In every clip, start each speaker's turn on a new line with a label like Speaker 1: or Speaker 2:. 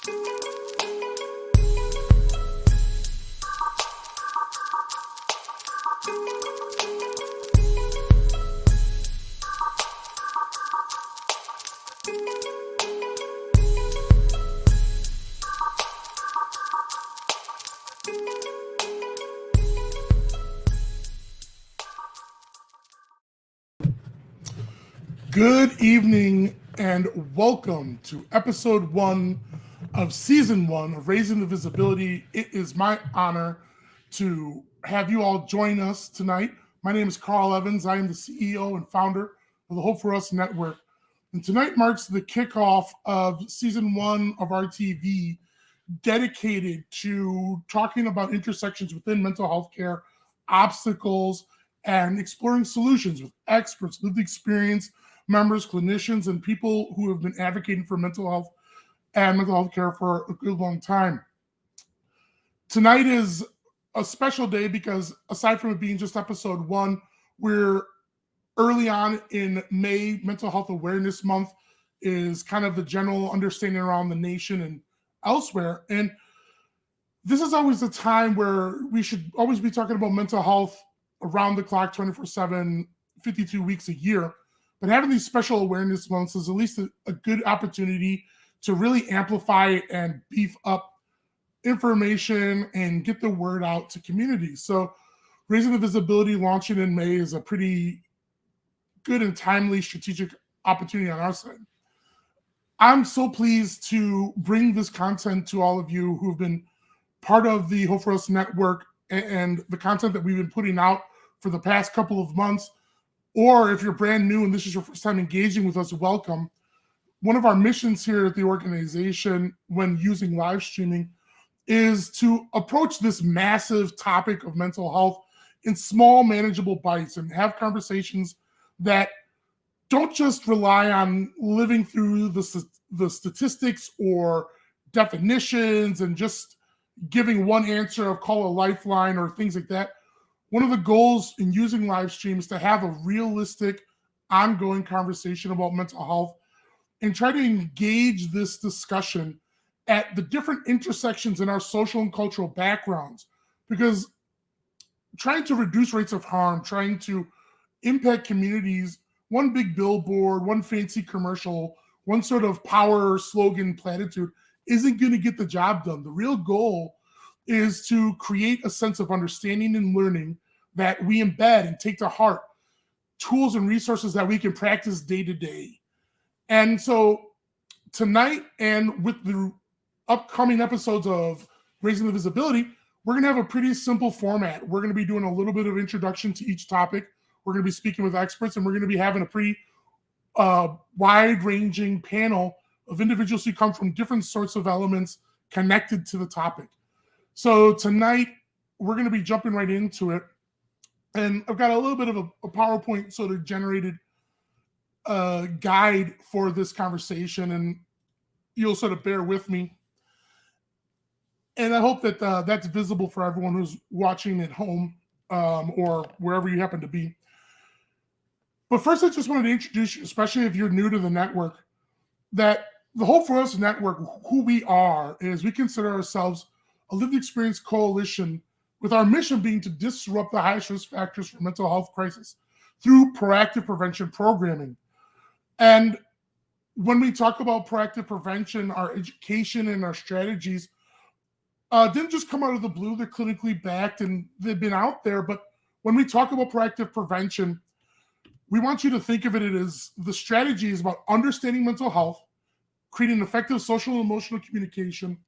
Speaker 1: Good evening and welcome to episode 1 of season 1 of Raising the Visibility. It is my honor to have you all join us tonight. My name is Carl Evans. I am the CEO and founder of the Hope for Us Network. And tonight marks the kickoff of season 1 of our TV, dedicated to talking about intersections within mental health care, obstacles, and exploring solutions with experts, lived experience, members, clinicians, and people who have been advocating for mental health and mental health care for a good long time. Tonight is a special day because aside from it being just episode 1, we're early on in May. Mental Health Awareness Month is kind of the general understanding around the nation and elsewhere. And this is always a time where we should always be talking about mental health around the clock, 24/7, 52 weeks a year. But having these special awareness months is at least a good opportunity to really amplify and beef up information and get the word out to communities. So Raising the Visibility launching in May is a pretty good and timely strategic opportunity on our side. I'm so pleased to bring this content to all of you who have been part of the Hope for Us Network and the content that we've been putting out for the past couple of months. Or if you're brand new and this is your first time engaging with us, welcome. One of our missions here at the organization when using live streaming is to approach this massive topic of mental health in small, manageable bites and have conversations that don't just rely on living through the statistics or definitions and just giving one answer of call a lifeline or things like that. One of the goals in using live stream is to have a realistic, ongoing conversation about mental health and try to engage this discussion at the different intersections in our social and cultural backgrounds. Because trying to reduce rates of harm, trying to impact communities, one big billboard, one fancy commercial, one sort of power slogan platitude isn't going to get the job done. The real goal is to create a sense of understanding and learning that we embed and take to heart, tools and resources that we can practice day to day. And so tonight and with the upcoming episodes of Raising the Visibility, we're going to have a pretty simple format. We're going to be doing a little bit of introduction to each topic. We're going to be speaking with experts, and we're going to be having a pretty wide-ranging panel of individuals who come from different sorts of elements connected to the topic. So tonight, we're going to be jumping right into it. And I've got a little bit of a PowerPoint sort of generated guide for this conversation, and you'll sort of bear with me. And I hope that that's visible for everyone who's watching at home or wherever you happen to be. But first, I just wanted to introduce you, especially if you're new to the network, that the Hope for Us Network, who we are, is we consider ourselves a lived experience coalition with our mission being to disrupt the highest risk factors for mental health crisis through proactive prevention programming. And when we talk about proactive prevention, our education and our strategies didn't just come out of the blue. They're clinically backed and they've been out there. But when we talk about proactive prevention, we want you to think of it as the strategy is about understanding mental health, creating effective social and emotional communication.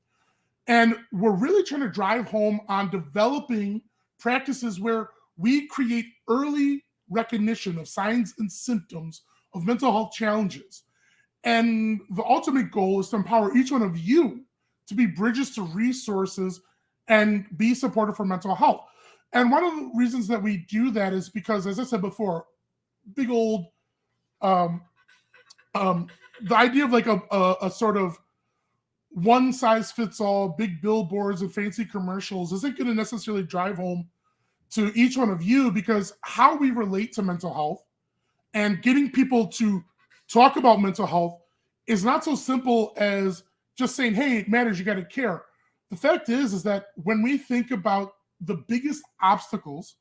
Speaker 1: And we're really trying to drive home on developing practices where we create early recognition of signs and symptoms of mental health challenges. And the ultimate goal is to empower each one of you to be bridges to resources and be supportive for mental health. And one of the reasons that we do that is because, as I said before, big old, the idea of like a sort of one size fits all, big billboards and fancy commercials isn't going to necessarily drive home to each one of you, because how we relate to mental health and getting people to talk about mental health is not so simple as just saying, hey, it matters, you got to care. The fact is that when we think about the biggest obstacles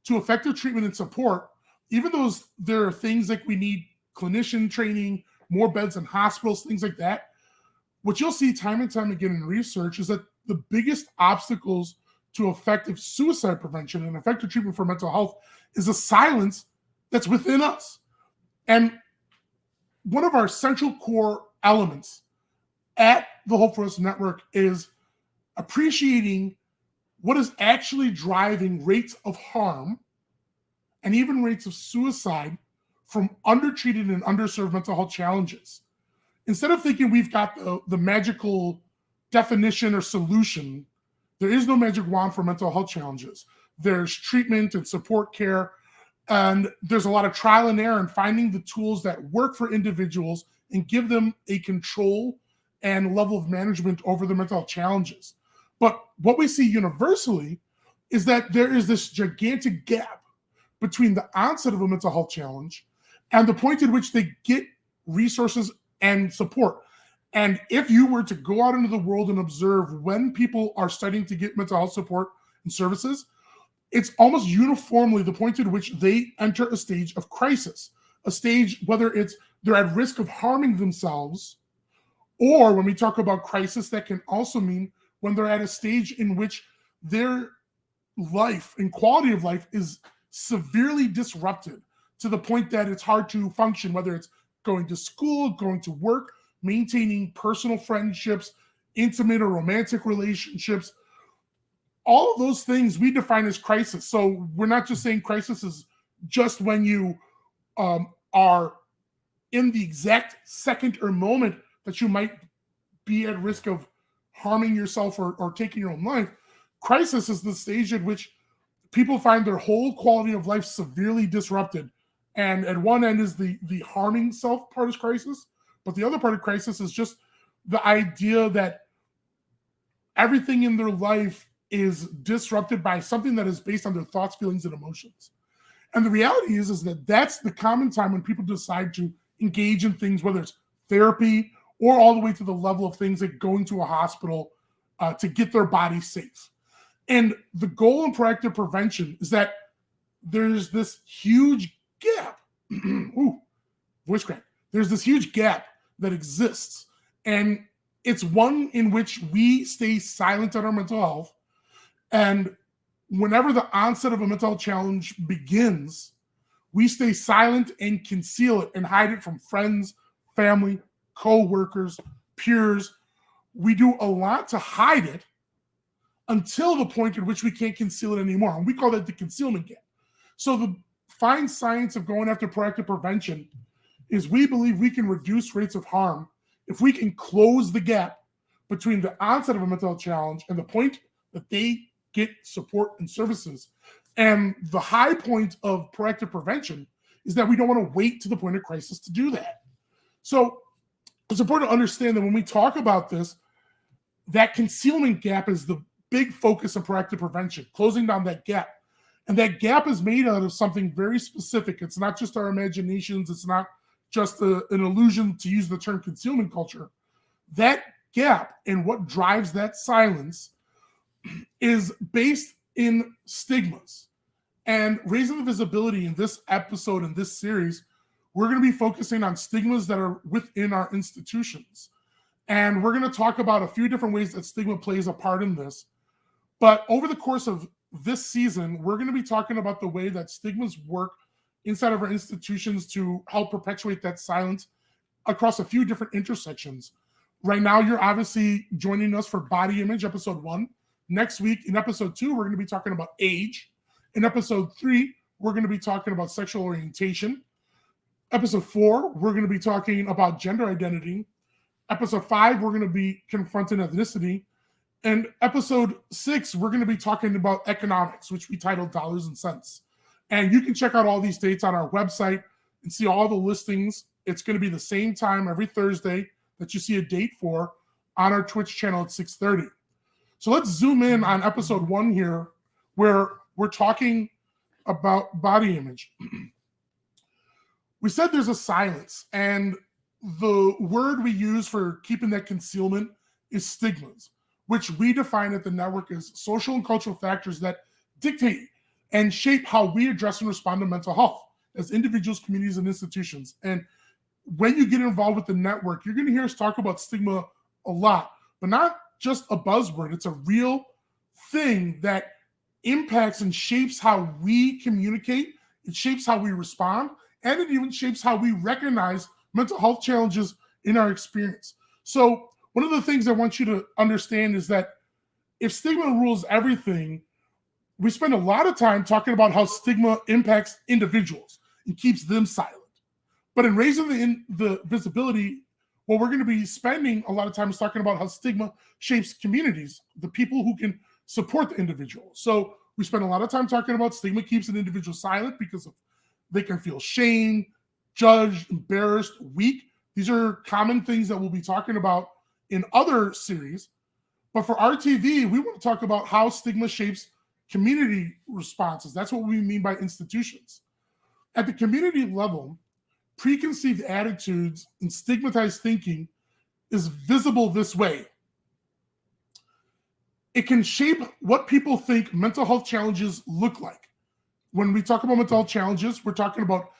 Speaker 1: to effective treatment and support, even though there are things like we need clinician training, more beds in hospitals, things like that, what you'll see time and time again in research is that the biggest obstacles to effective suicide prevention and effective treatment for mental health is a silence that's within us. And one of our central core elements at the Hope for Us Network is appreciating what is actually driving rates of harm and even rates of suicide from undertreated and underserved mental health challenges. Instead of thinking we've got the magical definition or solution, there is no magic wand for mental health challenges. There's treatment and support care, and there's a lot of trial and error in finding the tools that work for individuals and give them a control and level of management over their mental health challenges. But what we see universally is that there is this gigantic gap between the onset of a mental health challenge and the point at which they get resources and support. And if you were to go out into the world and observe when people are starting to get mental health support and services, it's almost uniformly the point at which they enter a stage of crisis, a stage whether it's they're at risk of harming themselves, or when we talk about crisis, that can also mean when they're at a stage in which their life and quality of life is severely disrupted to the point that it's hard to function, whether it's going to school, going to work, maintaining personal friendships, intimate or romantic relationships. All of those things we define as crisis. So we're not just saying crisis is just when you are in the exact second or moment that you might be at risk of harming yourself or taking your own life. Crisis is the stage at which people find their whole quality of life severely disrupted. And at one end is the harming self part of crisis, but the other part of crisis is just the idea that everything in their life is disrupted by something that is based on their thoughts, feelings, and emotions. And the reality is that that's the common time when people decide to engage in things, whether it's therapy or all the way to the level of things like going to a hospital to get their body safe. And the goal in proactive prevention is that there's this huge gap. Ooh, voice crack. There's this huge gap that exists. And it's one in which we stay silent on our mental health. And whenever the onset of a mental health challenge begins, we stay silent and conceal it and hide it from friends, family, co-workers, peers. We do a lot to hide it until the point at which we can't conceal it anymore. And we call that the concealment gap. So the fine science of going after proactive prevention is we believe we can reduce rates of harm if we can close the gap between the onset of a mental health challenge and the point that they get support and services. And the high point of proactive prevention is that we don't want to wait to the point of crisis to do that. So it's important to understand that when we talk about this, that concealment gap is the big focus of proactive prevention, closing down that gap. And that gap is made out of something very specific. It's not just our imaginations. It's not just an illusion, to use the term concealment culture. That gap and what drives that silence is based in stigmas. And raising the visibility in this episode, in this series, we're going to be focusing on stigmas that are within our institutions. And we're going to talk about a few different ways that stigma plays a part in this. But over the course of this season, we're going to be talking about the way that stigmas work inside of our institutions to help perpetuate that silence across a few different intersections. Right now, you're obviously joining us for Body Image, episode 1. Next week, in episode 2, we're going to be talking about age. In episode 3, we're going to be talking about sexual orientation. Episode 4, we're going to be talking about gender identity. Episode 5, we're going to be confronting ethnicity. And episode 6, we're going to be talking about economics, which we titled Dollars and Cents. And you can check out all these dates on our website and see all the listings. It's going to be the same time every Thursday that you see a date for on our Twitch channel at 6:30. So let's zoom in on episode 1 here, where we're talking about body image. We said there's a silence, and the word we use for keeping that concealment is stigmas, which we define at the network as social and cultural factors that dictate and shape how we address and respond to mental health as individuals, communities, and institutions. And when you get involved with the network, you're going to hear us talk about stigma a lot, but not just a buzzword. It's a real thing that impacts and shapes how we communicate. It shapes how we respond, and it even shapes how we recognize mental health challenges in our experience. So one of the things I want you to understand is that if stigma rules everything, we spend a lot of time talking about how stigma impacts individuals and keeps them silent. But in raising the visibility, what we're going to be spending a lot of time is talking about how stigma shapes communities, the people who can support the individual. So we spend a lot of time talking about stigma keeps an individual silent because they can feel shame, judged, embarrassed, weak. These are common things that we'll be talking about in other series. But for RTV, we want to talk about how stigma shapes community responses. That's what we mean by institutions. At the community level, preconceived attitudes and stigmatized thinking is visible this way. It can shape what people think mental health challenges look like. When we talk about mental health challenges, we're talking about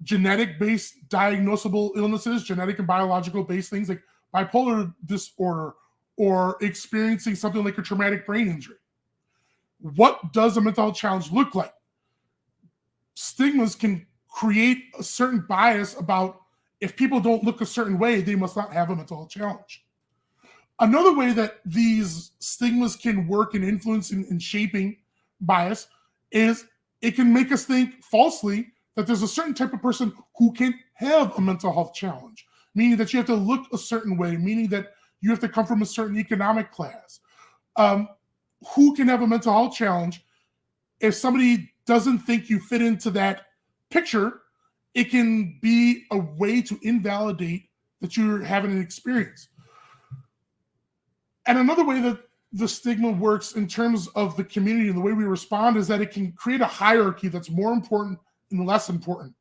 Speaker 1: genetic-based diagnosable illnesses, genetic and biological-based things like bipolar disorder or experiencing something like a traumatic brain injury. What does a mental health challenge look like? Stigmas can create a certain bias about if people don't look a certain way, they must not have a mental health challenge. Another way that these stigmas can work in influencing and shaping bias is it can make us think falsely that there's a certain type of person who can have a mental health challenge, meaning that you have to look a certain way, meaning that you have to come from a certain economic class. Who can have a mental health challenge? If somebody doesn't think you fit into that picture, it can be a way to invalidate that you're having an experience. And another way that the stigma works in terms of the community and the way we respond is that it can create a hierarchy that's more important and less important.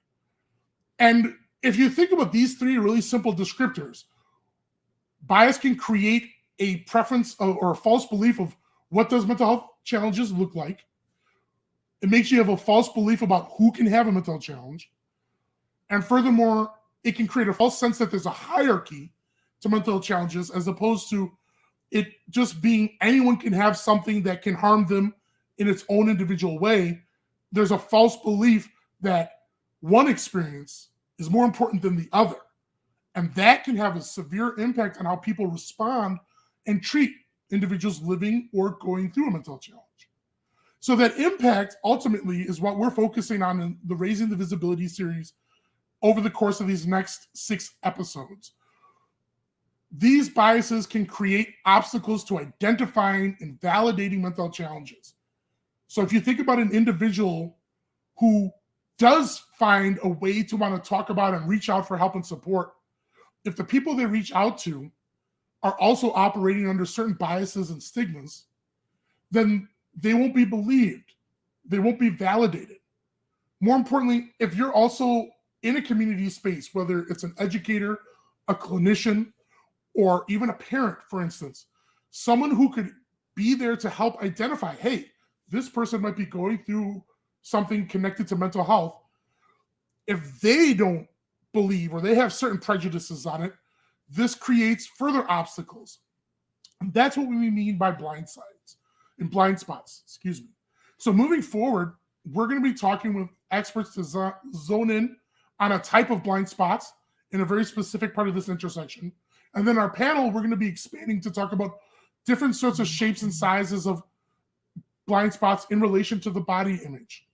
Speaker 1: And if you think about these three really simple descriptors, bias can create a preference or a false belief of what does mental health challenges look like. It makes you have a false belief about who can have a mental health challenge. And furthermore, it can create a false sense that there's a hierarchy to mental health challenges as opposed to it just being anyone can have something that can harm them in its own individual way. There's a false belief that one experience is more important than the other. And that can have a severe impact on how people respond and treat individuals living or going through a mental health challenge. So that impact ultimately is what we're focusing on in the Raising the Visibility series over the course of these next 6 episodes. These biases can create obstacles to identifying and validating mental health challenges. So if you think about an individual who does find a way to want to talk about and reach out for help and support, if the people they reach out to are also operating under certain biases and stigmas, then they won't be believed. They won't be validated. More importantly, if you're also in a community space, whether it's an educator, a clinician, or even a parent, for instance, someone who could be there to help identify, hey, this person might be going through something connected to mental health. If they don't believe or they have certain prejudices on it, this creates further obstacles. And that's what we mean by blind spots. So moving forward, we're going to be talking with experts to zone in on a type of blind spots in a very specific part of this intersection. And then our panel, we're going to be expanding to talk about different sorts of shapes and sizes of blind spots in relation to the body image.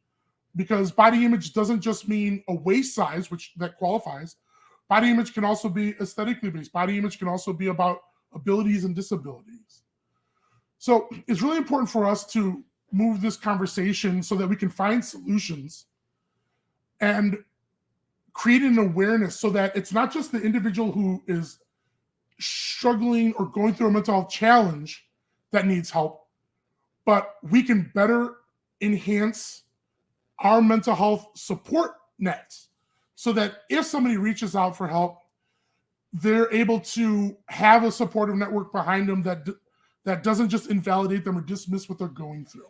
Speaker 1: Because body image doesn't just mean a waist size, which that qualifies. Body image can also be aesthetically based. Body image can also be about abilities and disabilities. So it's really important for us to move this conversation so that we can find solutions and create an awareness so that it's not just the individual who is struggling or going through a mental health challenge that needs help, but we can better enhance our mental health support nets so that if somebody reaches out for help, they're able to have a supportive network behind them that doesn't just invalidate them or dismiss what they're going through.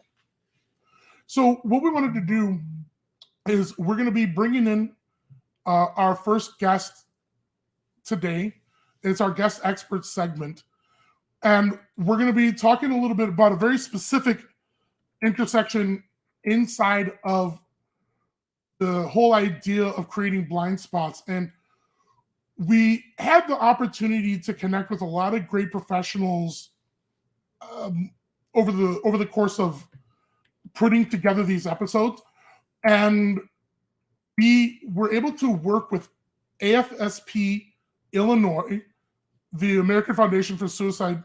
Speaker 1: So what we wanted to do is we're going to be bringing in our first guest today. It's our guest expert segment. And we're going to be talking a little bit about a very specific intersection inside of the whole idea of creating blind spots. And we had the opportunity to connect with a lot of great professionals over the course of putting together these episodes. And we were able to work with AFSP Illinois, the American Foundation for Suicide.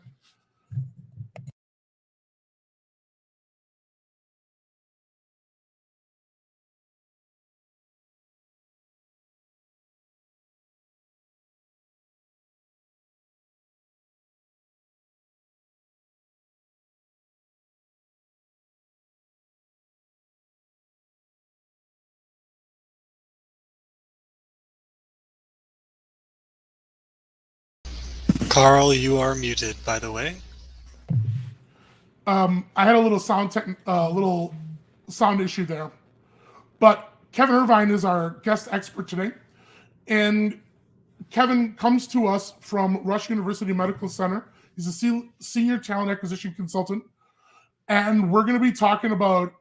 Speaker 2: Carl, you are muted, by the way.
Speaker 1: I had a little sound issue there, but Kevin Irvine is our guest expert today, and Kevin comes to us from Rush University Medical Center. He's a senior talent acquisition consultant, and we're going to be talking about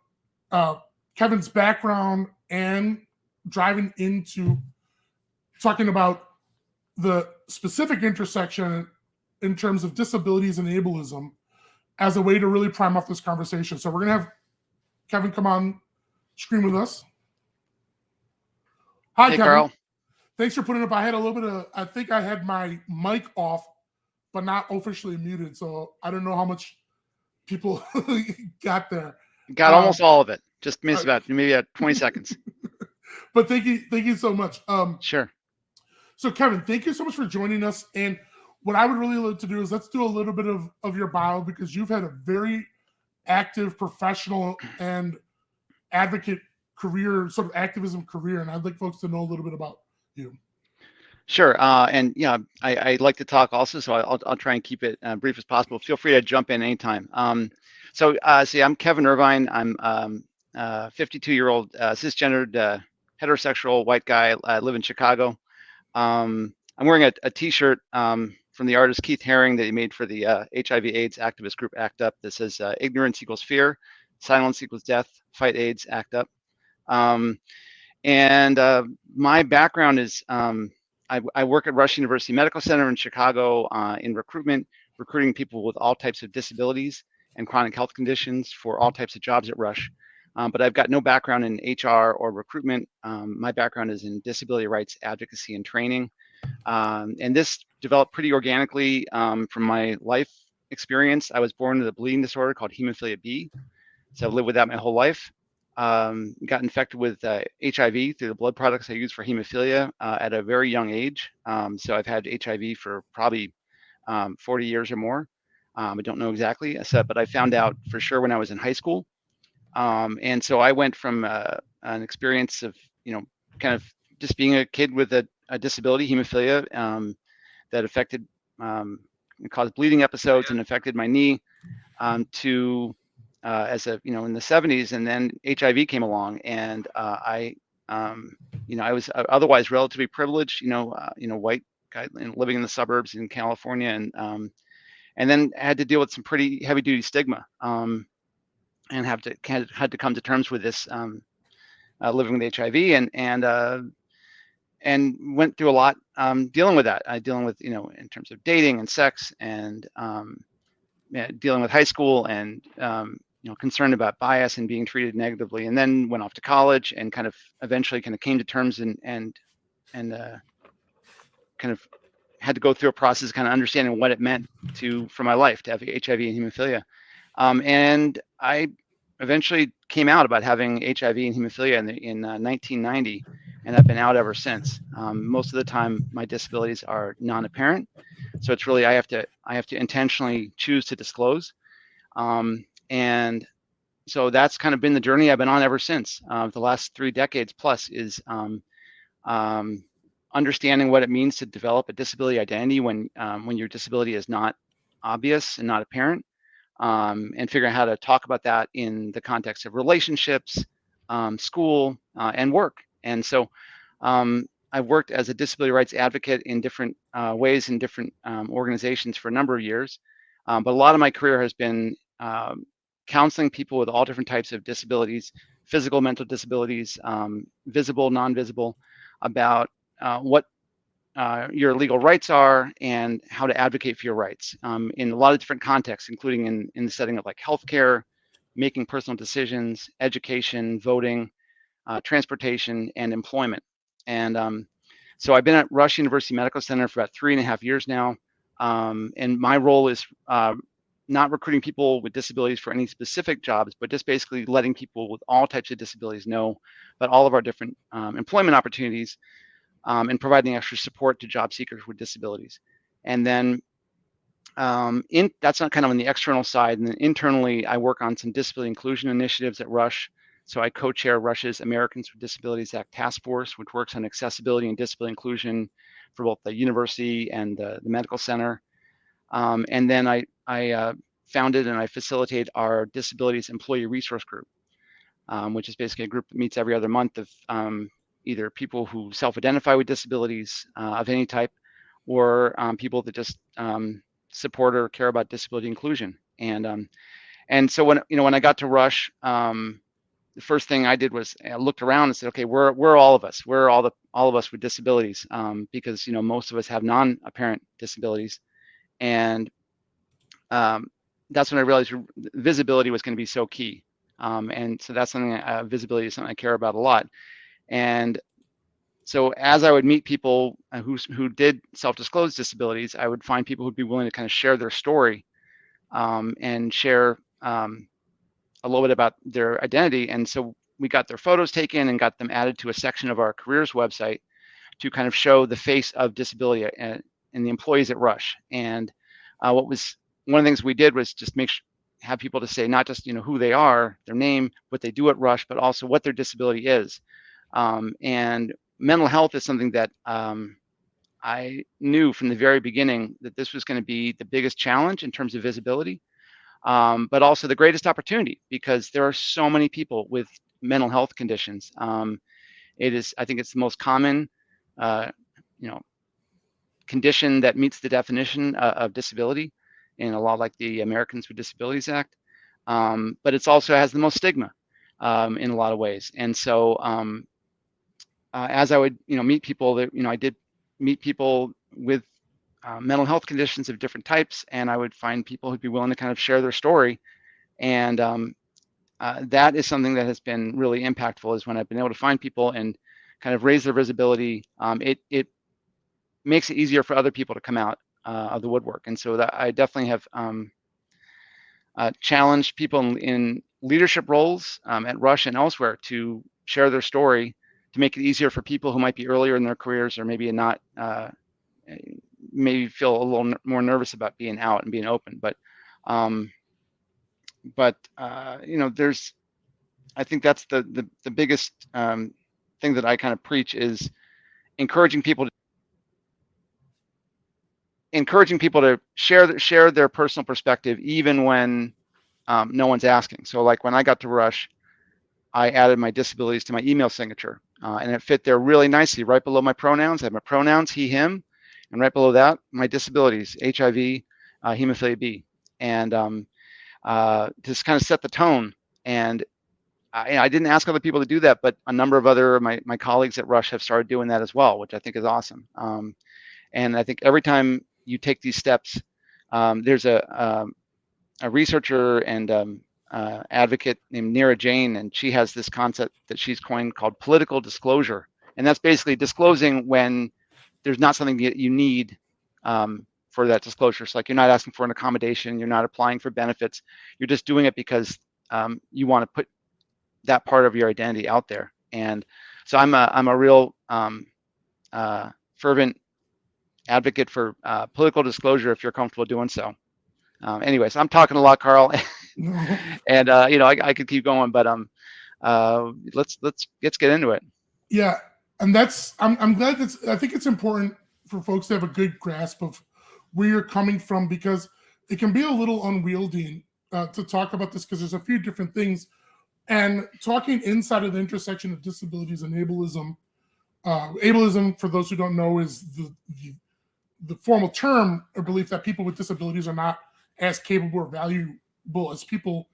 Speaker 1: Kevin's background and driving into talking about the specific intersection in terms of disabilities and ableism as a way to really prime up this conversation. So we're going to have Kevin come on screen with us. Hi,
Speaker 3: hey,
Speaker 1: Kevin.
Speaker 3: Carl.
Speaker 1: Thanks for putting up. I had a little bit of, I think I had my mic off, but not officially muted. So I don't know how much people got there.
Speaker 3: Got almost all of it. Just missed about maybe 20 seconds.
Speaker 1: But thank you so much.
Speaker 3: Sure.
Speaker 1: So Kevin, thank you so much for joining us. And what I would really like to do is let's do a little bit of your bio, because you've had a very active professional and advocate career, sort of activism career. And I'd like folks to know a little bit about you.
Speaker 3: Sure. And yeah, I like to talk also, so I'll try and keep it brief as possible. Feel free to jump in anytime. So I'm Kevin Irvine. I'm a 52-year-old cisgendered heterosexual white guy. I live in Chicago. I'm wearing a T-shirt from the artist Keith Haring that he made for the HIV/AIDS activist group ACT UP that says "Ignorance equals fear, silence equals death, fight AIDS, ACT UP." My background is I work at Rush University Medical Center in Chicago in recruiting people with all types of disabilities and chronic health conditions for all types of jobs at Rush. But I've got no background in HR or recruitment. My background is in disability rights advocacy and training. And this developed pretty organically from my life experience. I was born with a bleeding disorder called hemophilia B. So I've lived with that my whole life. Got infected with HIV through the blood products I use for hemophilia at a very young age. So I've had HIV for probably 40 years or more. I don't know exactly, but I found out for sure when I was in high school. And so I went from an experience of, kind of just being a kid with a disability, hemophilia, that affected, caused bleeding episodes and affected my knee, to as a, in the 70s, and then HIV came along, and I was otherwise relatively privileged, white guy living in the suburbs in California, and then had to deal with some pretty heavy duty stigma, and had to come to terms with this, living with HIV, and went through a lot dealing with that. Dealing with, in terms of dating and sex, and dealing with high school, and concerned about bias and being treated negatively, and then went off to college and kind of eventually kind of came to terms and kind of had to go through a process kind of understanding what it meant for my life to have HIV and hemophilia. And I eventually came out about having HIV and hemophilia in 1990, and I've been out ever since. Most of the time, my disabilities are non-apparent, so it's really I have to intentionally choose to disclose, and so that's kind of been the journey I've been on ever since. The last 3 decades plus is understanding what it means to develop a disability identity when your disability is not obvious and not apparent, and figuring out how to talk about that in the context of relationships, school, and work. And so I've worked as a disability rights advocate in different ways in different organizations for a number of years. But a lot of my career has been counseling people with all different types of disabilities, physical, mental disabilities, visible, non-visible, about what your legal rights are and how to advocate for your rights in a lot of different contexts, including in the setting of like healthcare, making personal decisions, education, voting, transportation, and employment. And so I've been at Rush University Medical Center for about 3.5 years now. And my role is not recruiting people with disabilities for any specific jobs, but just basically letting people with all types of disabilities know about all of our different employment opportunities, and providing extra support to job seekers with disabilities. And then that's not kind of on the external side. And then internally, I work on some disability inclusion initiatives at Rush. So I co-chair Rush's Americans with Disabilities Act Task Force, which works on accessibility and disability inclusion for both the university and the medical center. And then I founded and I facilitate our Disabilities Employee Resource Group, which is basically a group that meets every other month of either people who self-identify with disabilities of any type, or people that just support or care about disability inclusion. And so when I got to Rush, the first thing I did was I looked around and said, okay, where are all of us? Where are all of us with disabilities? Because most of us have non-apparent disabilities, and that's when I realized visibility was going to be so key. And so that's something, visibility is something I care about a lot. And so as I would meet people who did self-disclose disabilities, I would find people who'd be willing to kind of share their story, and share a little bit about their identity. And so we got their photos taken and got them added to a section of our careers website to kind of show the face of disability and the employees at Rush. And one of the things we did was just have people to say not just who they are, their name, what they do at Rush, but also what their disability is. And mental health is something that I knew from the very beginning that this was going to be the biggest challenge in terms of visibility, but also the greatest opportunity, because there are so many people with mental health conditions. I think it's the most common condition that meets the definition of disability in a law like the Americans with Disabilities Act, but it also has the most stigma in a lot of ways. And so as I would meet people, I did meet people with mental health conditions of different types, and I would find people who'd be willing to kind of share their story. And that is something that has been really impactful, is when I've been able to find people and kind of raise their visibility. It makes it easier for other people to come out of the woodwork. And so that I definitely have challenged people in leadership roles at Rush and elsewhere to share their story, to make it easier for people who might be earlier in their careers, or maybe not, maybe feel a little more nervous about being out and being open. But I think that's the biggest thing that I kind of preach, is encouraging people to share their personal perspective, even when no one's asking. So like when I got to Rush, I added my disabilities to my email signature, and it fit there really nicely. Right below my pronouns, I have my pronouns, he, him, and right below that, my disabilities, HIV, hemophilia B, and just kind of set the tone. And I didn't ask other people to do that, but a number of other my colleagues at Rush have started doing that as well, which I think is awesome. And I think every time you take these steps, there's a researcher and advocate named Neera Jain, and she has this concept that she's coined called political disclosure. And that's basically disclosing when there's not something that you need for that disclosure. It's like you're not asking for an accommodation, you're not applying for benefits, you're just doing it because you want to put that part of your identity out there. And so I'm a real fervent advocate for political disclosure if you're comfortable doing so. Anyways, I'm talking a lot, Carl, and I could keep going, but let's get into it.
Speaker 1: Yeah, And I'm glad I think it's important for folks to have a good grasp of where you're coming from, because it can be a little unwieldy to talk about this, because there's a few different things. And talking inside of the intersection of disabilities and ableism, ableism, for those who don't know, is the formal term or belief that people with disabilities are not as capable or valuable as people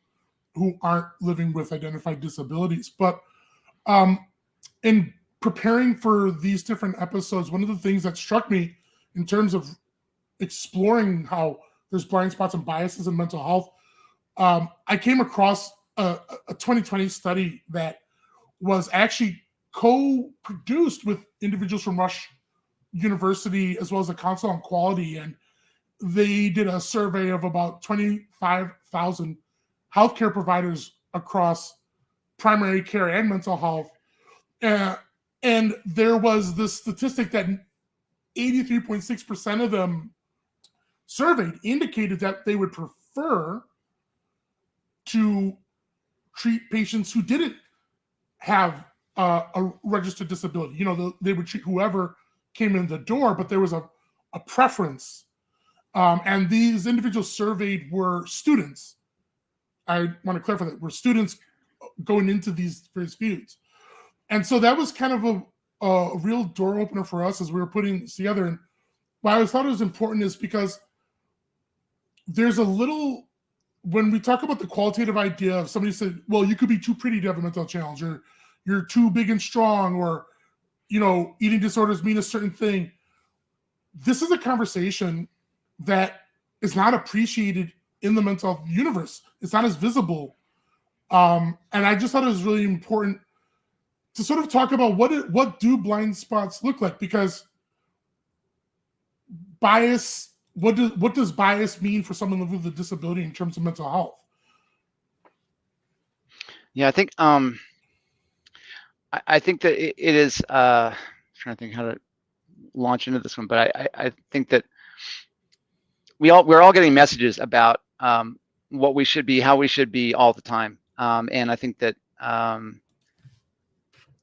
Speaker 1: who aren't living with identified disabilities. But in preparing for these different episodes, one of the things that struck me in terms of exploring how there's blind spots and biases in mental health, I came across a 2020 study that was actually co-produced with individuals from Rush University as well as the Council on Quality, and they did a survey of about 25,000 healthcare providers across primary care and mental health. And there was this statistic that 83.6% of them surveyed indicated that they would prefer to treat patients who didn't have a registered disability. You know, they would treat whoever came in the door, but there was a preference. And these individuals surveyed were students. I want to clarify that, were students going into these various fields. And so that was kind of a real door opener for us as we were putting this together. And why I thought it was important is because there's a little, when we talk about the qualitative idea of somebody said, well, you could be too pretty to have a mental challenge, or you're too big and strong, or, you know, eating disorders mean a certain thing. This is a conversation that is not appreciated in the mental health universe. It's not as visible. And I just thought it was really important to sort of talk about what do blind spots look like, because bias, what does bias mean for someone living with a disability in terms of mental health?
Speaker 3: Yeah, I think I think that it is. I'm trying to think how to launch into this one, but I think that we're all getting messages about what we should be, how we should be all the time, and I think that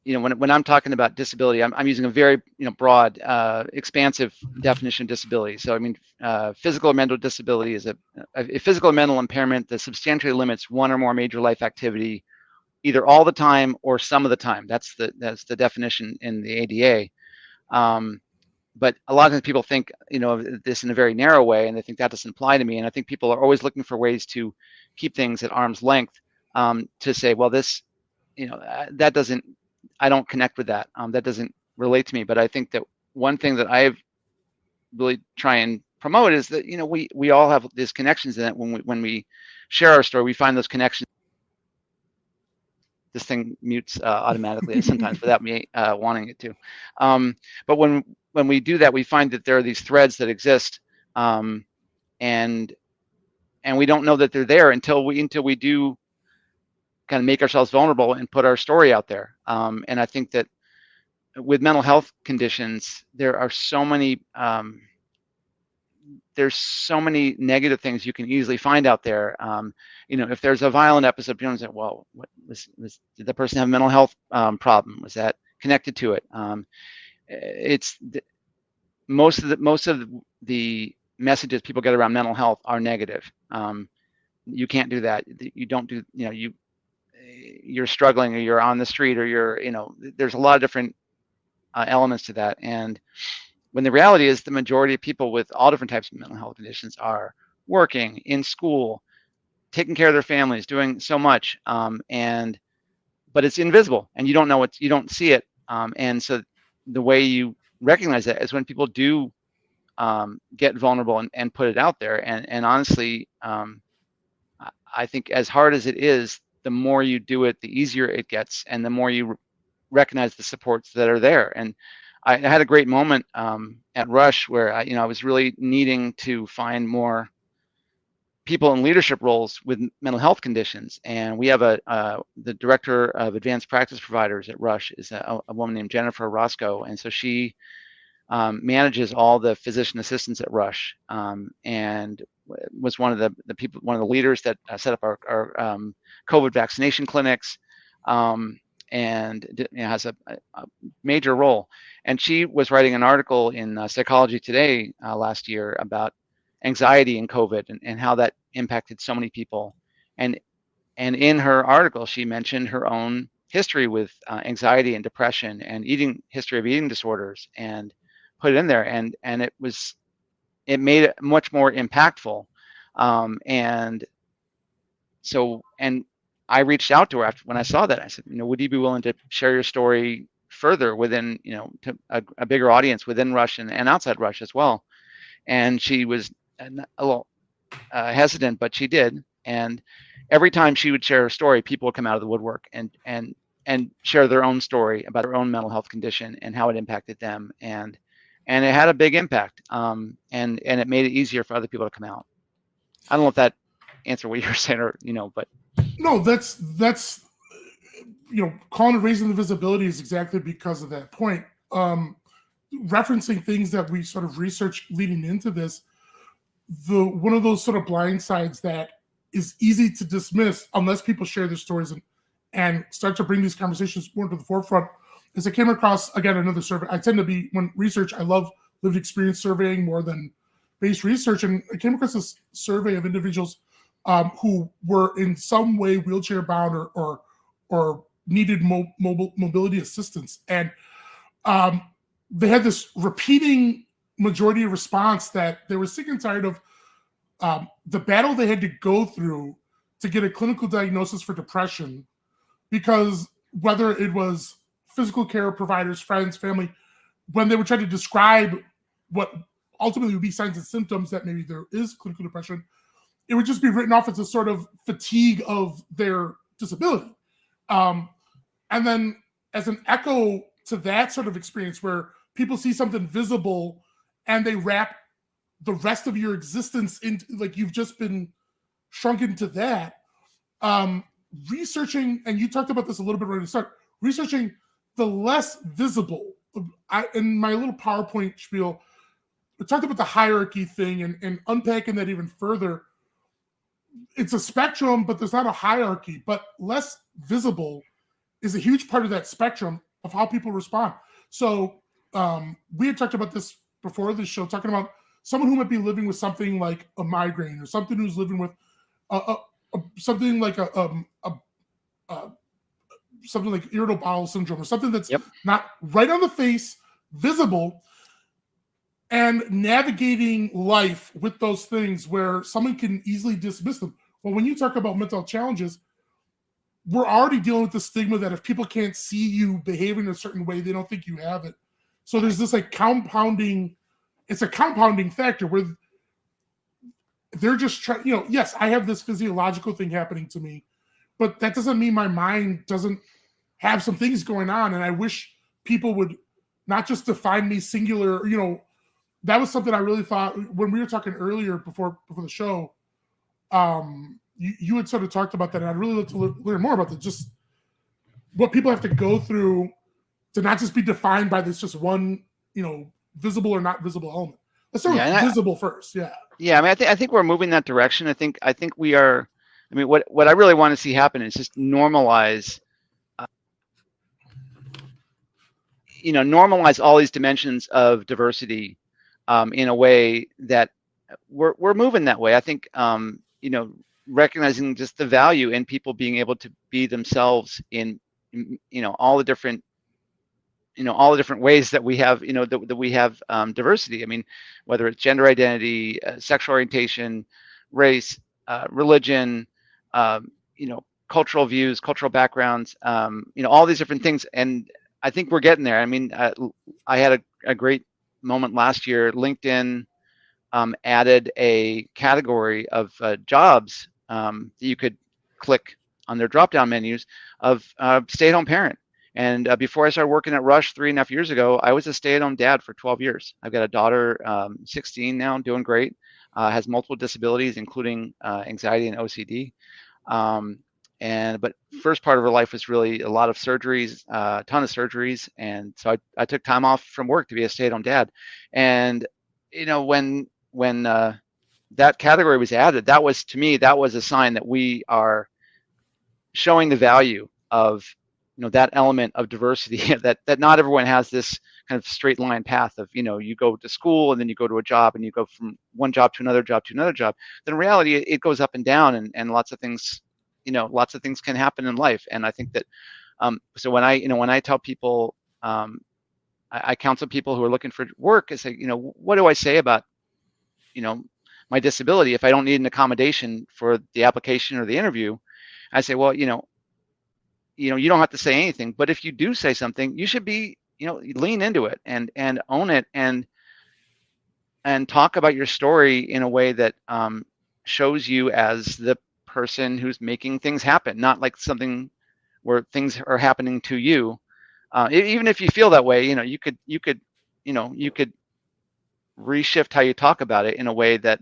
Speaker 3: you know, when I'm talking about disability, I'm using a very, you know, broad, expansive definition of disability. So I mean, physical or mental disability is a physical or mental impairment that substantially limits one or more major life activity, either all the time or some of the time. That's the definition in the ADA. But a lot of people think, you know, this in a very narrow way, and they think that doesn't apply to me. And I think people are always looking for ways to keep things at arm's length, to say, well, this, you know, that doesn't, I don't connect with that. That doesn't relate to me. But I think that one thing that I've really try and promote is that, you know, we all have these connections in it. When we share our story, we find those connections. This thing mutes automatically sometimes without me wanting it to. But when we do that, we find that there are these threads that exist, and we don't know that they're there until we do kind of make ourselves vulnerable and put our story out there. And I think that with mental health conditions, there are so many there's so many negative things you can easily find out there. You know, if there's a violent episode, people say, well, did the person have a mental health problem? Was that connected to it? Most of the messages people get around mental health are negative. You can't do that. You don't do, you know, you're struggling, or you're on the street, or you're, you know, there's a lot of different elements to that. And when the reality is the majority of people with all different types of mental health conditions are working, in school, taking care of their families, doing so much, but it's invisible, and you don't know you don't see it. And so the way you recognize that is when people do get vulnerable and put it out there. And honestly, I think as hard as it is, the more you do it, the easier it gets, and the more you recognize the supports that are there. And I had a great moment at Rush where I was really needing to find more people in leadership roles with mental health conditions. And we have the director of advanced practice providers at Rush is a woman named Jennifer Roscoe, and so she manages all the physician assistants at Rush, and was one of the leaders that set up our COVID vaccination clinics. and has a major role. And she was writing an article in Psychology Today last year about anxiety and COVID and how that impacted so many people. And in her article, she mentioned her own history with anxiety and depression and history of eating disorders, and put it in there. And it made it much more impactful. And I reached out to her when I saw that. I said, would you be willing to share your story further within, to a bigger audience within Rush and outside Rush as well? And she was a little hesitant, but she did. And every time she would share her story, people would come out of the woodwork and share their own story about their own mental health condition and how it impacted them. And it had a big impact. And it made it easier for other people to come out. I don't know if that answered what you were saying, or but
Speaker 1: no, that's calling it raising the visibility is exactly because of that point. Referencing things that we sort of researched leading into this, one of those sort of blind sides that is easy to dismiss unless people share their stories and start to bring these conversations more to the forefront. Is I came across, again, another survey. I tend to be, when research, I love lived experience surveying more than base research. And I came across this survey of individuals who were in some way wheelchair bound or needed mobility assistance. And they had this repeating majority of response that they were sick and tired of the battle they had to go through to get a clinical diagnosis for depression, because whether it was physical care providers, friends, family, when they would try to describe what ultimately would be signs and symptoms that maybe there is clinical depression, it would just be written off as a sort of fatigue of their disability. And then as an echo to that sort of experience where people see something visible and they wrap the rest of your existence into, like, you've just been shrunk into that. Researching, and you talked about this a little bit right at the start, researching the less visible. In my little PowerPoint spiel, I talked about the hierarchy thing and unpacking that even further. It's a spectrum, but there's not a hierarchy. But less visible is a huge part of that spectrum of how people respond. So we had talked about this before this show, talking about someone who might be living with something like a migraine, or something who's living with something like something like irritable bowel syndrome, or something that's not right on the face, visible, and navigating life with those things where someone can easily dismiss them. Well, when you talk about mental health challenges, we're already dealing with the stigma that if people can't see you behaving a certain way, they don't think you have it. So there's this like compounding, it's a compounding factor where they're just trying, yes, I have this physiological thing happening to me, but that doesn't mean my mind doesn't have some things going on. And I wish people would not just define me singular, that was something I really thought when we were talking earlier before the show. You had sort of talked about that, and I'd really like to learn more about that. Just what people have to go through to not just be defined by this just one, visible or not visible element. Let's start with visible first. Yeah.
Speaker 3: Yeah. I mean, I think we're moving that direction. I think we are. I mean, what I really want to see happen is just normalize. Normalize all these dimensions of diversity in a way that we're moving that way. I think, recognizing just the value in people being able to be themselves in, all the different ways that we have, that we have diversity. I mean, whether it's gender identity, sexual orientation, race, religion, cultural views, cultural backgrounds, all these different things. And I think we're getting there. I mean, I had a great moment last year. LinkedIn added a category of jobs that you could click on their drop-down menus of stay-at-home parent. And before I started working at Rush 3.5 years ago, I was a stay-at-home dad for 12 years. I've got a daughter, 16 now, doing great, has multiple disabilities, including anxiety and OCD. But first part of her life was really a lot of surgeries, a ton of surgeries. And so I took time off from work to be a stay-at-home dad. And, when that category was added, that was a sign that we are showing the value of that element of diversity that not everyone has this kind of straight line path of, you go to school and then you go to a job and you go from one job to another job to another job. Then in reality, it goes up and down, and lots of things, can happen in life. And I think that, so when I tell people, I counsel people who are looking for work, I say, what do I say about, my disability if I don't need an accommodation for the application or the interview? I say, well, you don't have to say anything, but if you do say something, you should be, lean into it and own it, and talk about your story in a way that shows you as the person who's making things happen, not like something where things are happening to you. Even if you feel that way, you could reshift how you talk about it in a way that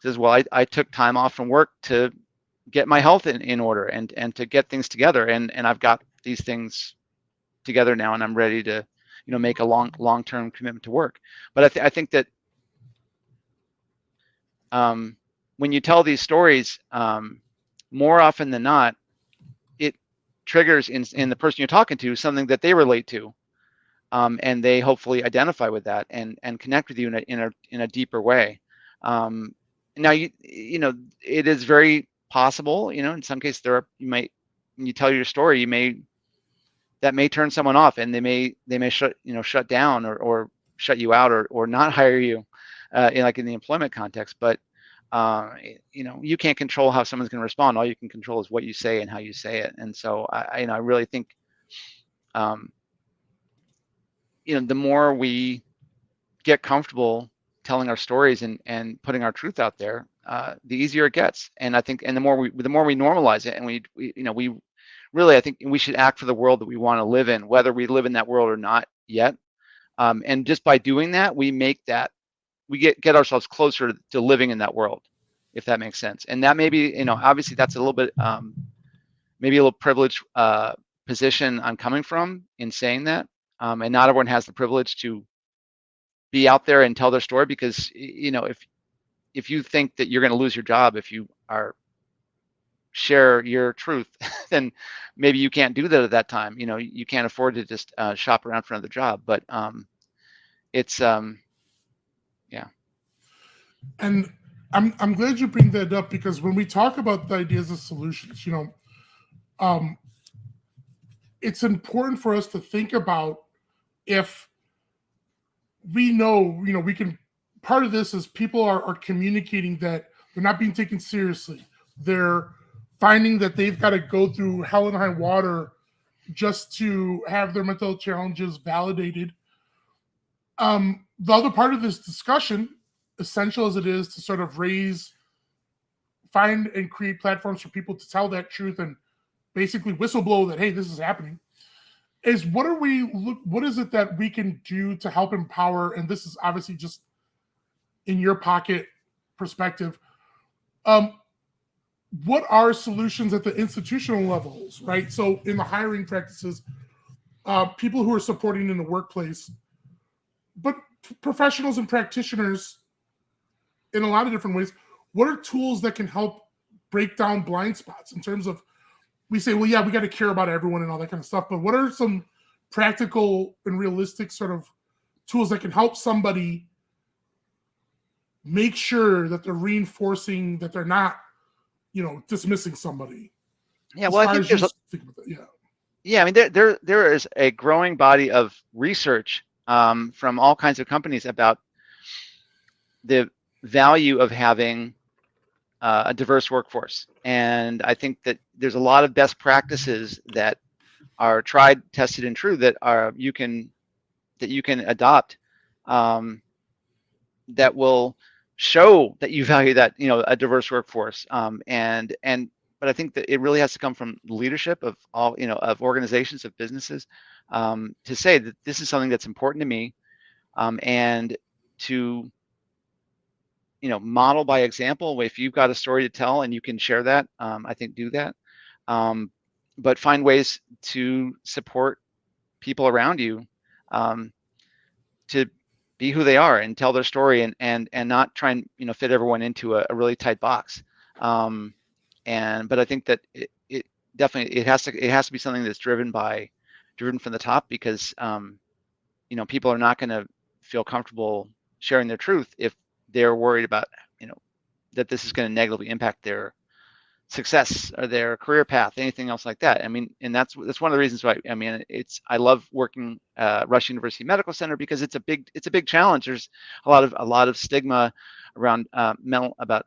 Speaker 3: says, well, I took time off from work to get my health in order and to get things together, and I've got these things together now, and I'm ready to make a long-term commitment to work. But I think that when you tell these stories, more often than not, it triggers in the person you're talking to something that they relate to, and they hopefully identify with that and connect with you in a deeper way. Now it is very possible, in some cases when you tell your story, that may turn someone off, and they may shut down or shut you out or not hire you, in the employment context. But you can't control how someone's going to respond. All you can control is what you say and how you say it. And so I really think the more we get comfortable telling our stories and putting our truth out there, the easier it gets. And I think, and the more we normalize it, and we really, I think we should act for the world that we want to live in, whether we live in that world or not yet. And just by doing that, we get ourselves closer to living in that world, if that makes sense. And that may be, obviously that's a little bit, maybe a little privileged position I'm coming from in saying that. And not everyone has the privilege to be out there and tell their story, because if you think that you're going to lose your job if you share your truth, then maybe you can't do that at that time. You can't afford to just shop around for another job. But it's yeah.
Speaker 1: And I'm glad you bring that up, because when we talk about the ideas of solutions, it's important for us to think about, if we know, we can, part of this is people are communicating that they're not being taken seriously. They're finding that they've got to go through hell and high water just to have their mental challenges validated. The other part of this discussion, essential as it is to sort of find and create platforms for people to tell that truth and basically whistleblow that, hey, this is happening, is what is it that we can do to help empower? And this is obviously just in your pocket perspective. What are solutions at the institutional levels, right? So in the hiring practices, people who are supporting in the workplace, but professionals and practitioners in a lot of different ways, what are tools that can help break down blind spots in terms of, we say, well, yeah, we got to care about everyone and all that kind of stuff, but what are some practical and realistic sort of tools that can help somebody make sure that they're reinforcing, that they're not, dismissing somebody?
Speaker 3: Yeah, well, I think there's yeah, I mean, there is a growing body of research from all kinds of companies about the value of having a diverse workforce. And I think that there's a lot of best practices that are tried, tested, and true that you can adopt, that will show that you value that, a diverse workforce. But I think that it really has to come from leadership of all, of organizations, of businesses, to say that this is something that's important to me, and to model by example. If you've got a story to tell and you can share that, I think do that. But find ways to support people around you, to be who they are and tell their story, and not try and fit everyone into a really tight box. But I think that definitely it has to be something that's driven from the top, because people are not going to feel comfortable sharing their truth if they're worried about that this is going to negatively impact their success or their career path, anything else like that. I mean, and that's one of the reasons why I love working Rush University Medical Center, because it's a big challenge. There's a lot of stigma around about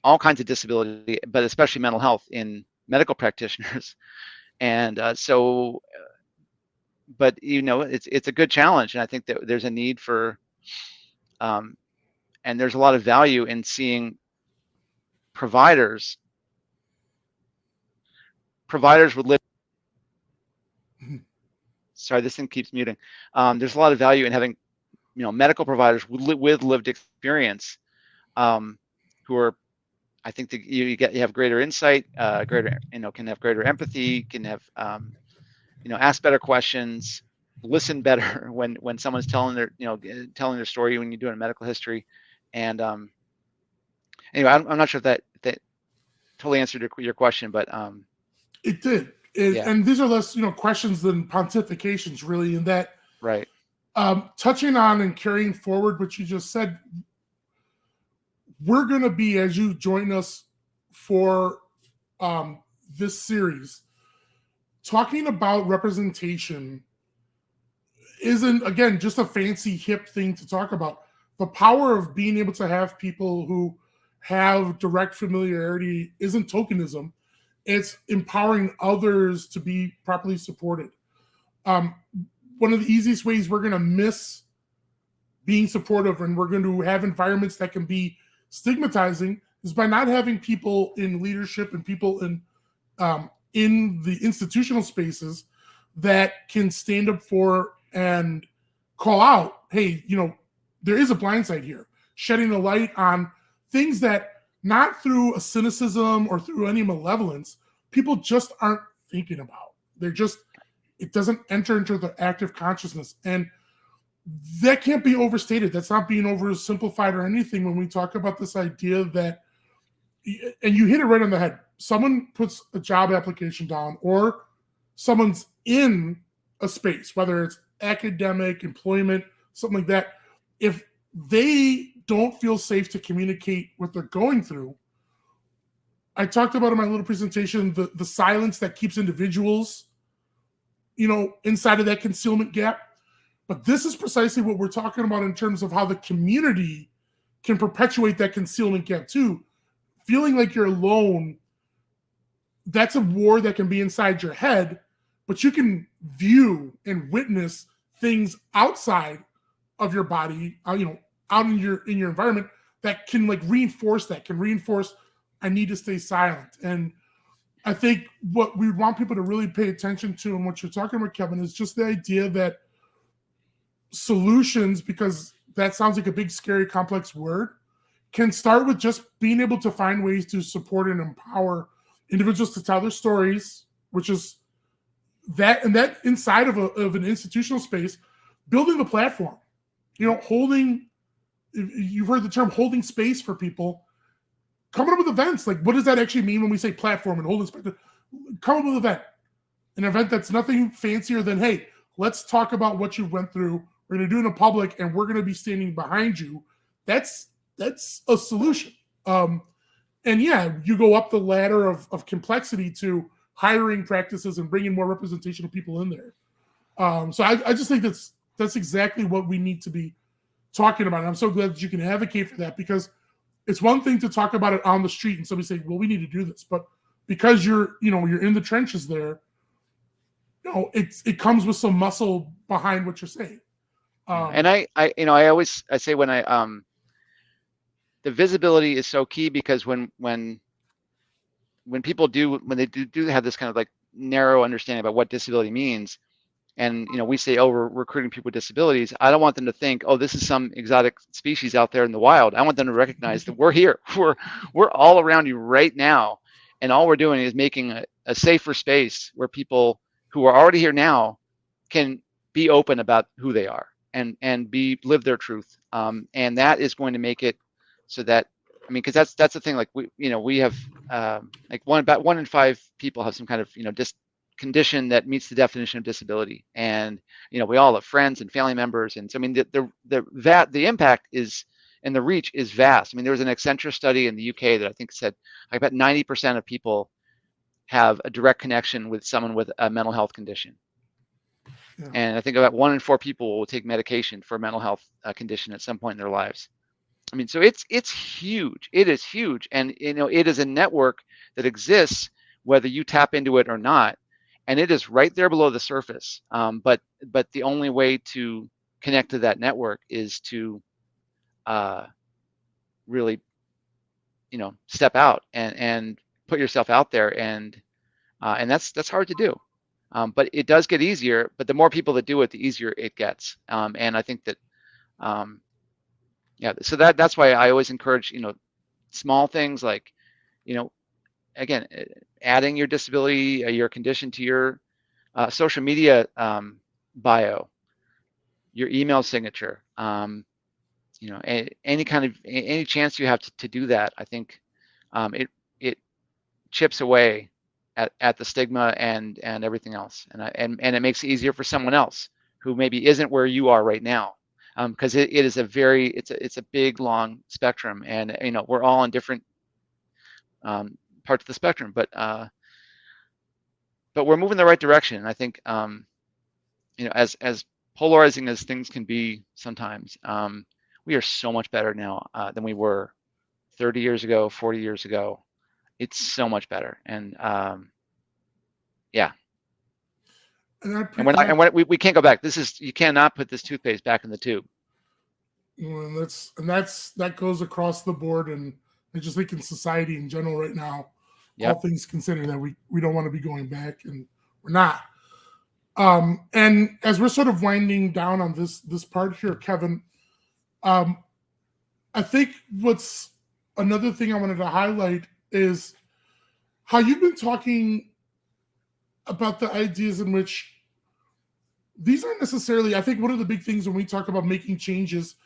Speaker 3: all kinds of disability, but especially mental health in medical practitioners. And but it's a good challenge, and I think that there's a need for and there's a lot of value in seeing providers would live. Sorry, this thing keeps muting. There's a lot of value in having medical providers with lived experience, who are, I think that you have greater insight, can have greater empathy, can have ask better questions, listen better when someone's telling their story when you're doing a medical history. And anyway, I'm not sure if that totally answered your question, but
Speaker 1: it did.
Speaker 3: Yeah.
Speaker 1: And these are less questions than pontifications, really, in that
Speaker 3: right.
Speaker 1: Touching on and carrying forward what you just said, we're going to be, as you join us for this series, talking about representation isn't, again, just a fancy hip thing to talk about. The power of being able to have people who have direct familiarity isn't tokenism. It's empowering others to be properly supported. One of the easiest ways we're going to miss being supportive and we're going to have environments that can be stigmatizing is by not having people in leadership and people in the institutional spaces that can stand up for and call out, hey, there is a blind side here, shedding a light on things that, not through a cynicism or through any malevolence, people just aren't thinking about. It doesn't enter into their active consciousness. And that can't be overstated. That's not being oversimplified or anything when we talk about this idea that, and you hit it right on the head, someone puts a job application down or someone's in a space, whether it's academic, employment, something like that, if they don't feel safe to communicate what they're going through. I talked about in my little presentation the silence that keeps individuals, inside of that concealment gap. But this is precisely what we're talking about in terms of how the community can perpetuate that concealment gap too. Feeling like you're alone, that's a war that can be inside your head, but you can view and witness things outside of your body, out in your environment that can reinforce I need to stay silent. And I think what we want people to really pay attention to, and what you're talking about, Kevin, is just the idea that solutions, because that sounds like a big, scary, complex word, can start with just being able to find ways to support and empower individuals to tell their stories, which is that, and that inside of an institutional space, building the platform, holding, you've heard the term holding space for people, coming up with events. Like, what does that actually mean when we say platform and holding space? Come up with an event that's nothing fancier than, hey, let's talk about what you went through. We're going to do it in public and we're going to be standing behind you. That's a solution. And yeah, you go up the ladder of complexity to hiring practices and bringing more representation of people in there. So I just think that's exactly what we need to be talking about. And I'm so glad that you can advocate for that, because it's one thing to talk about it on the street and somebody say, well, we need to do this. But because you're in the trenches there, it comes with some muscle behind what you're saying.
Speaker 3: And I say when the visibility is so key, because when people do have this kind of narrow understanding about what disability means, and we say, oh, we're recruiting people with disabilities, I don't want them to think, oh, this is some exotic species out there in the wild. I want them to recognize that we're here. We're all around you right now, and all we're doing is making a safer space where people who are already here now can be open about who they are and live their truth. And that is going to make it so that I mean, because that's the thing. Like we have like about 1 in 5 people have some kind of condition that meets the definition of disability, and we all have friends and family members, and so I mean the impact is and the reach is vast. I mean, there was an Accenture study in the UK that I think said like about 90% of people have a direct connection with someone with a mental health condition.
Speaker 1: Yeah.
Speaker 3: And I think about 1 in 4 people will take medication for a mental health condition at some point in their lives. I mean, so it's huge. It is huge, and it is a network that exists whether you tap into it or not, and it is right there below the surface. But the only way to connect to that network is to really, step out and put yourself out there, and that's hard to do. But it does get easier. But the more people that do it, the easier it gets. And I think that. Yeah, so that's why I always encourage, small things like, again, adding your disability, your condition to your social media bio, your email signature, any chance you have to do that. I think it chips away at the stigma and everything else, and it makes it easier for someone else who maybe isn't where you are right now. Because it is it's a big, long spectrum, and we're all on different parts of the spectrum, but we're moving in the right direction. And I think as polarizing as things can be sometimes, we are so much better now than we were 30 years ago, 40 years ago. It's so much better, and yeah. And we can't go back. You cannot put this toothpaste back in the tube.
Speaker 1: And that goes across the board, and I just think in society in general right now, all things considered, that we don't want to be going back, and we're not. And as we're sort of winding down on this part here, Kevin, I think what's another thing I wanted to highlight is how you've been talking about the ideas in which these aren't necessarily, I think one of the big things when we talk about making changes,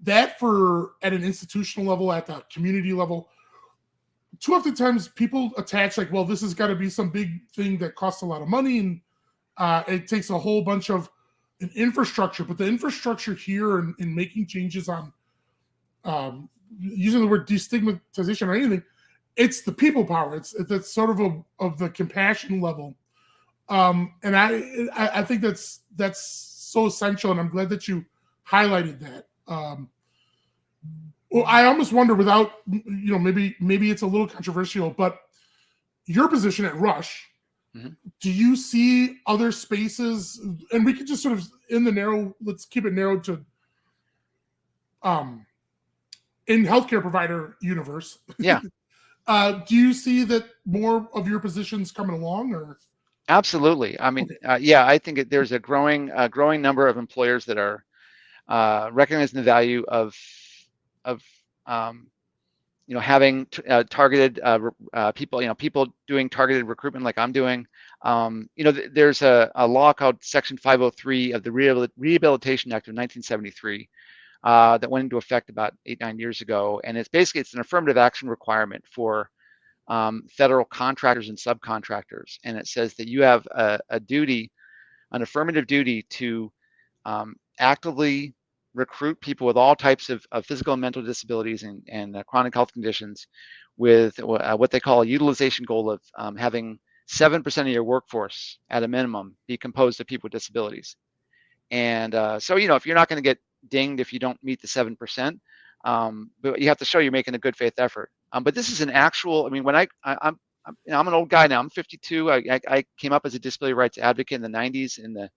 Speaker 1: that for at an institutional level, at the community level, too often times people attach like, well, this has got to be some big thing that costs a lot of money, and it takes a whole bunch of an infrastructure. But the infrastructure here in making changes on using the word destigmatization or anything, it's the people power. It's sort of the compassion level. And I think that's so essential, and I'm glad that you highlighted that. Well, I almost wonder, without maybe it's a little controversial, but your position at Rush, do you see other spaces? And we could just sort of let's keep it narrowed to in healthcare provider universe.
Speaker 3: Yeah.
Speaker 1: Do you see that more of your positions coming along, or?
Speaker 3: Absolutely. I mean, I think there's a growing number of employers that are recognizing the value of having targeted people, people doing targeted recruitment like I'm doing. There's a law called Section 503 of the Rehabilitation Act of 1973 that went into effect about 8-9 years ago, and it's an affirmative action requirement for federal contractors and subcontractors, and it says that you have an affirmative duty to actively recruit people with all types of physical and mental disabilities and chronic health conditions, with what they call a utilization goal of having 7% of your workforce at a minimum be composed of people with disabilities. And so if you're not going to get dinged if you don't meet the 7%, but you have to show you're making a good faith effort. But this is an actual, I mean, when I'm an old guy now, I'm 52. I came up as a disability rights advocate in the 90s in the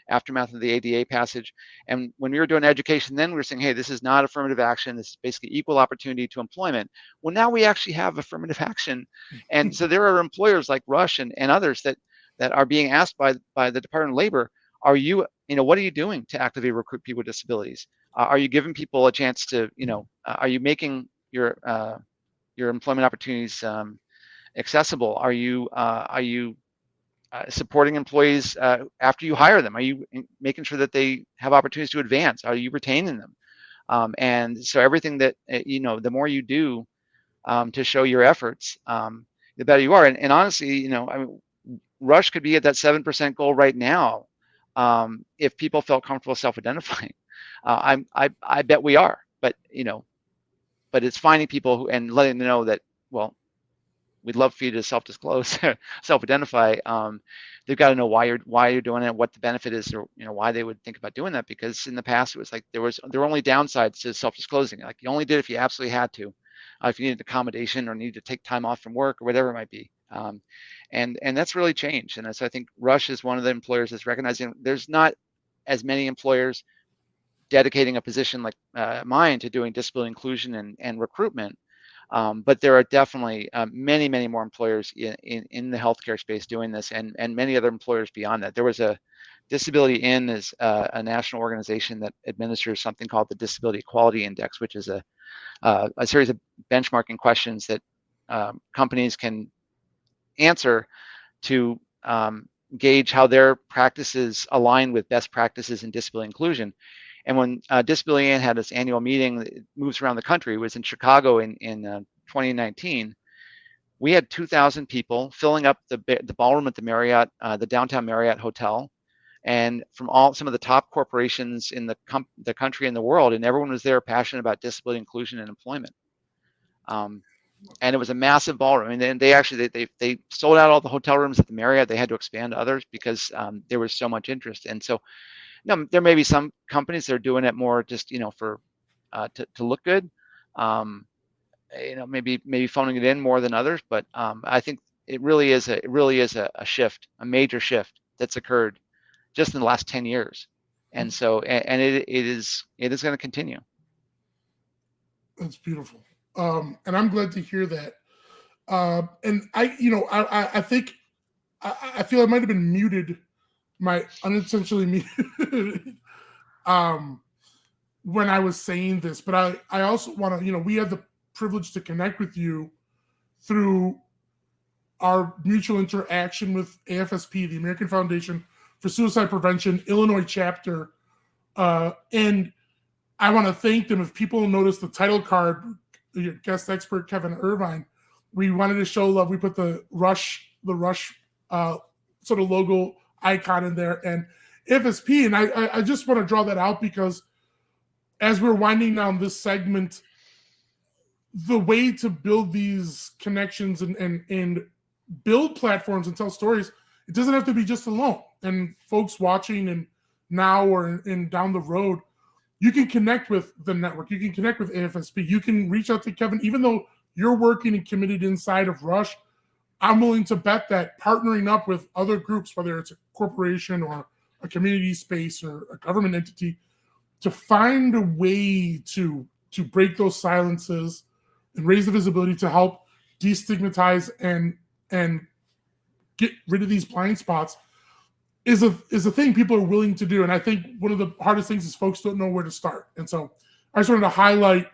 Speaker 3: aftermath of the ADA passage. And when we were doing education then, we were saying, hey, this is not affirmative action. This is basically equal opportunity to employment. Well, now we actually have affirmative action. And so there are employers like Rush and others that are being asked by the Department of Labor, what are you doing to actively recruit people with disabilities? Are you giving people a chance to, are you making your employment opportunities accessible? Are you supporting employees after you hire them? Are you making sure that they have opportunities to advance? Are you retaining them? And so everything that, the more you do to show your efforts, the better you are. And honestly, I mean, Rush could be at that 7% goal right now if people felt comfortable self-identifying. I bet we are, but it's finding people and letting them know that, well, we'd love for you to self-disclose, self-identify. They've got to know why you're doing it, what the benefit is, or why they would think about doing that. Because in the past it was like there were only downsides to self-disclosing. Like you only did if you absolutely had to, if you needed accommodation or needed to take time off from work or whatever it might be. And that's really changed. And so I think Rush is one of the employers that's recognizing there's not as many employers dedicating a position like mine to doing disability inclusion and recruitment. But there are definitely many, many more employers in the healthcare space doing this, and many other employers beyond that. There was a Disability In is a national organization that administers something called the Disability Equality Index, which is a series of benchmarking questions that companies can answer to gauge how their practices align with best practices in disability inclusion. And when Disability In had its annual meeting, it moves around the country. It was in Chicago in 2019. We had 2,000 people filling up the ballroom at the Marriott, the downtown Marriott Hotel, and from some of the top corporations in the country and the world, and everyone was there passionate about disability inclusion and employment. And it was a massive ballroom. And they actually they sold out all the hotel rooms at the Marriott. They had to expand to others because there was so much interest. And so, there may be some companies that are doing it more just for to look good. Maybe phoning it in more than others. But I think it really is a shift, a major shift that's occurred just in the last 10 years. And so, and it is going to continue.
Speaker 1: That's beautiful. And I'm glad to hear that. And I think I feel I might have been muted, unintentionally muted when I was saying this, but I also want to, we had the privilege to connect with you through our mutual interaction with AFSP, the American Foundation for Suicide Prevention, Illinois chapter. And I want to thank them. If people notice the title card, your guest expert, Kevin Irvine, we wanted to show love. We put the Rush sort of logo icon in there and FSP. And I just want to draw that out because as we're winding down this segment, the way to build these connections and build platforms and tell stories, it doesn't have to be just alone. And folks watching and now or down the road, you can connect with the network. You can connect with AFSP. You can reach out to Kevin. Even though you're working and committed inside of Rush, I'm willing to bet that partnering up with other groups, whether it's a corporation or a community space or a government entity, to find a way to break those silences and raise the visibility to help destigmatize and get rid of these blind spots is a thing people are willing to do. And I think one of the hardest things is folks don't know where to start. And so I just wanted to highlight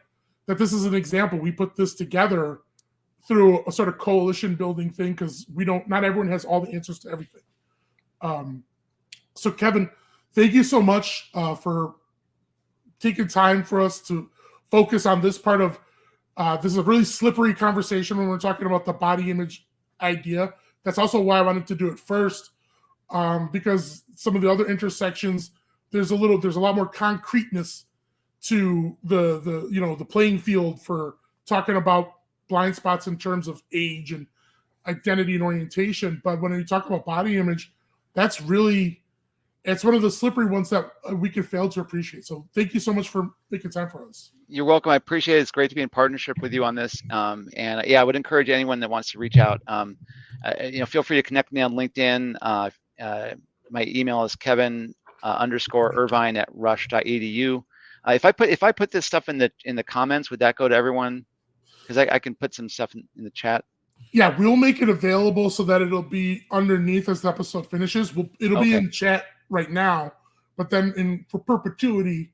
Speaker 1: that this is an example. We put this together through a sort of coalition building thing because not everyone has all the answers to everything. So Kevin, thank you so much for taking time for us to focus on this part of this is a really slippery conversation when we're talking about the body image idea. That's also why I wanted to do it first, because some of the other intersections, there's a lot more concreteness to the playing field for talking about blind spots in terms of age and identity and orientation. But when you talk about body image, it's one of the slippery ones that we can fail to appreciate. So thank you so much for making time for us.
Speaker 3: You're welcome. I appreciate it. It's great to be in partnership with you on this. And yeah, I would encourage anyone that wants to reach out. Feel free to connect me on LinkedIn. My email is kevin_Irvine@rush.edu. If I put this stuff in the comments, would that go to everyone? Because I can put some stuff in the chat.
Speaker 1: Yeah, we'll make it available so that it'll be underneath as the episode finishes. It'll be in chat right now, but then for perpetuity,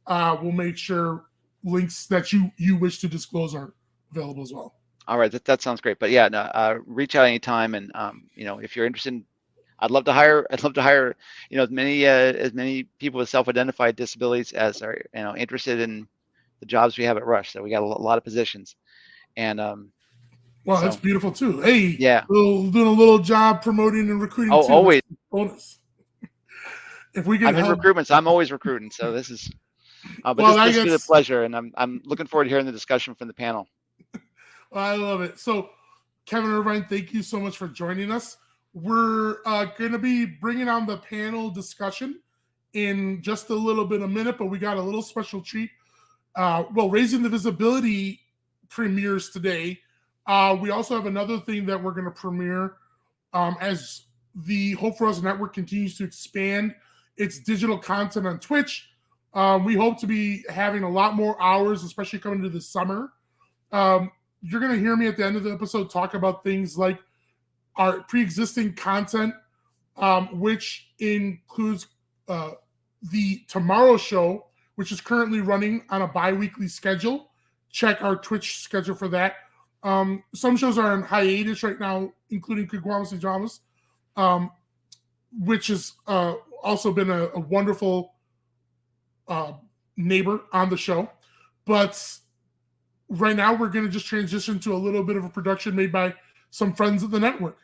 Speaker 1: we'll make sure links that you wish to disclose are available as well.
Speaker 3: All right, that sounds great. But yeah, reach out anytime, and if you're interested, I'd love to hire as many people with self-identified disabilities as are interested in the jobs we have at Rush. So we got a lot of positions, and
Speaker 1: well, that's beautiful too. Hey, doing a little job promoting and recruiting too.
Speaker 3: Always
Speaker 1: bonus. If we can,
Speaker 3: I'm in recruitment, so I'm always recruiting. So this is, but this has been a pleasure, and I'm looking forward to hearing the discussion from the panel.
Speaker 1: I love it. So, Kevin Irvine, thank you so much for joining us. We're going to be bringing on the panel discussion in just a little bit a minute, but we got a little special treat. Raising the Visibility premieres today. We also have another thing that we're going to premiere as the Hope For Us network continues to expand its digital content on Twitch. We hope to be having a lot more hours, especially coming into the summer. You're going to hear me at the end of the episode talk about things like our pre-existing content, which includes the Tomorrow Show, which is currently running on a bi-weekly schedule. Check our Twitch schedule for that. Some shows are on hiatus right now, including Kigwamas and Dramas, which has also been a wonderful neighbor on the show. But right now, we're going to just transition to a little bit of a production made by some friends of the network.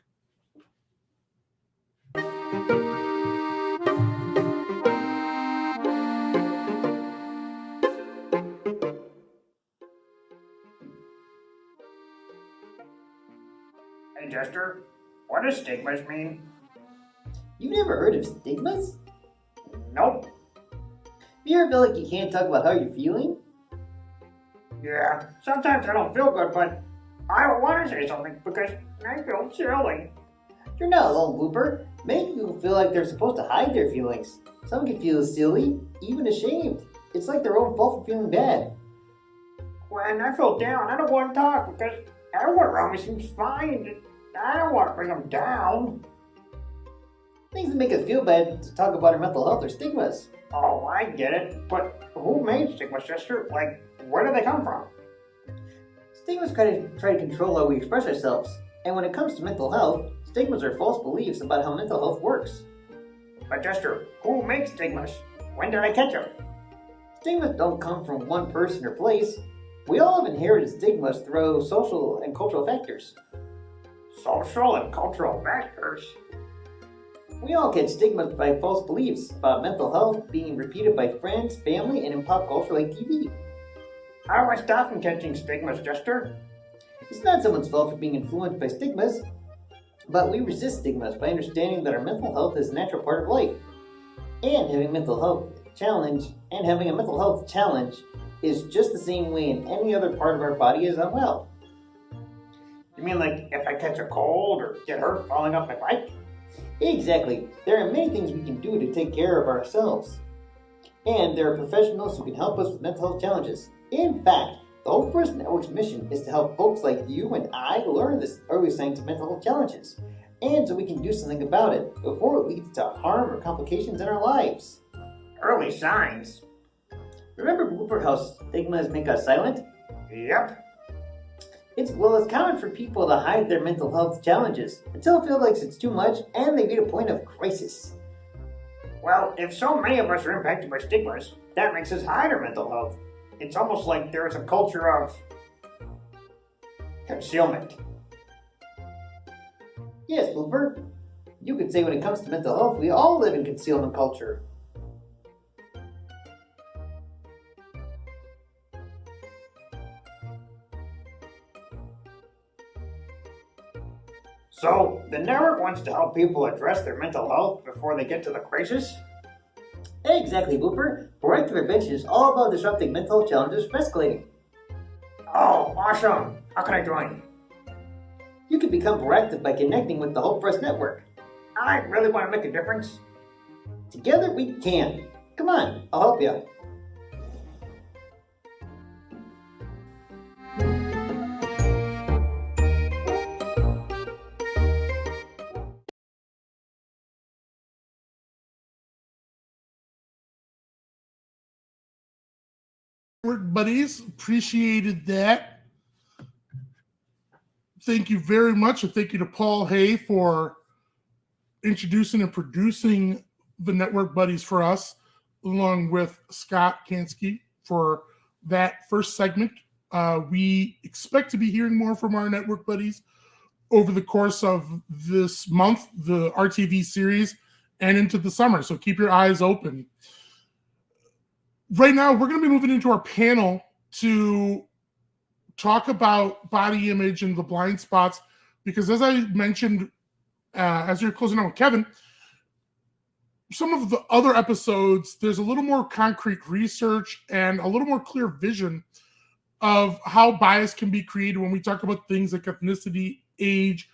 Speaker 4: Hey, Jester, what does stigmas mean?
Speaker 5: You've never heard of stigmas?
Speaker 4: Nope.
Speaker 5: You ever feel like you can't talk about how you're feeling?
Speaker 4: Yeah, sometimes I don't feel good, but I don't want to say something because I feel silly.
Speaker 5: You're not alone, Blooper. Many people feel like they're supposed to hide their feelings. Some can feel silly, even ashamed. It's like their own fault for feeling bad.
Speaker 4: When I feel down, I don't want to talk because everyone around me seems fine. I don't want to bring them down.
Speaker 5: Things that make us feel bad to talk about our mental health are stigmas.
Speaker 4: Oh, I get it. But who made stigmas, Jester? Like, where do they come from?
Speaker 5: Stigmas try to control how we express ourselves. And when it comes to mental health, stigmas are false beliefs about how mental health works.
Speaker 4: But Jester, who makes stigmas? When did I catch them?
Speaker 5: Stigmas don't come from one person or place. We all have inherited stigmas through social and cultural factors.
Speaker 4: Social and cultural factors?
Speaker 5: We all get stigmas by false beliefs about mental health being repeated by friends, family, and in pop culture like TV.
Speaker 4: How do I stop from catching stigmas, Jester?
Speaker 5: It's not someone's fault for being influenced by stigmas, but we resist stigmas by understanding that our mental health is a natural part of life. And having a mental health challenge is just the same way in any other part of our body is unwell.
Speaker 4: You mean like if I catch a cold or get hurt falling off my bike?
Speaker 5: Exactly. There are many things we can do to take care of ourselves. And there are professionals who can help us with mental health challenges. In fact, the Hope For Us Network's mission is to help folks like you and I learn this early signs of mental health challenges, and so we can do something about it before it leads to harm or complications in our lives.
Speaker 4: Early signs?
Speaker 5: Remember, Blooper, how stigmas make us silent?
Speaker 4: Yep.
Speaker 5: It's common for people to hide their mental health challenges until it feels like it's too much and they reach a point of crisis.
Speaker 4: Well, if so many of us are impacted by stigmas, that makes us hide our mental health. It's almost like there is a culture of concealment.
Speaker 5: Yes, Blooper. You could say when it comes to mental health, we all live in concealment culture.
Speaker 4: So, the network wants to help people address their mental health before they get to the crisis?
Speaker 5: Exactly, Blooper. Proactive prevention is all about disrupting mental health challenges from escalating.
Speaker 4: Oh, awesome! How can I join?
Speaker 5: You can become proactive by connecting with the Hope For Us Network.
Speaker 4: I really want to make a difference.
Speaker 5: Together we can. Come on, I'll help you.
Speaker 1: Buddies, appreciated that. Thank you very much, and thank you to Paul Hay for introducing and producing the Network Buddies for us, along with Scott Kansky for that first segment. We expect to be hearing more from our network buddies over the course of this month, the RTV series, and into the summer. So keep your eyes open. Right now, we're going to be moving into our panel to talk about body image and the blind spots, because as I mentioned, as you're closing out with Kevin, some of the other episodes, there's a little more concrete research and a little more clear vision of how bias can be created when we talk about things like ethnicity, age,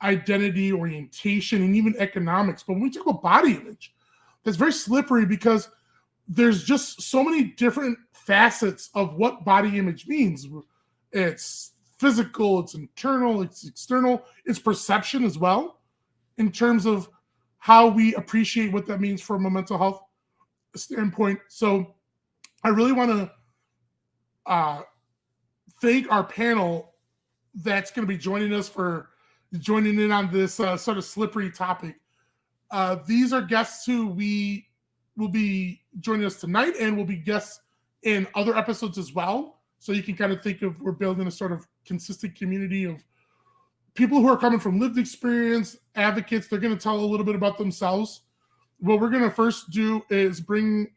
Speaker 1: identity, orientation, and even economics. But when we talk about body image, that's very slippery because there's just so many different facets of what body image means. It's physical, it's internal, it's external, it's perception as well, in terms of how we appreciate what that means from a mental health standpoint. So I really want to thank our panel that's going to be joining us for joining in on this sort of slippery topic. These are guests who we will be joining us tonight and will be guests in other episodes as well. So you can kind of think of, we're building a sort of consistent community of people who are coming from lived experience, advocates. They're going to tell a little bit about themselves. What we're going to first do is bring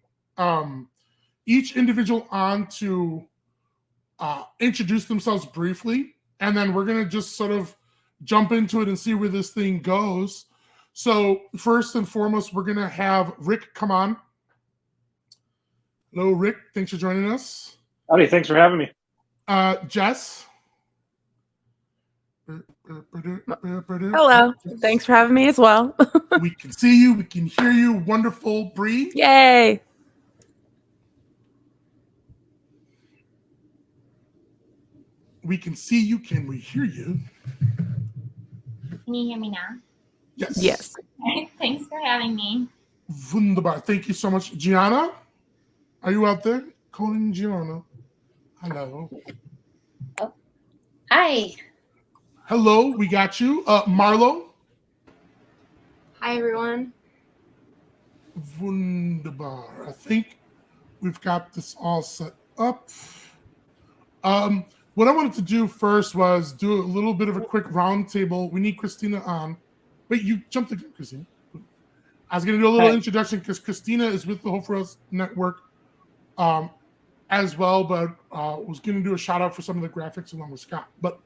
Speaker 1: each individual on to introduce themselves briefly, and then we're going to just sort of jump into it and see where this thing goes. So first and foremost, we're going to have Rick come on. Hello, Rick. Thanks for joining us.
Speaker 6: Howdy. Thanks for having me.
Speaker 1: Jess.
Speaker 7: Hello. Thanks for having me as well.
Speaker 1: We can see you. We can hear you. Wonderful. Bree.
Speaker 7: Yay.
Speaker 1: We can see you. Can we hear you?
Speaker 8: Can you hear me now?
Speaker 1: Yes.
Speaker 7: Yes.
Speaker 8: Thanks for having me.
Speaker 1: Wunderbar. Thank you so much. Jianna, are you out there? Calling Jianna. Hello.
Speaker 8: Oh. Hi.
Speaker 1: Hello. We got you. Marlo.
Speaker 9: Hi, everyone.
Speaker 1: Wunderbar. I think we've got this all set up. What I wanted to do first was do a little bit of a quick roundtable. We need Christina on. Wait, you jumped again, Christina. I was going to do a little introduction because Christina is with the Hope for Us Network as well, but was going to do a shout out for some of the graphics along with Scott. But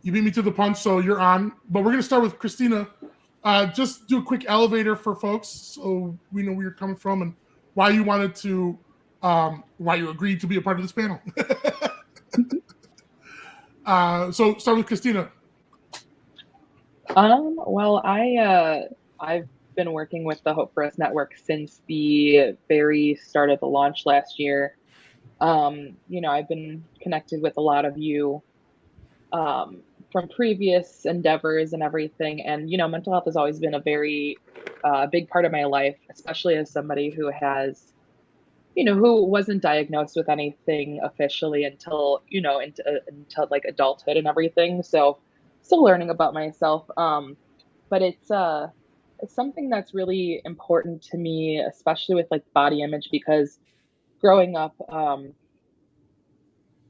Speaker 1: you beat me to the punch, so you're on. But we're going to start with Christina. Just do a quick elevator for folks so we know where you're coming from and why you wanted to, why you agreed to be a part of this panel. So start with Christina.
Speaker 7: Well, I've been working with the Hope for Us Network since the very start of the launch last year. I've been connected with a lot of you from previous endeavors and everything. And, mental health has always been a very big part of my life, especially as somebody who has, who wasn't diagnosed with anything officially until like adulthood and everything. So still learning about myself. But it's something that's really important to me, especially with like body image, because growing up,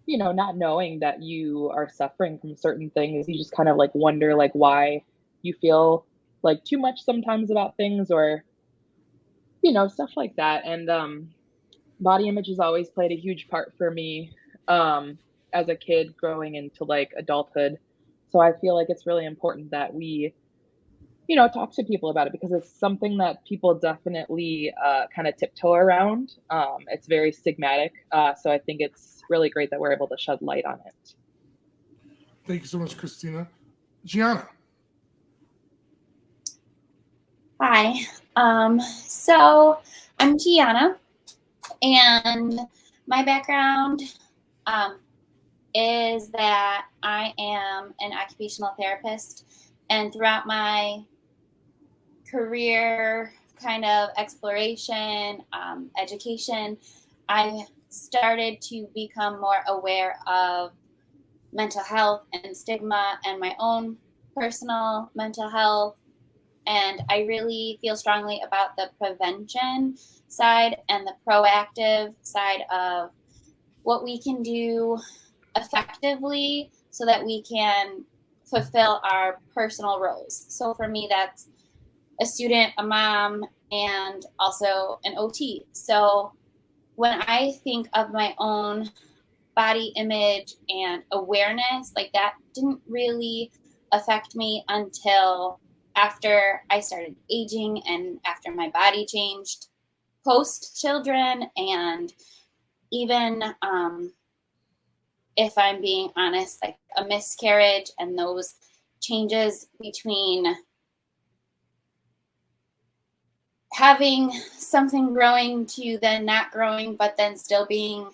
Speaker 7: not knowing that you are suffering from certain things, you just kind of like wonder like why you feel like too much sometimes about things, or, stuff like that. And body image has always played a huge part for me as a kid growing into like adulthood. So I feel like it's really important that we, talk to people about it, because it's something that people definitely kind of tiptoe around. It's very stigmatic. So I think it's really great that we're able to shed light on it.
Speaker 1: Thank you so much, Christina. Jianna.
Speaker 8: Hi. So I'm Jianna, and my background is that I am an occupational therapist, and throughout my career kind of exploration, education, I started to become more aware of mental health and stigma and my own personal mental health. And I really feel strongly about the prevention side and the proactive side of what we can do effectively so that we can fulfill our personal roles. So for me, that's a student, a mom, and also an OT. So when I think of my own body image and awareness, like that didn't really affect me until after I started aging and after my body changed post children. And even if I'm being honest, like a miscarriage and those changes between having something growing to then not growing, but then still being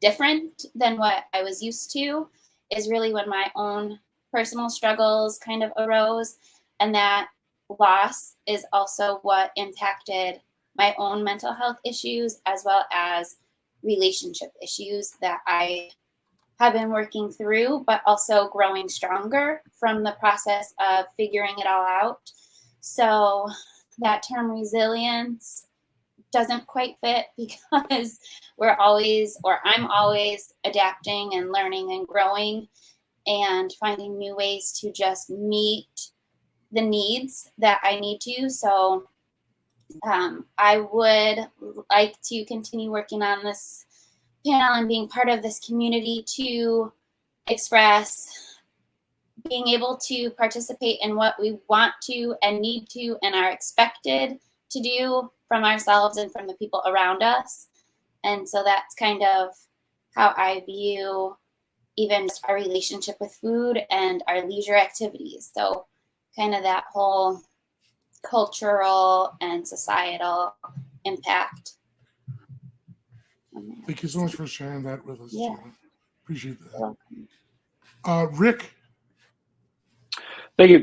Speaker 8: different than what I was used to is really when my own personal struggles kind of arose. And that loss is also what impacted my own mental health issues as well as relationship issues that I have been working through, but also growing stronger from the process of figuring it all out. So that term resilience doesn't quite fit because we're always, or I'm always adapting and learning and growing and finding new ways to just meet the needs that I need to. So I would like to continue working on this panel and being part of this community to express being able to participate in what we want to and need to and are expected to do from ourselves and from the people around us. And so that's kind of how I view even just our relationship with food and our leisure activities. So kind of that whole cultural and societal impact.
Speaker 1: Thank you so much for sharing that with us.
Speaker 8: Yeah.
Speaker 1: Jianna. Appreciate that. Rick.
Speaker 6: Thank you,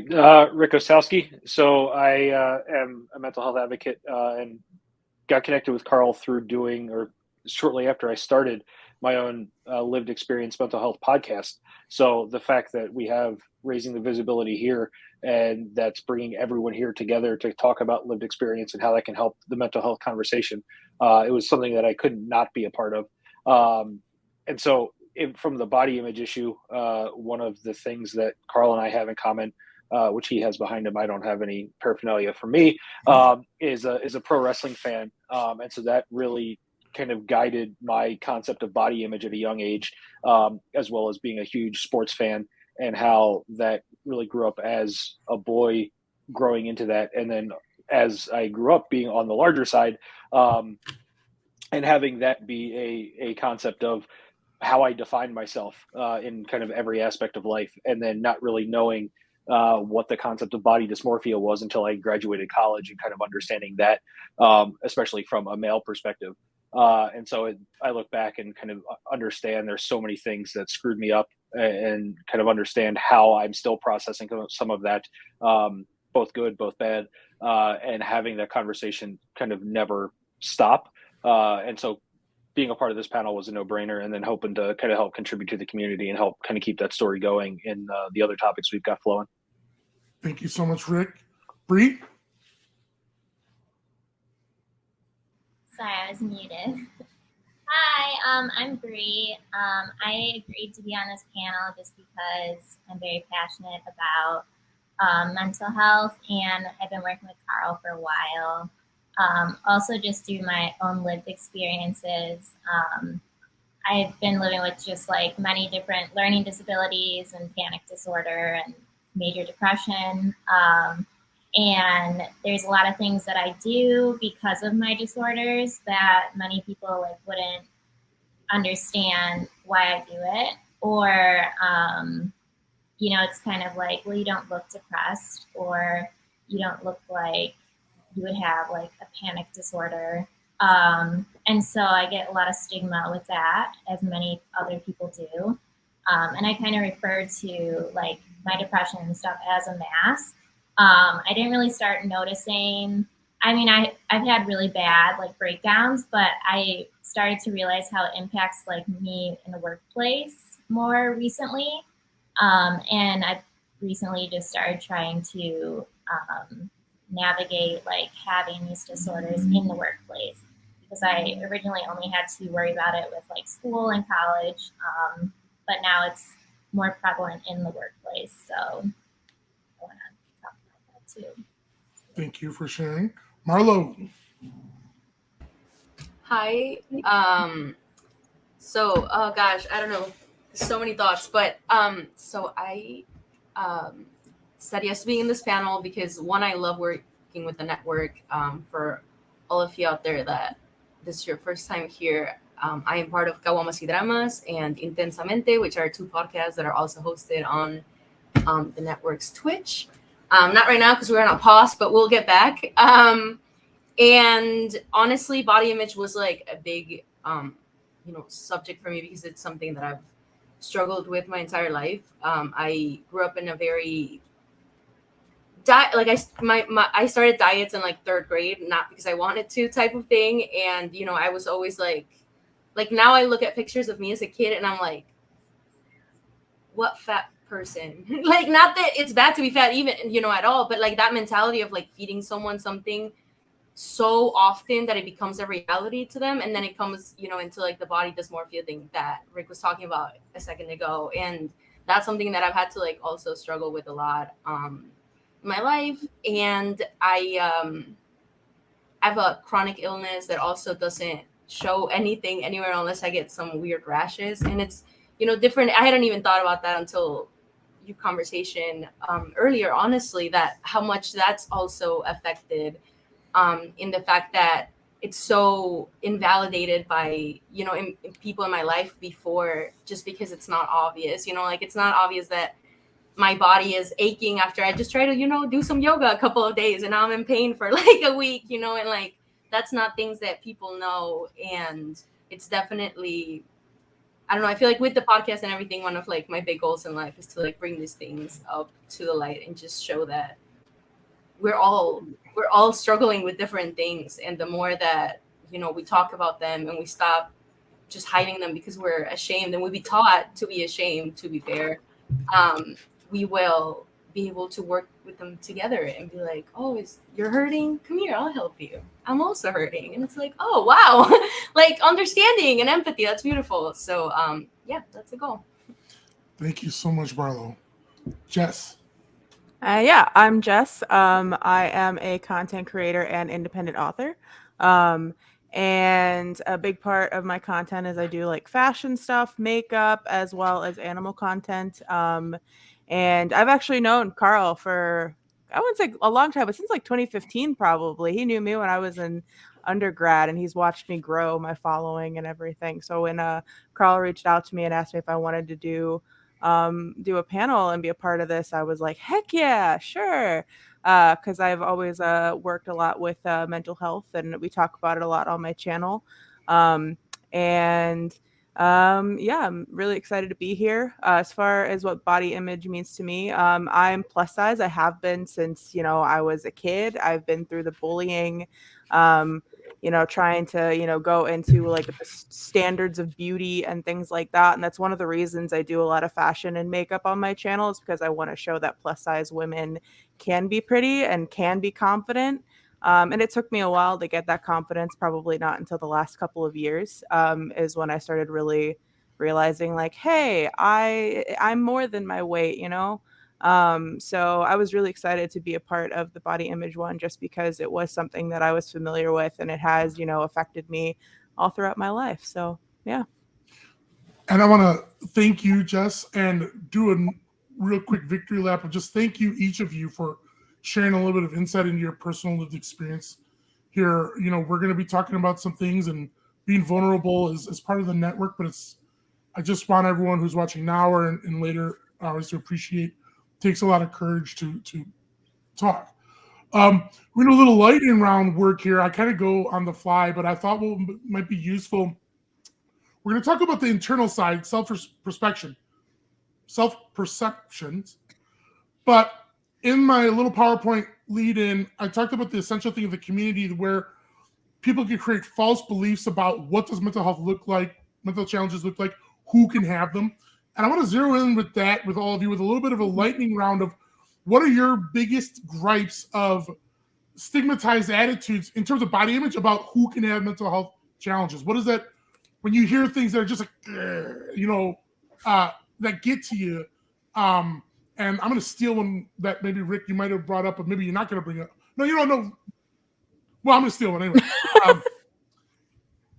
Speaker 6: Rick Osowski. So I am a mental health advocate and got connected with Carl through doing, or shortly after I started, my own lived experience mental health podcast. So the fact that we have Raising the Visibility here, and that's bringing everyone here together to talk about lived experience and how that can help the mental health conversation, it was something that I could not be a part of. And so from the body image issue, one of the things that Carl and I have in common, which he has behind him, I don't have any paraphernalia for me, is a pro wrestling fan. And so that really kind of guided my concept of body image at a young age, as well as being a huge sports fan, and how that really grew up as a boy growing into that. And then as I grew up being on the larger side, and having that be a concept of how I define myself in kind of every aspect of life, and then not really knowing what the concept of body dysmorphia was until I graduated college, and kind of understanding that, especially from a male perspective. And so I look back and kind of understand there's so many things that screwed me up, and kind of understand how I'm still processing some of that, both good, both bad, and having that conversation kind of never stop. And so being a part of this panel was a no-brainer, and then hoping to kind of help contribute to the community and help kind of keep that story going in the other topics we've got flowing.
Speaker 1: Thank you so much, Rick. Bree?
Speaker 9: Sorry, I was muted. Hi, I'm Bree. I agreed to be on this panel just because I'm very passionate about mental health, and I've been working with Carl for a while. Also just through my own lived experiences. I've been living with just like many different learning disabilities and panic disorder and major depression. And there's a lot of things that I do because of my disorders that many people like wouldn't understand why I do it. Or, it's kind of like, well, you don't look depressed, or you don't look like you would have like a panic disorder. And so I get a lot of stigma with that, as many other people do. And I kind of refer to like my depression and stuff as a mask. I didn't really start noticing, I've had really bad like breakdowns, but I started to realize how it impacts like me in the workplace more recently. And I recently just started trying to navigate like having these disorders in the workplace, because I originally only had to worry about it with like school and college, but now it's more prevalent in the workplace. So I want to talk about that too.
Speaker 1: Thank you for sharing. Marlo.
Speaker 10: Hi. So, oh gosh, I don't know. So many thoughts, but so I said yes to being in this panel because one, I love working with the network. For all of you out there that this is your first time here, I am part of Caguamas y Dramas and Intensamente, which are two podcasts that are also hosted on the network's Twitch. Not right now because we're on a pause, but we'll get back. And honestly, body image was like a big subject for me because it's something that I've struggled with my entire life. I grew up in a very I started diets in like third grade, not because I wanted to type of thing. And, I was always like now I look at pictures of me as a kid and I'm like, what fat person? Like, not that it's bad to be fat even, at all, but like that mentality of like feeding someone something so often that it becomes a reality to them. And then it comes, into like the body dysmorphia thing that Rick was talking about a second ago. And that's something that I've had to like also struggle with a lot in my life. And I have a chronic illness that also doesn't show anything anywhere unless I get some weird rashes. And it's, different. I hadn't even thought about that until your conversation earlier, honestly, that how much that's also affected in the fact that it's so invalidated by, in people in my life before, just because it's not obvious, like it's not obvious that my body is aching after I just try to, do some yoga a couple of days and now I'm in pain for like a week, and like, that's not things that people know. And it's definitely, I don't know, I feel like with the podcast and everything, one of like my big goals in life is to like bring these things up to the light and just show that we're all struggling with different things. And the more that, we talk about them and we stop just hiding them because we're ashamed and we be taught to be ashamed, to be fair, we will be able to work with them together and be like, oh, you're hurting? Come here, I'll help you. I'm also hurting. And it's like, oh, wow. Like understanding and empathy. That's beautiful. So yeah, that's a goal.
Speaker 1: Thank you so much, Marlo. Jess.
Speaker 11: Yeah, I'm Jess. I am a content creator and independent author. And a big part of my content is I do like fashion stuff, makeup, as well as animal content. And I've actually known Carl for, I wouldn't say a long time, but since like 2015, probably. He knew me when I was in undergrad and he's watched me grow my following and everything. So when Carl reached out to me and asked me if I wanted to do a panel and be a part of this, I was like, heck yeah, sure. Because I've always worked a lot with mental health and we talk about it a lot on my channel. Yeah, I'm really excited to be here. As far as what body image means to me, I'm plus size. I have been since, I was a kid. I've been through the bullying, trying to, go into like the standards of beauty and things like that. And that's one of the reasons I do a lot of fashion and makeup on my channel, is because I want to show that plus size women can be pretty and can be confident. And it took me a while to get that confidence, probably not until the last couple of years, is when I started really realizing like, hey, I'm more than my weight, So I was really excited to be a part of the body image one, just because it was something that I was familiar with and it has, affected me all throughout my life. So, yeah.
Speaker 1: And I want to thank you, Jess, and do a real quick victory lap of just thank you, each of you, for sharing a little bit of insight into your personal lived experience here. We're going to be talking about some things, and being vulnerable is part of the network, but I just want everyone who's watching now or in later hours to appreciate it takes a lot of courage to talk. We're in a little lightning round work here. I kind of go on the fly, but I thought what might be useful. We're going to talk about the internal side, self-perceptions. But in my little PowerPoint lead-in, I talked about the essential thing of the community, where people can create false beliefs about what does mental health look like, mental challenges look like, who can have them. And I want to zero in with that with all of you with a little bit of a lightning round of what are your biggest gripes of stigmatized attitudes in terms of body image about who can have mental health challenges? What is that when you hear things that are just like, that get to you? And I'm going to steal one that maybe Rick, you might have brought up, but maybe you're not going to bring up. No, you don't know. Well, I'm going to steal one anyway.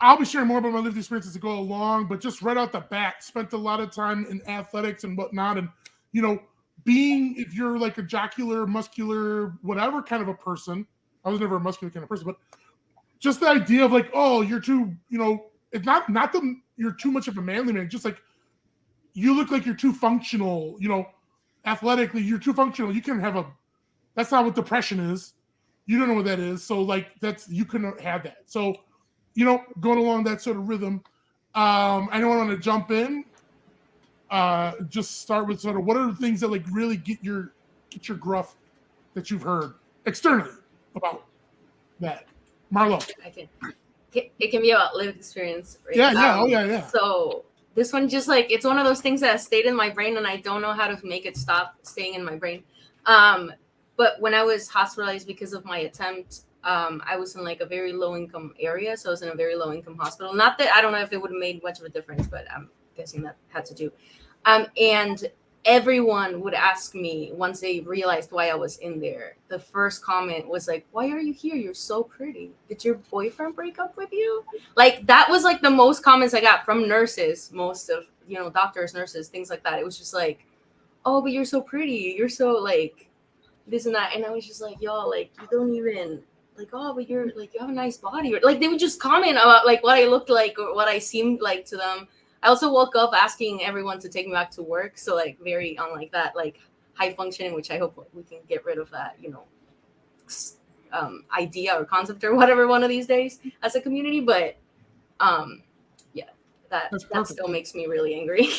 Speaker 1: I'll be sharing more about my lived experience as I go along, but just right out the bat, spent a lot of time in athletics and whatnot. And, being, if you're like a jocular, muscular, whatever kind of a person, I was never a muscular kind of person, but just the idea of like, oh, you're too, it's not that you're too much of a manly man, just like you look like you're too functional, athletically, you're too functional. You can have that's not what depression is. You don't know what that is. So like you couldn't have that. So, going along that sort of rhythm, anyone want to jump in? Just start with sort of what are the things that like really get your gruff that you've heard externally about that. Marlo.
Speaker 10: It can be about lived experience. Right?
Speaker 1: Yeah.
Speaker 10: So this one just like, it's one of those things that stayed in my brain and I don't know how to make it stop staying in my brain. But when I was hospitalized because of my attempt, I was in like a very low income area. So I was in a very low income hospital. Not that I don't know if it would have made much of a difference, but I'm guessing that had to do. And everyone would ask me once they realized why I was in there. The first comment was like, "Why are you here? You're so pretty. Did your boyfriend break up with you?" Like that was like the most comments I got from nurses, most of, doctors, nurses, things like that. It was just like, "Oh, but you're so pretty. You're so like this and that." And I was just like, "Y'all, like you don't even like, oh, but you're like, you have a nice body." Or like they would just comment about like what I looked like or what I seemed like to them. I also woke up asking everyone to take me back to work. So like very unlike that, like high functioning, which I hope we can get rid of that, idea or concept or whatever one of these days as a community. But yeah, that still makes me really angry.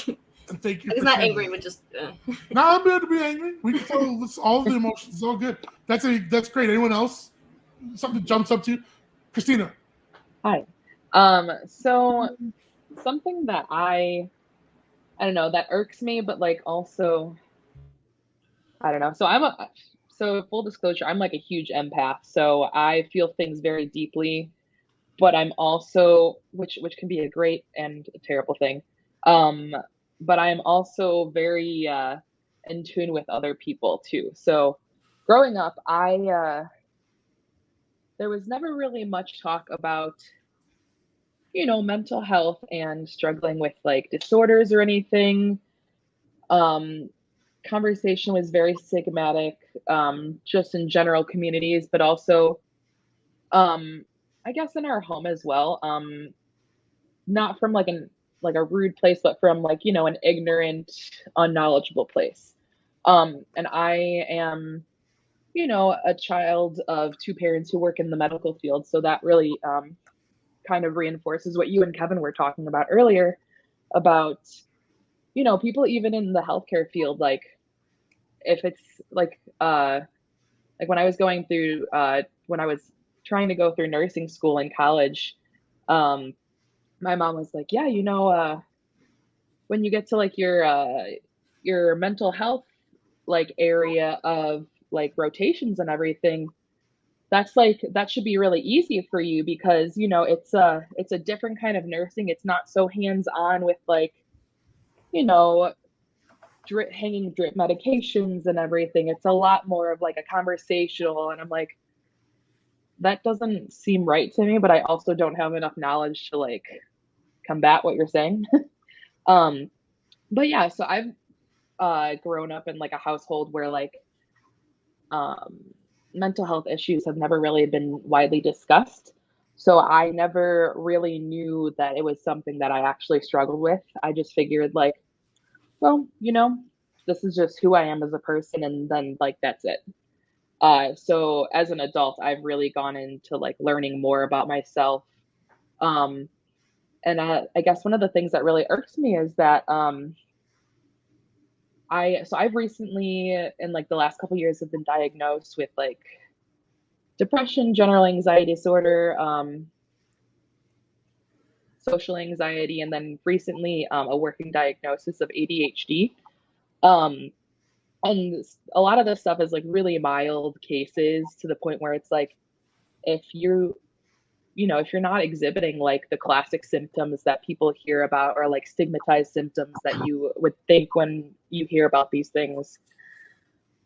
Speaker 1: Thank you.
Speaker 10: It's not angry, but just.
Speaker 1: No, I'm good to be angry. We can tell all of the emotions. It's all good. That's great. Anyone else? Something jumps up to you? Christina.
Speaker 7: Hi. So something that I don't know, that irks me, but like also, I don't know. So full disclosure, I'm like a huge empath. So I feel things very deeply, but I'm also, which can be a great and a terrible thing. But I'm also very in tune with other people too. So growing up, there was never really much talk about, mental health and struggling with like disorders or anything. Conversation was very stigmatic, just in general communities, but also, I guess in our home as well. Not from like a rude place, but from like, an ignorant, unknowledgeable place. And I am, a child of two parents who work in the medical field. So that really kind of reinforces what you and Kevin were talking about earlier about, people even in the healthcare field, like if it's like when I was going through, when I was trying to go through nursing school in college, my mom was like, yeah, when you get to like your mental health like area of like rotations and everything, that should be really easy for you because it's a different kind of nursing. It's not so hands-on with like hanging drip medications and everything. It's a lot more of like a conversational, and I'm like, that doesn't seem right to me, but I also don't have enough knowledge to like combat what you're saying. But yeah, so I've grown up in like a household where like mental health issues have never really been widely discussed. So I never really knew that it was something that I actually struggled with. I just figured like, well, this is just who I am as a person, and then like that's it. So as an adult, I've really gone into like learning more about myself. And I guess one of the things that really irks me is that I've recently, in like the last couple of years, have been diagnosed with like depression, general anxiety disorder, social anxiety, and then recently a working diagnosis of ADHD. And a lot of this stuff is like really mild cases to the point where it's like, if you if you're not exhibiting like the classic symptoms that people hear about, or like stigmatized symptoms that you would think when you hear about these things,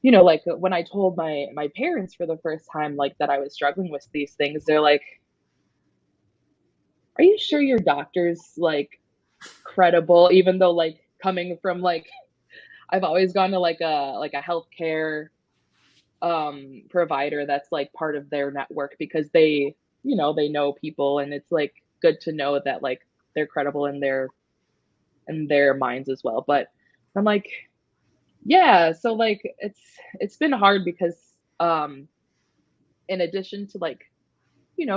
Speaker 7: like when I told my parents for the first time, like that I was struggling with these things, they're like, are you sure your doctor's like credible? Even though like coming from like, I've always gone to like a healthcare provider that's like part of their network, because they know people, and it's like good to know that like they're credible in their minds as well. But I'm like, yeah, so like it's been hard because in addition to like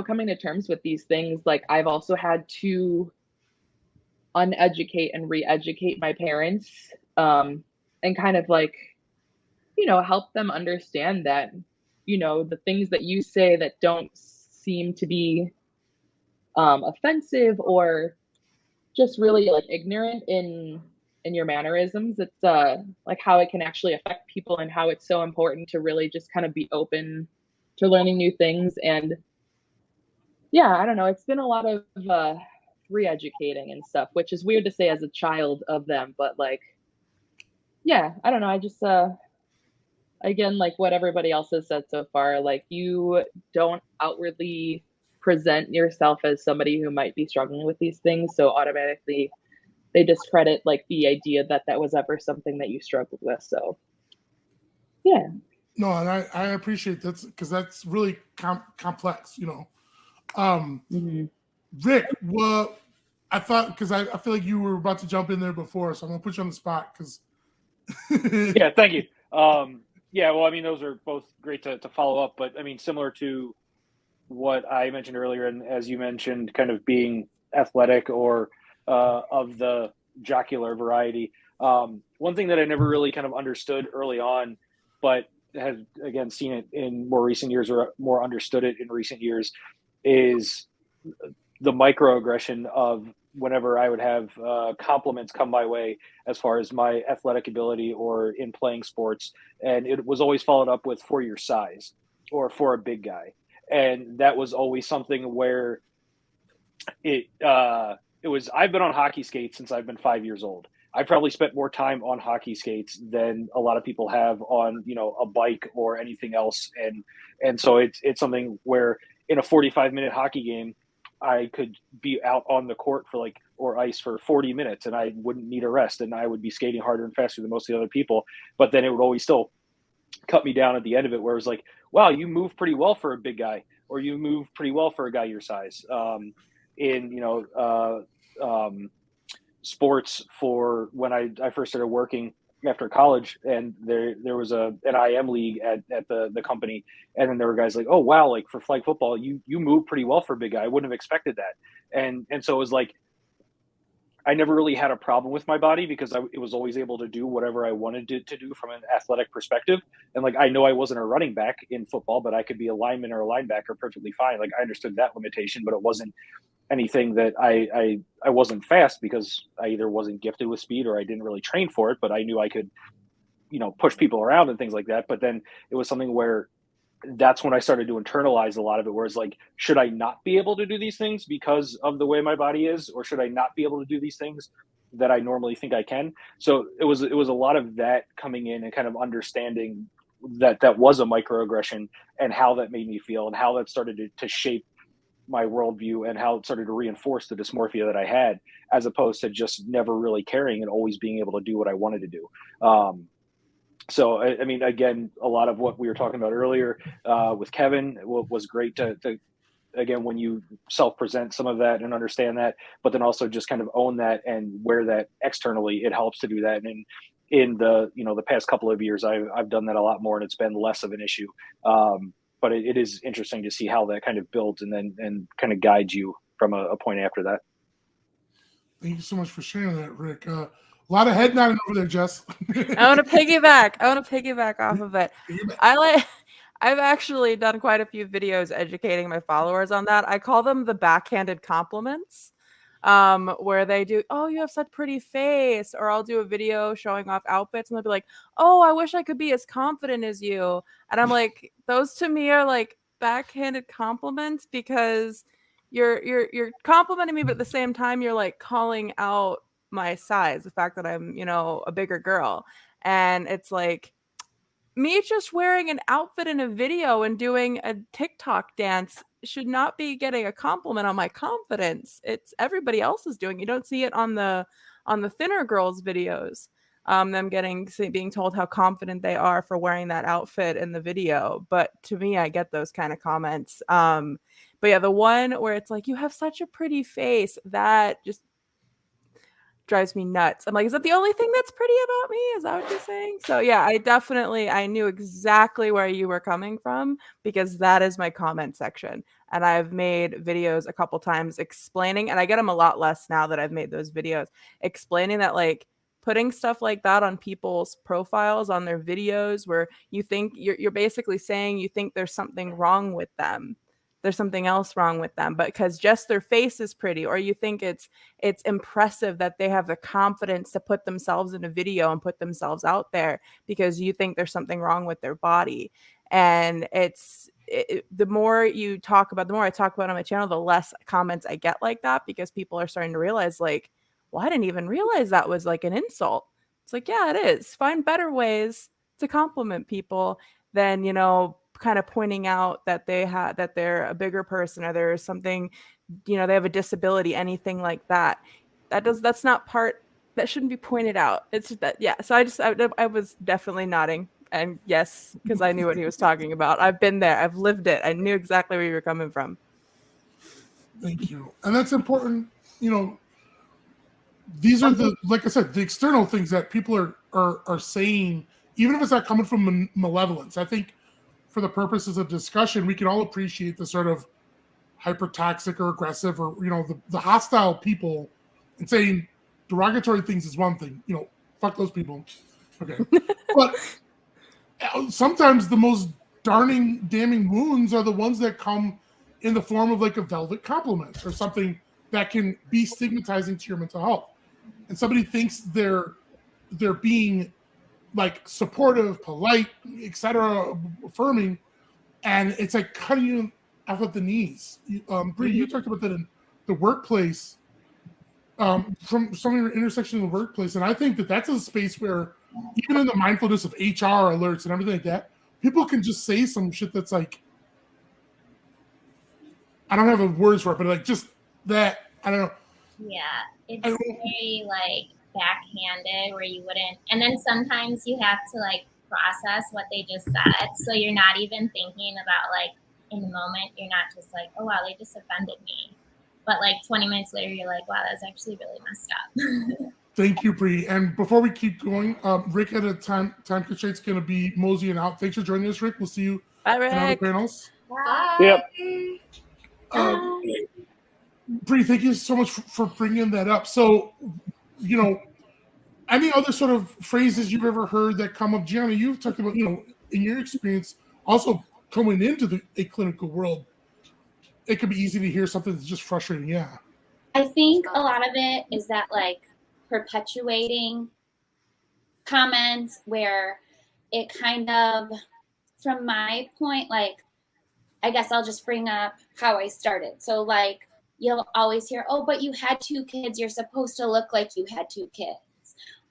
Speaker 7: coming to terms with these things, like I've also had to uneducate and re-educate my parents, and kind of like help them understand that the things that you say that don't seem to be offensive or just really like ignorant in your mannerisms, it's like how it can actually affect people, and how it's so important to really just kind of be open to learning new things. And yeah, I don't know, it's been a lot of re-educating and stuff, which is weird to say as a child of them, but like, yeah, I don't know, I just again, like what everybody else has said so far, like you don't outwardly present yourself as somebody who might be struggling with these things, so automatically they discredit like the idea that that was ever something that you struggled with. So yeah.
Speaker 1: No, and I appreciate that, because that's really complex,
Speaker 7: Mm-hmm.
Speaker 1: Rick, what I thought, because I feel like you were about to jump in there before, so I'm gonna put you on the spot because
Speaker 6: Yeah, thank you. Yeah, well, I mean, those are both great to follow up, but I mean, similar to what I mentioned earlier, and as you mentioned, kind of being athletic or of the jocular variety. One thing that I never really kind of understood early on, but have again seen it in more recent years, or more understood it in recent years, is the microaggression of whenever I would have compliments come my way as far as my athletic ability or in playing sports. And it was always followed up with for your size or for a big guy. And that was always something where it was, I've been on hockey skates since I've been 5 years old. I probably spent more time on hockey skates than a lot of people have on, a bike or anything else. And so it's something where in a 45-minute hockey game, I could be out on the court or ice for 40 minutes and I wouldn't need a rest, and I would be skating harder and faster than most of the other people. But then it would always still cut me down at the end of it, where it was like, wow, you move pretty well for a big guy, or you move pretty well for a guy your size. Sports, for when I first started working after college, and there was an IM league at the company, and then there were guys like, oh wow, like for flag football, you move pretty well for a big guy. I wouldn't have expected that, and so it was like I never really had a problem with my body because it was always able to do whatever I wanted to do from an athletic perspective. And like, I know I wasn't a running back in football, but I could be a lineman or a linebacker perfectly fine. Like, I understood that limitation, but it wasn't anything that I wasn't fast because I either wasn't gifted with speed or I didn't really train for it, but I knew I could, push people around and things like that. But then it was something where that's when I started to internalize a lot of it, where it's like, should I not be able to do these things because of the way my body is, or should I not be able to do these things that I normally think I can? So it was a lot of that coming in and kind of understanding that was a microaggression, and how that made me feel, and how that started to shape my worldview, and how it started to reinforce the dysmorphia that I had, as opposed to just never really caring and always being able to do what I wanted to do. So, I mean, again, a lot of what we were talking about earlier with Kevin was great to, again, when you self-present some of that and understand that, but then also just kind of own that and wear that externally, it helps to do that. And in the, the past couple of years, I've done that a lot more, and it's been less of an issue. But it is interesting to see how that kind of builds and kind of guides you from a point after that.
Speaker 1: Thank you so much for sharing that, Rick. A lot of head nodding over there, Jess.
Speaker 11: I want to piggyback off of it. I've actually done quite a few videos educating my followers on that. I call them the backhanded compliments, where they do, oh, you have such pretty face, or I'll do a video showing off outfits, and they'll be like, oh, I wish I could be as confident as you. And I'm like, those to me are like backhanded compliments, because you're complimenting me, but at the same time you're like calling out my size, the fact that I'm, a bigger girl. And it's like, me just wearing an outfit in a video and doing a TikTok dance should not be getting a compliment on my confidence. It's everybody else is doing. You don't see it on the thinner girls videos. Them being told how confident they are for wearing that outfit in the video. But to me, I get those kind of comments. But yeah, the one where it's like, you have such a pretty face, that just drives me nuts. I'm like, is that the only thing that's pretty about me? Is that what you're saying? So yeah, I knew exactly where you were coming from, because that is my comment section. And I've made videos a couple times explaining, and I get them a lot less now that I've made those videos, explaining that, like, putting stuff like that on people's profiles, on their videos, where you think you're basically saying you think there's something wrong with them. There's something else wrong with them, but because just their face is pretty, or you think it's impressive that they have the confidence to put themselves in a video and put themselves out there, because you think there's something wrong with their body. And the more I talk about it on my channel, the less comments I get like that, because people are starting to realize, like, well, I didn't even realize that was like an insult. It's like, yeah, it is. Find better ways to compliment people than, kind of pointing out that they're a bigger person, or there's something, they have a disability, anything like that. That's not part that shouldn't be pointed out. It's just that, yeah. So I was definitely nodding, and yes, because I knew what he was talking about. I've been there. I've lived it. I knew exactly where you were coming from.
Speaker 1: Thank you. And that's important. These are like I said, the external things that people are saying, even if it's not coming from malevolence. I think for the purposes of discussion, we can all appreciate the sort of hyper-toxic or aggressive, or, the hostile people, and saying derogatory things is one thing. Fuck those people. Okay. But sometimes the most damning wounds are the ones that come in the form of like a velvet compliment, or something that can be stigmatizing to your mental health. And somebody thinks they're being like supportive, polite, etc., affirming, and it's like cutting you off at the knees. Bree, you talked about that in the workplace, from some of your intersection in the workplace, and I think that that's a space where, even in the mindfulness of HR alerts and everything like that, people can just say some shit that's like, I don't have the words for it, but like just that, I don't know.
Speaker 9: Yeah, it's very like backhanded, where you wouldn't, and then sometimes you have to like process what they just said, so you're not even thinking about, like, in the moment, you're not just like, oh wow, they just offended me, but like 20 minutes later you're like, wow, that's actually really messed up.
Speaker 1: Thank you, Bree. And before we keep going, Rick at a time constraint's going to be moseying out. Thanks for joining us, Rick. We'll see you
Speaker 11: in
Speaker 1: other panels.
Speaker 9: Bye.
Speaker 6: Yep.
Speaker 1: Bree, thank you so much for bringing that up. So, any other sort of phrases you've ever heard that come up? Jianna, you've talked about, in your experience, also coming into a clinical world, it can be easy to hear something that's just frustrating. Yeah.
Speaker 8: I think a lot of it is that, like, perpetuating comments where it kind of, from my point, like, I guess I'll just bring up how I started. So, like, you'll always hear, oh, but you had 2 kids. You're supposed to look like you had 2 kids.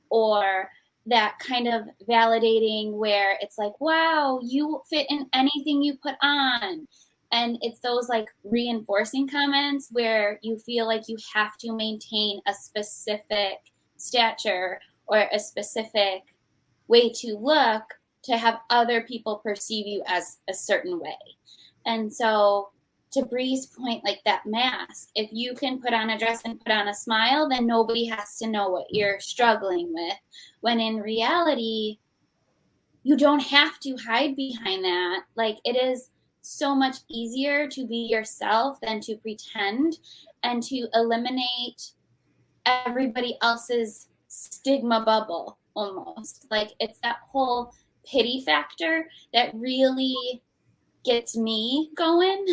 Speaker 8: Or that kind of validating where it's like, wow, you fit in anything you put on. And it's those like reinforcing comments where you feel like you have to maintain a specific stature or a specific way to look to have other people perceive you as a certain way. And so, to Bree's point, like that mask, if you can put on a dress and put on a smile, then nobody has to know what you're struggling with. When in reality, you don't have to hide behind that. Like, it is so much easier to be yourself than to pretend and to eliminate everybody else's stigma bubble almost. Like, it's that whole pity factor that really gets me going.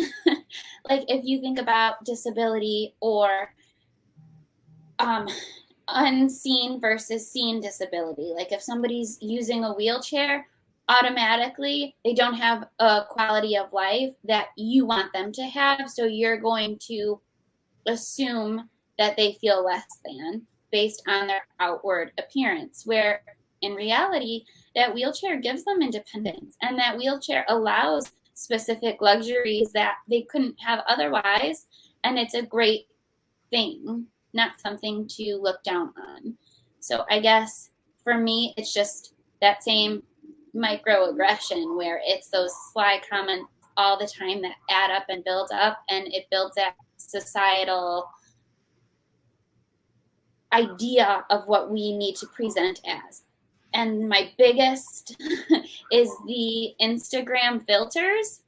Speaker 8: Like, if you think about disability or unseen versus seen disability, like if somebody's using a wheelchair, automatically they don't have a quality of life that you want them to have. So you're going to assume that they feel less than based on their outward appearance, where in reality, that wheelchair gives them independence, and that wheelchair allows specific luxuries that they couldn't have otherwise. And it's a great thing, not something to look down on. So I guess for me, it's just that same microaggression where it's those sly comments all the time that add up and build up, and it builds that societal idea of what we need to present as. And my biggest is the Instagram filters.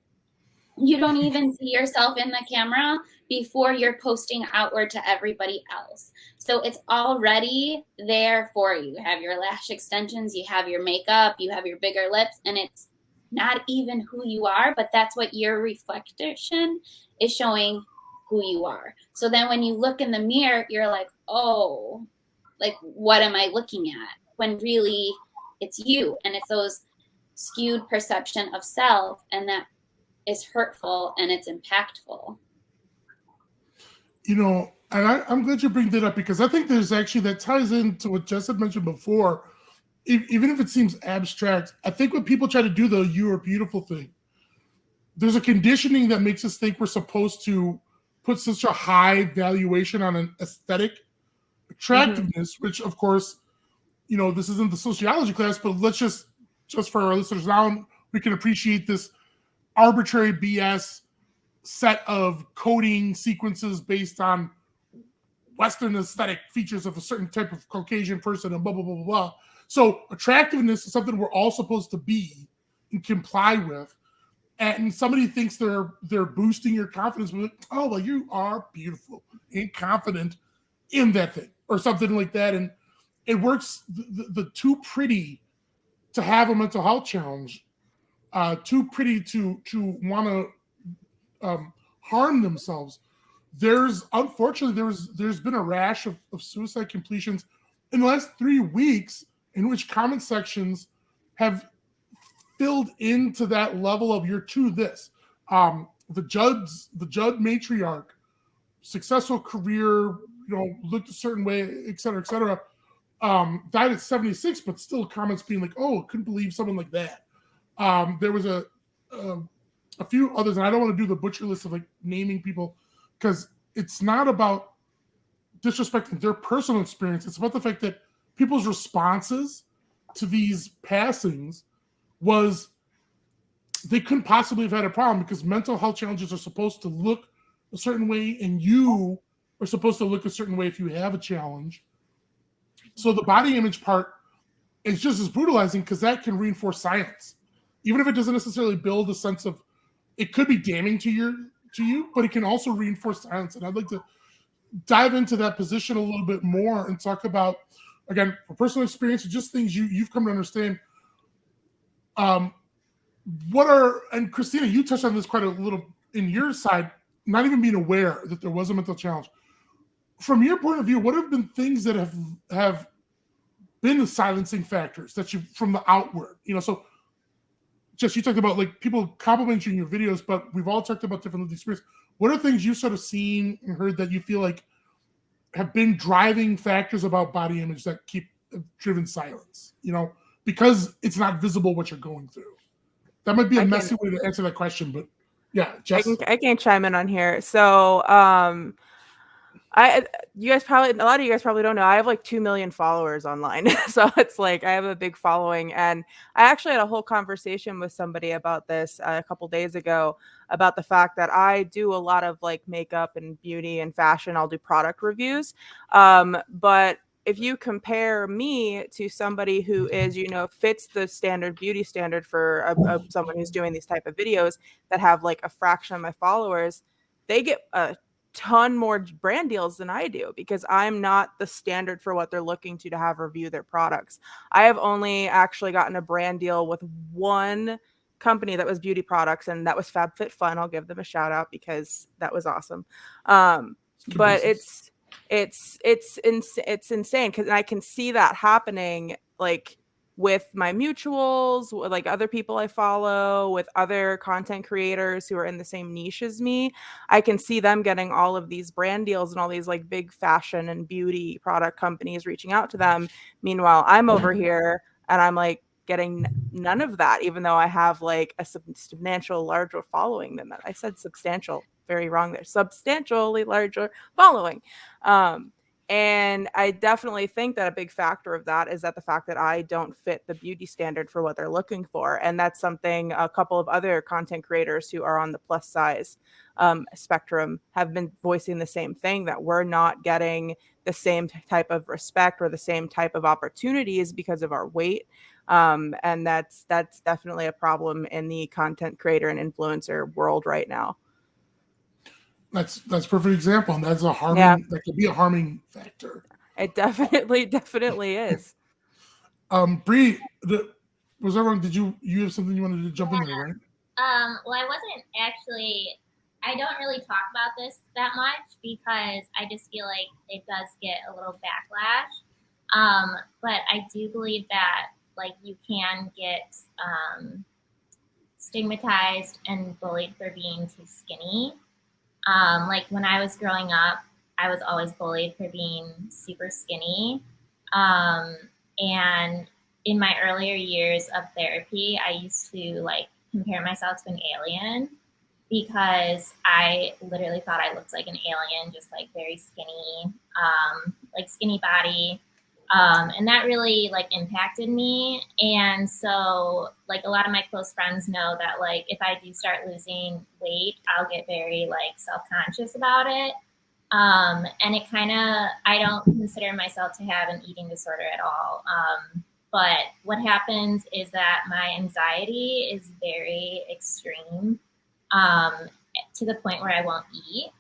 Speaker 8: You don't even see yourself in the camera before you're posting outward to everybody else. So it's already there for you. You have your lash extensions, you have your makeup, you have your bigger lips, and it's not even who you are, but that's what your reflection is showing who you are. So then when you look in the mirror, you're like, oh, like, what am I looking at? When really it's you, and it's those skewed perception of self, and that is hurtful and it's impactful.
Speaker 1: You know, and I'm glad you bring that up, because I think there's actually, that ties into what Jess had mentioned before. Even if it seems abstract, I think what people try to do, though, you are beautiful thing, there's a conditioning that makes us think we're supposed to put such a high valuation on an aesthetic attractiveness, which, of course, you know, this isn't the sociology class, but let's just for our listeners now, we can appreciate this arbitrary BS set of coding sequences based on Western aesthetic features of a certain type of Caucasian person and blah, blah, blah, blah, blah. So attractiveness is something we're all supposed to be and comply with. And somebody thinks they're boosting your confidence with, oh, well, you are beautiful and confident in that thing or something like that. And it works, the too pretty to have a mental health challenge, too pretty to want to harm themselves. Unfortunately, there's been a rash of suicide completions in the last 3 weeks, in which comment sections have filled into that level of you're to this. The Judd matriarch, successful career, you know, looked a certain way, et cetera, died at 76, but still comments being like, oh, couldn't believe someone like that. There was a few others, and I don't want to do the butcher list of like naming people, because it's not about disrespecting their personal experience. It's about the fact that people's responses to these passings was they couldn't possibly have had a problem, because mental health challenges are supposed to look a certain way, and you are supposed to look a certain way if you have a challenge. So the body image part is just as brutalizing, because that can reinforce silence. Even if it doesn't necessarily build a sense of, it could be damning to you, but it can also reinforce silence. And I'd like to dive into that position a little bit more and talk about, again, from personal experience, just things you've come to understand. And Christina, you touched on this quite a little in your side, not even being aware that there was a mental challenge. From your point of view, what have been things that have been the silencing factors that you, from the outward, you know? So Jess, you talked about like people compliment you in your videos, but we've all talked about different lived experience. What are things you've sort of seen and heard that you feel like have been driving factors about body image that keep driven silence, you know, because it's not visible what you're going through? That might be a messy way to answer that question, but yeah, Jess.
Speaker 11: I can chime in on here. So, a lot of you guys probably don't know, I have like 2 million followers online. So it's like I have a big following, and I actually had a whole conversation with somebody about this a couple days ago, about the fact that I do a lot of like makeup and beauty and fashion. I'll do product reviews. But if you compare me to somebody who is, you know, fits the standard beauty standard for someone who's doing these type of videos that have like a fraction of my followers, they get a ton more brand deals than I do, because I'm not the standard for what they're looking to have review their products. I have only actually gotten a brand deal with one company that was beauty products, and that was FabFitFun. I'll give them a shout out because that was awesome. But it's insane, because I can see that happening like with my mutuals, like other people I follow, with other content creators who are in the same niche as me, I can see them getting all of these brand deals and all these like big fashion and beauty product companies reaching out to them. Meanwhile, I'm over here and I'm like getting none of that, even though I have like a substantial larger following than that. I said substantial, very wrong there. Substantially larger following. And I definitely think that a big factor of that is that the fact that I don't fit the beauty standard for what they're looking for. And that's something a couple of other content creators who are on the plus size spectrum have been voicing the same thing, that we're not getting the same type of respect or the same type of opportunities because of our weight. And that's definitely a problem in the content creator and influencer world right now.
Speaker 1: That's a perfect example, and that's a harming that could be a harming factor.
Speaker 11: It definitely is.
Speaker 1: Bree, was everyone? Did you have something you wanted to jump in there, right?
Speaker 9: Well, I wasn't actually. I don't really talk about this that much because I just feel like it does get a little backlash. But I do believe that like you can get stigmatized and bullied for being too skinny. Like when I was growing up, I was always bullied for being super skinny. And in my earlier years of therapy, I used to like compare myself to an alien because I literally thought I looked like an alien, just like very skinny, like skinny body. And that really like impacted me. And so like a lot of my close friends know that like if I do start losing weight, I'll get very like self-conscious about it. And it kind of, I don't consider myself to have an eating disorder at all. But what happens is that my anxiety is very extreme, to the point where I won't eat.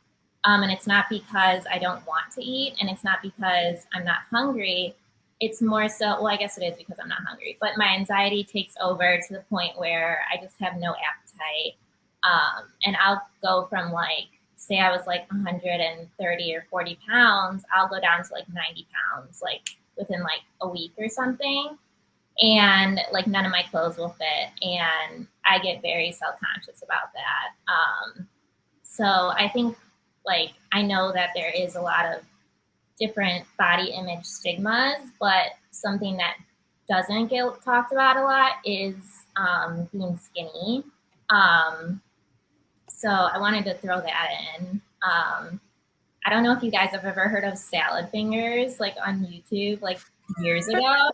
Speaker 9: And it's not because I don't want to eat, and it's not because I'm not hungry. It's more so, well, I guess it is because I'm not hungry, but my anxiety takes over to the point where I just have no appetite. And I'll go from like, say I was like 130 or 40 pounds, I'll go down to like 90 pounds, like within like a week or something. And like none of my clothes will fit. And I get very self-conscious about that. So I think like, I know that there is a lot of different body image stigmas, but something that doesn't get talked about a lot is being skinny. So I wanted to throw that in. I don't know if you guys have ever heard of salad fingers, like on YouTube, like years ago.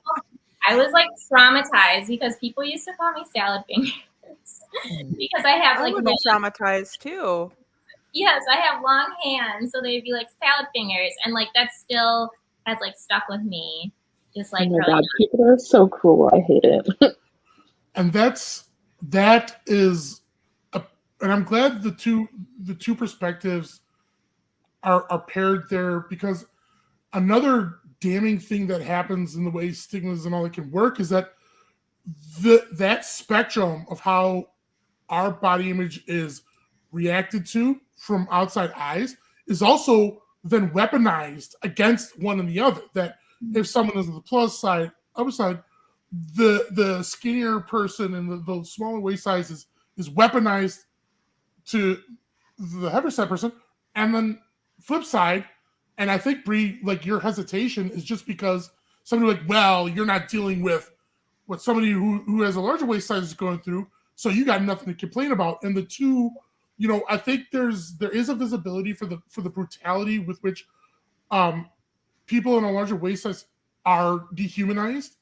Speaker 9: I was like traumatized because people used to call me salad fingers because I have like
Speaker 11: I would be traumatized too.
Speaker 9: Yes, I have long hands, so they'd be like salad fingers, and like that still has like stuck with me. Just like,
Speaker 7: oh my God, people are so cruel. I hate it.
Speaker 1: And and I'm glad the two perspectives are paired there, because another damning thing that happens in the way stigmas and all that can work is that that spectrum of how our body image is reacted to from outside eyes is also then weaponized against one and the other. That if someone is on the plus side, upper side, the skinnier person and the smaller waist size is weaponized to the heavier side person, and then flip side. And I think, Bree, like your hesitation is just because somebody like, well, you're not dealing with what somebody who has a larger waist size is going through, so you got nothing to complain about. And the two, I think there is a visibility for the brutality with which people in a larger waist size are dehumanized,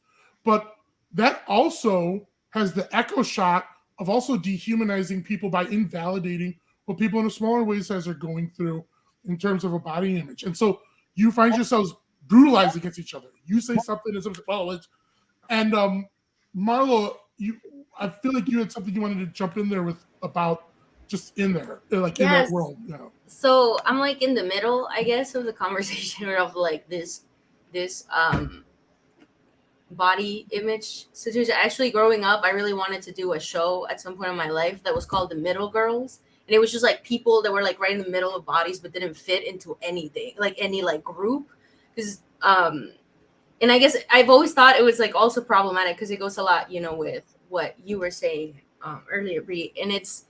Speaker 1: but that also has the echo shot of also dehumanizing people by invalidating what people in a smaller waist size are going through in terms of a body image. And so you find yourselves brutalized against each other. You say something and something, and Marlo, I feel like you had something you wanted to jump in there with about just in there, like in that world. Yeah.
Speaker 10: So I'm like in the middle, I guess, of the conversation of like this body image situation. Actually, growing up, I really wanted to do a show at some point in my life that was called The Middle Girls. And it was just like people that were like right in the middle of bodies, but didn't fit into anything, like any like group. Because and I guess I've always thought it was like also problematic because it goes a lot, you know, with what you were saying earlier, Bree, and it's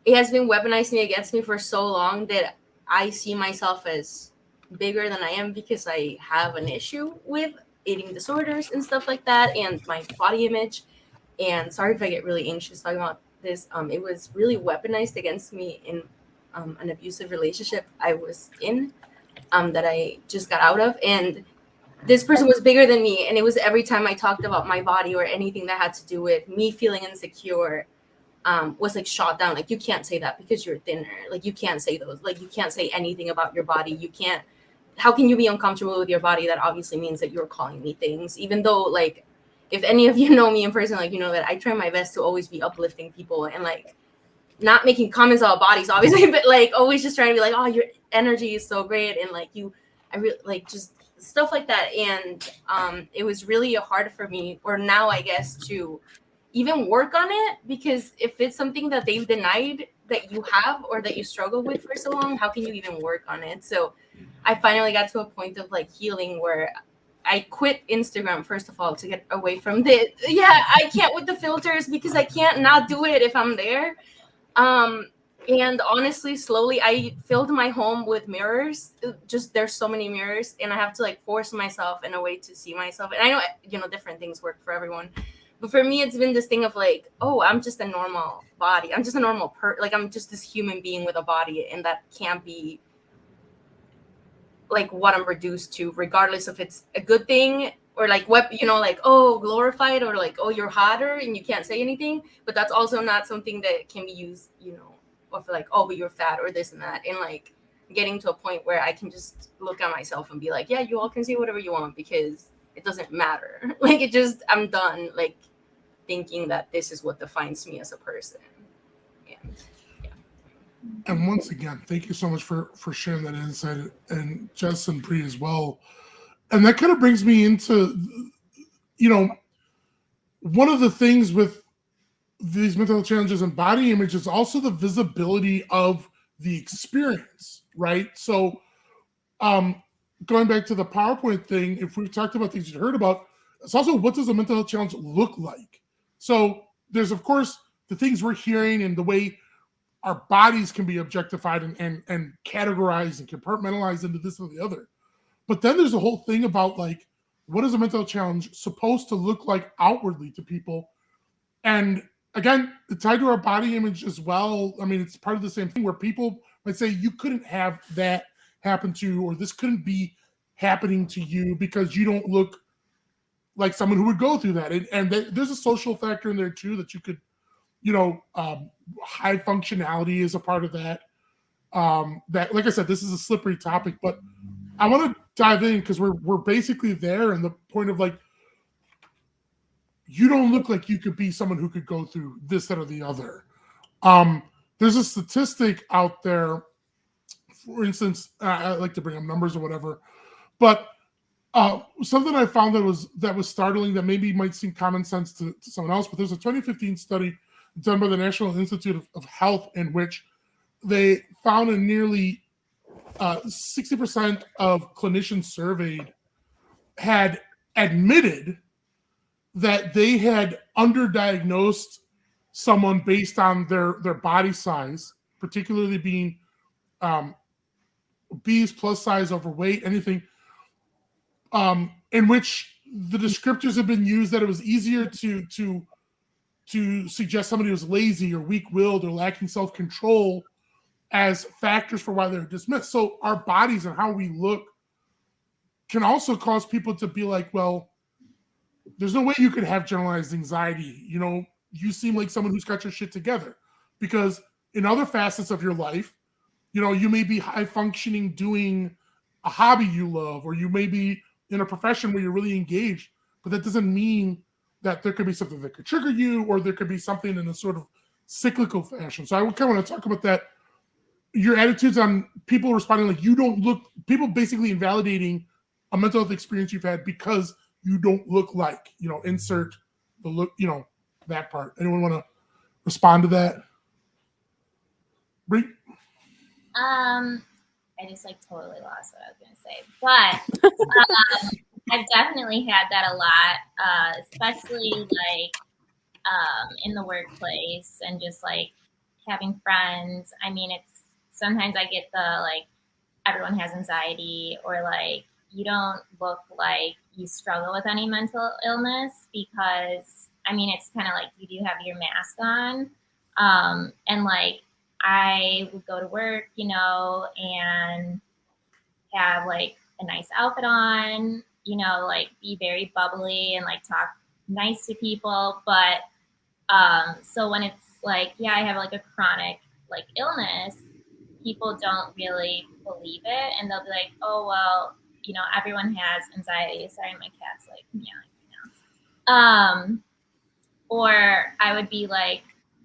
Speaker 10: it has been weaponizing against me for so long that I see myself as bigger than I am because I have an issue with eating disorders and stuff like that, and my body image. And sorry if I get really anxious talking about this. It was really weaponized against me in an abusive relationship I was in, that I just got out of. And this person was bigger than me. And it was every time I talked about my body or anything that had to do with me feeling insecure, was like shot down. Like, you can't say that because you're thinner. Like, you can't say those. Like, you can't say anything about your body. You can't. How can you be uncomfortable with your body? That obviously means that you're calling me things, even though, like, if any of you know me in person, like, you know that I try my best to always be uplifting people and like not making comments about bodies, obviously, but like always just trying to be like, oh, your energy is so great, and like I really like just stuff like that. And it was really hard for me, or now I guess, to even work on it, because if it's something that they've denied that you have or that you struggle with for so long, how can you even work on it? So I finally got to a point of like healing where I quit Instagram, first of all, to get away from the, I can't with the filters because I can't not do it if I'm there. And honestly, slowly I filled my home with mirrors. Just, there's so many mirrors, and I have to like force myself in a way to see myself. And I know, you know, different things work for everyone. But for me, it's been this thing of like, oh, I'm just a normal body. I'm just a normal like, I'm just this human being with a body, and that can't be like what I'm reduced to, regardless if it's a good thing or like what, you know, like, oh, glorified, or like, oh, you're hotter and you can't say anything. But that's also not something that can be used, you know, or for like, oh, but you're fat or this and that. And like getting to a point where I can just look at myself and be like, yeah, you all can say whatever you want because it doesn't matter. Like, it just, I'm done like thinking that this is what defines me as a person. And
Speaker 1: And once again, thank you so much for sharing that insight, and Jess and Bree as well. And that kind of brings me into, you know, one of the things with these mental health challenges and body image is also the visibility of the experience, right? So going back to the PowerPoint thing, if we've talked about things you heard about, it's also, what does a mental health challenge look like? So there's, of course, the things we're hearing and the way our bodies can be objectified and categorized and compartmentalized into this or the other. But then there's a whole thing about like, what is a mental health challenge supposed to look like outwardly to people? And again, it's tied to our body image as well. I mean, it's part of the same thing where people might say you couldn't have that happen to you, or this couldn't be happening to you because you don't look like someone who would go through that. And there's a social factor in there too, that you could, you know, high functionality is a part of that. That, like I said, this is a slippery topic, but I want to dive in because we're basically there, and the point of like, you don't look like you could be someone who could go through this, that, or the other. There's a statistic out there, for instance, I like to bring up numbers or whatever, but something I found that was startling, that maybe might seem common sense to someone else, but there's a 2015 study done by the National Institute of Health in which they found a nearly 60% of clinicians surveyed had admitted that they had underdiagnosed someone based on their body size, particularly being obese, plus size, overweight, anything, in which the descriptors have been used that it was easier to suggest somebody was lazy or weak-willed or lacking self-control as factors for why they're dismissed. So our bodies and how we look can also cause people to be like, well, there's no way you could have generalized anxiety. You know, you seem like someone who's got your shit together. Because in other facets of your life, you know, you may be high functioning doing a hobby you love, or you may be in a profession where you're really engaged, but that doesn't mean that there could be something that could trigger you, or there could be something in a sort of cyclical fashion. So I kind of want to talk about that. Your attitudes on people responding like you don't look, people basically invalidating a mental health experience you've had because you don't look like, you know, insert the look, you know, that part. Anyone want to respond to that? Brie?
Speaker 9: I just like totally lost what I was going to say. But I've definitely had that a lot, especially like in the workplace and just like having friends. I mean, it's sometimes I get the like everyone has anxiety, or like you don't look like you struggle with any mental illness, because I mean, it's kind of like you do have your mask on. And like I would go to work, you know, and have like a nice outfit on, you know, like be very bubbly and like talk nice to people. But so when it's like, yeah, I have like a chronic like illness, people don't really believe it, and they'll be like, oh well, you know, everyone has anxiety. Sorry, my cat's like meowing, you know. Or I would be like,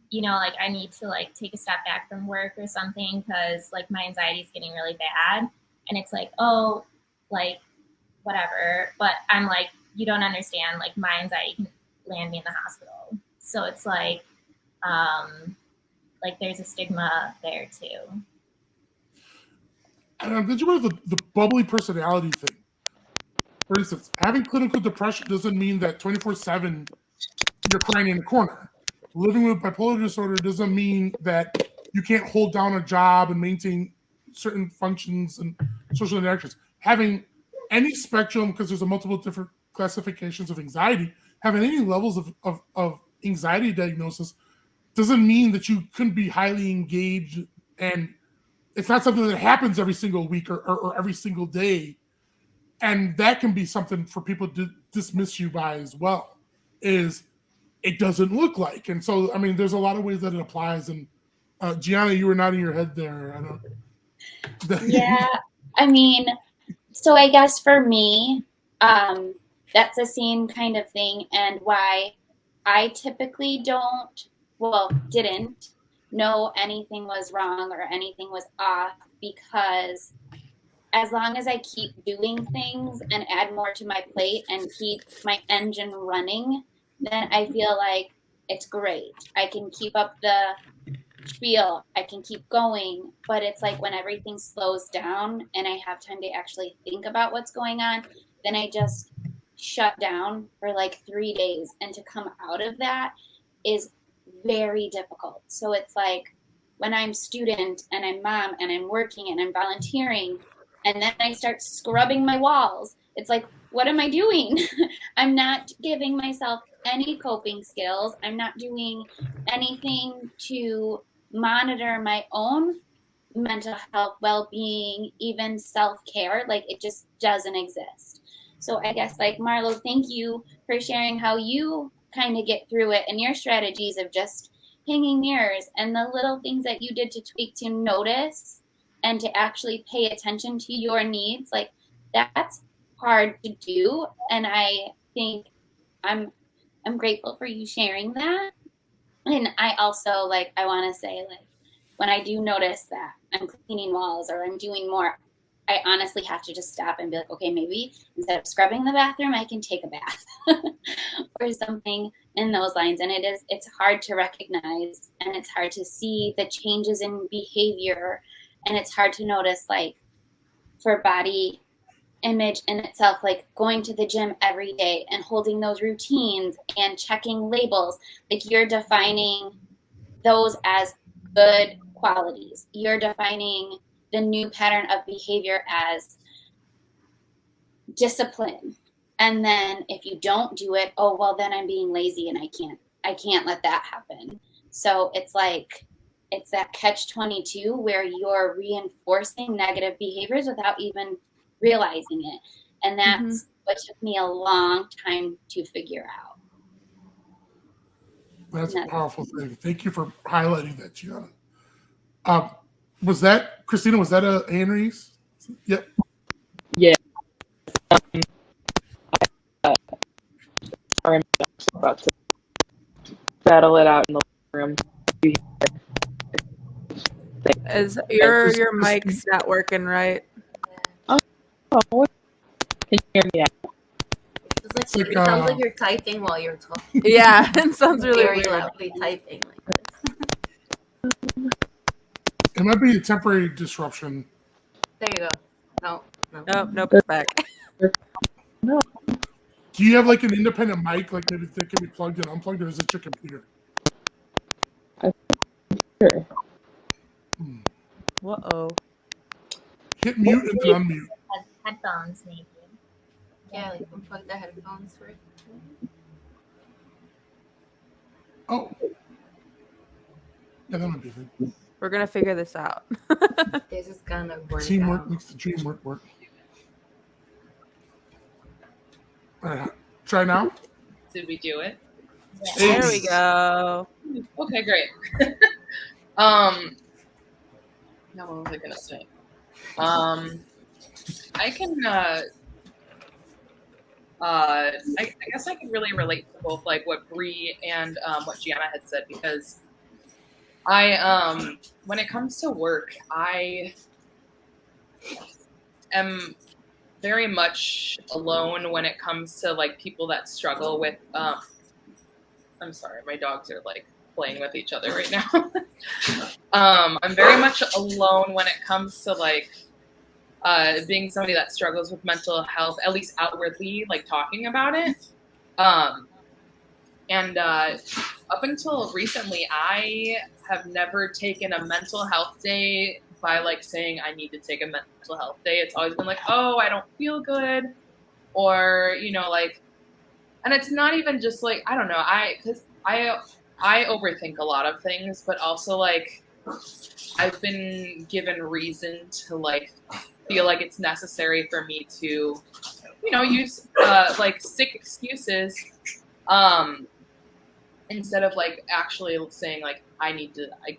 Speaker 9: you know, like I need to like take a step back from work or something because like my anxiety is getting really bad, and it's like, oh, like whatever. But I'm like, you don't understand. Like my anxiety can land me in the hospital. So it's like there's a stigma there too.
Speaker 1: And did you know the bubbly personality thing? For instance, having clinical depression doesn't mean that 24/7 you're crying in the corner. Living with bipolar disorder doesn't mean that you can't hold down a job and maintain certain functions and social interactions. Having any spectrum, because there's a multiple different classifications of anxiety, having any levels of anxiety diagnosis doesn't mean that you couldn't be highly engaged, and it's not something that happens every single week or every single day. And that can be something for people to dismiss you by as well, is it doesn't look like. And so, I mean, there's a lot of ways that it applies. And Jianna, you were nodding your head there. I don't.
Speaker 8: Yeah, I mean, so I guess for me, that's the same kind of thing, and why I typically didn't know anything was wrong or anything was off, because as long as I keep doing things and add more to my plate and keep my engine running, then I feel like it's great. I can keep up the spiel, I can keep going. But it's like when everything slows down and I have time to actually think about what's going on, then I just shut down for like 3 days. And to come out of that is very difficult. So it's like when I'm student and I'm mom and I'm working and I'm volunteering, and then I start scrubbing my walls, it's like, what am I doing? I'm not giving myself any coping skills. I'm not doing anything to monitor my own mental health, well-being, even self-care. Like it just doesn't exist. So I guess like Marlo, thank you for sharing how you kind of get through it and your strategies of just hanging mirrors and the little things that you did to tweak to notice and to actually pay attention to your needs. Like that's hard to do. And I think I'm grateful for you sharing that. And I also like, I want to say like, when I do notice that I'm cleaning walls or I'm doing more, I honestly have to just stop and be like, okay, maybe instead of scrubbing the bathroom, I can take a bath or something in those lines. And it's hard to recognize, and it's hard to see the changes in behavior. And it's hard to notice, like, for body image in itself, like going to the gym every day and holding those routines and checking labels. Like you're defining those as good qualities. You're defining the new pattern of behavior as discipline. And then if you don't do it, oh, well, then I'm being lazy and I can't let that happen. So it's like, it's that catch-22 where you're reinforcing negative behaviors without even realizing it. And that's what took me a long time to figure out.
Speaker 1: That's a powerful thing. Thank you for highlighting that, Jianna. Was that, Christina, was that a hand raise? Yep.
Speaker 7: Yeah. I'm about to battle it out in the room.
Speaker 11: Is your mic's not working right?
Speaker 7: Oh, can you hear me now?
Speaker 10: It sounds like you're typing while you're talking.
Speaker 11: Yeah, it sounds really
Speaker 10: very
Speaker 11: weird.
Speaker 10: loudly typing like this.
Speaker 1: It might be a temporary disruption.
Speaker 10: There you go. No.
Speaker 11: Nope, it's back.
Speaker 7: No.
Speaker 1: Do you have like an independent mic, like maybe that can be plugged and unplugged, or is it your computer?
Speaker 7: Sure.
Speaker 11: Uh-oh.
Speaker 1: Hit mute and then unmute.
Speaker 9: Headphones, maybe.
Speaker 10: Yeah, like unplug the headphones for it.
Speaker 1: Oh. Yeah, that might be good.
Speaker 11: We're gonna figure this out.
Speaker 10: This is gonna work.
Speaker 1: Teamwork
Speaker 10: out.
Speaker 1: makes the dream work. All right, try now.
Speaker 12: Did we do it?
Speaker 11: There we go.
Speaker 12: Okay, great. Now what was I gonna say? I can I guess I can really relate to both like what Bree and what Jianna had said, because I when it comes to work, I am very much alone when it comes to like people that struggle with I'm sorry, my dogs are like playing with each other right now. I'm very much alone when it comes to like being somebody that struggles with mental health, at least outwardly, like talking about it. And up until recently, I have never taken a mental health day by like saying I need to take a mental health day. It's always been like, oh, I don't feel good, or you know, like, and it's not even just like, I don't know, because I overthink a lot of things, but also like I've been given reason to like feel like it's necessary for me to, you know, use like sick excuses instead of like actually saying like I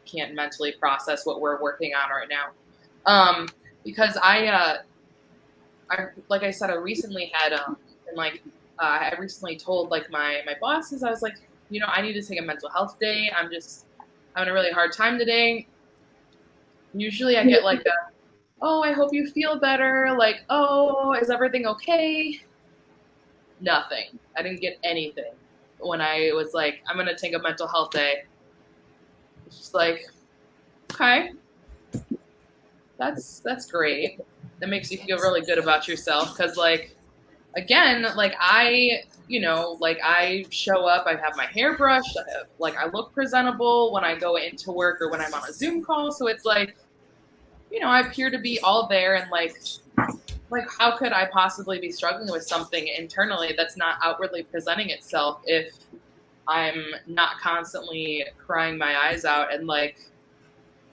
Speaker 12: can't mentally process what we're working on right now. Because I like I said, I recently had and like I recently told like my bosses, I was like, you know, I need to take a mental health day. I'm just having a really hard time today. Usually I get like a, oh, I hope you feel better. Like, oh, is everything okay? Nothing. I didn't get anything when I was like, I'm going to take a mental health day. It's just like, okay, that's great. That makes you feel really good about yourself. Cause like, again, like I show up, I have my hair brushed, I look presentable when I go into work or when I'm on a Zoom call. So it's like, you know, I appear to be all there, and like how could I possibly be struggling with something internally that's not outwardly presenting itself if I'm not constantly crying my eyes out and like,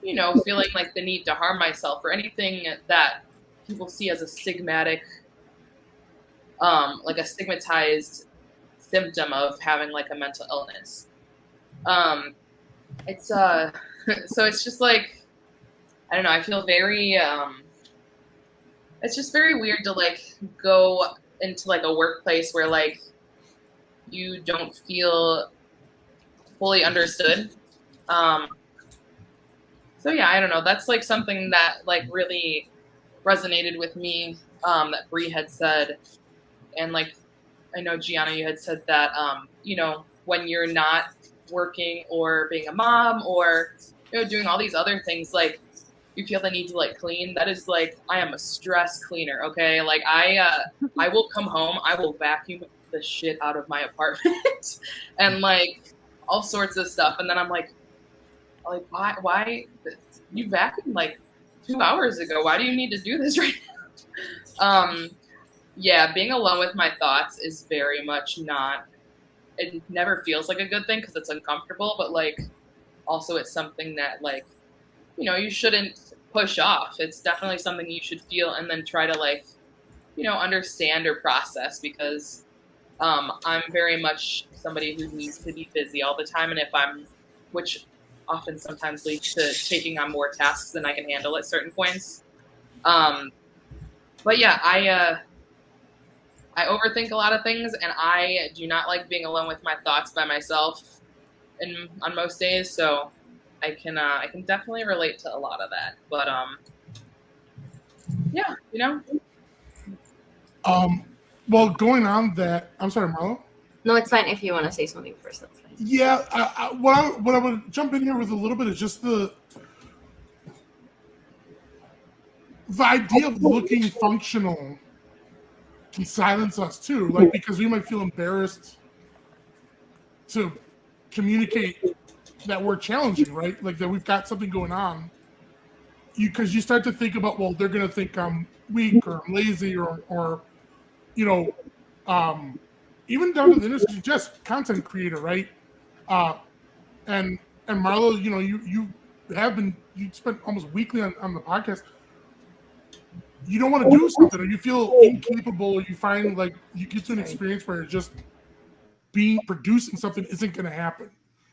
Speaker 12: you know, feeling like the need to harm myself or anything that people see as a stigmatic, like a stigmatized symptom of having like a mental illness. It's so it's just like, I don't know, I feel very, it's just very weird to like go into like a workplace where like you don't feel fully understood. So yeah, I don't know. That's like something that like really resonated with me, that Bree had said. And like, I know Jianna, you had said that, you know, when you're not working or being a mom or, you know, doing all these other things, like you feel the need to like clean. That is like, I am a stress cleaner. Okay. Like I will come home, I will vacuum the shit out of my apartment and like all sorts of stuff. And then I'm like why you vacuumed like 2 hours ago? Why do you need to do this right now? Yeah, being alone with my thoughts is very much not, it never feels like a good thing because it's uncomfortable, but like also it's something that like, you know, you shouldn't push off. It's definitely something you should feel and then try to like, you know, understand or process, because I'm very much somebody who needs to be busy all the time. And which often sometimes leads to taking on more tasks than I can handle at certain points. But yeah, I overthink a lot of things, and I do not like being alone with my thoughts by myself on most days. So I can definitely relate to a lot of that. But yeah, you know.
Speaker 1: Well, going on that, I'm sorry, Marlo.
Speaker 10: No, it's fine. If you want to say something first, that's fine.
Speaker 1: Yeah, what I would jump in here with a little bit is just the the idea of looking functional can silence us too, like because we might feel embarrassed to communicate that we're challenging, right? Like that we've got something going on. Because you start to think about, well, they're gonna think I'm weak or I'm lazy or you know, even down to the industry, just content creator, right? And Marlo, you spent almost weekly on the podcast. You don't want to do something, or you feel incapable, or you find like you get to an experience where just producing something isn't going to happen,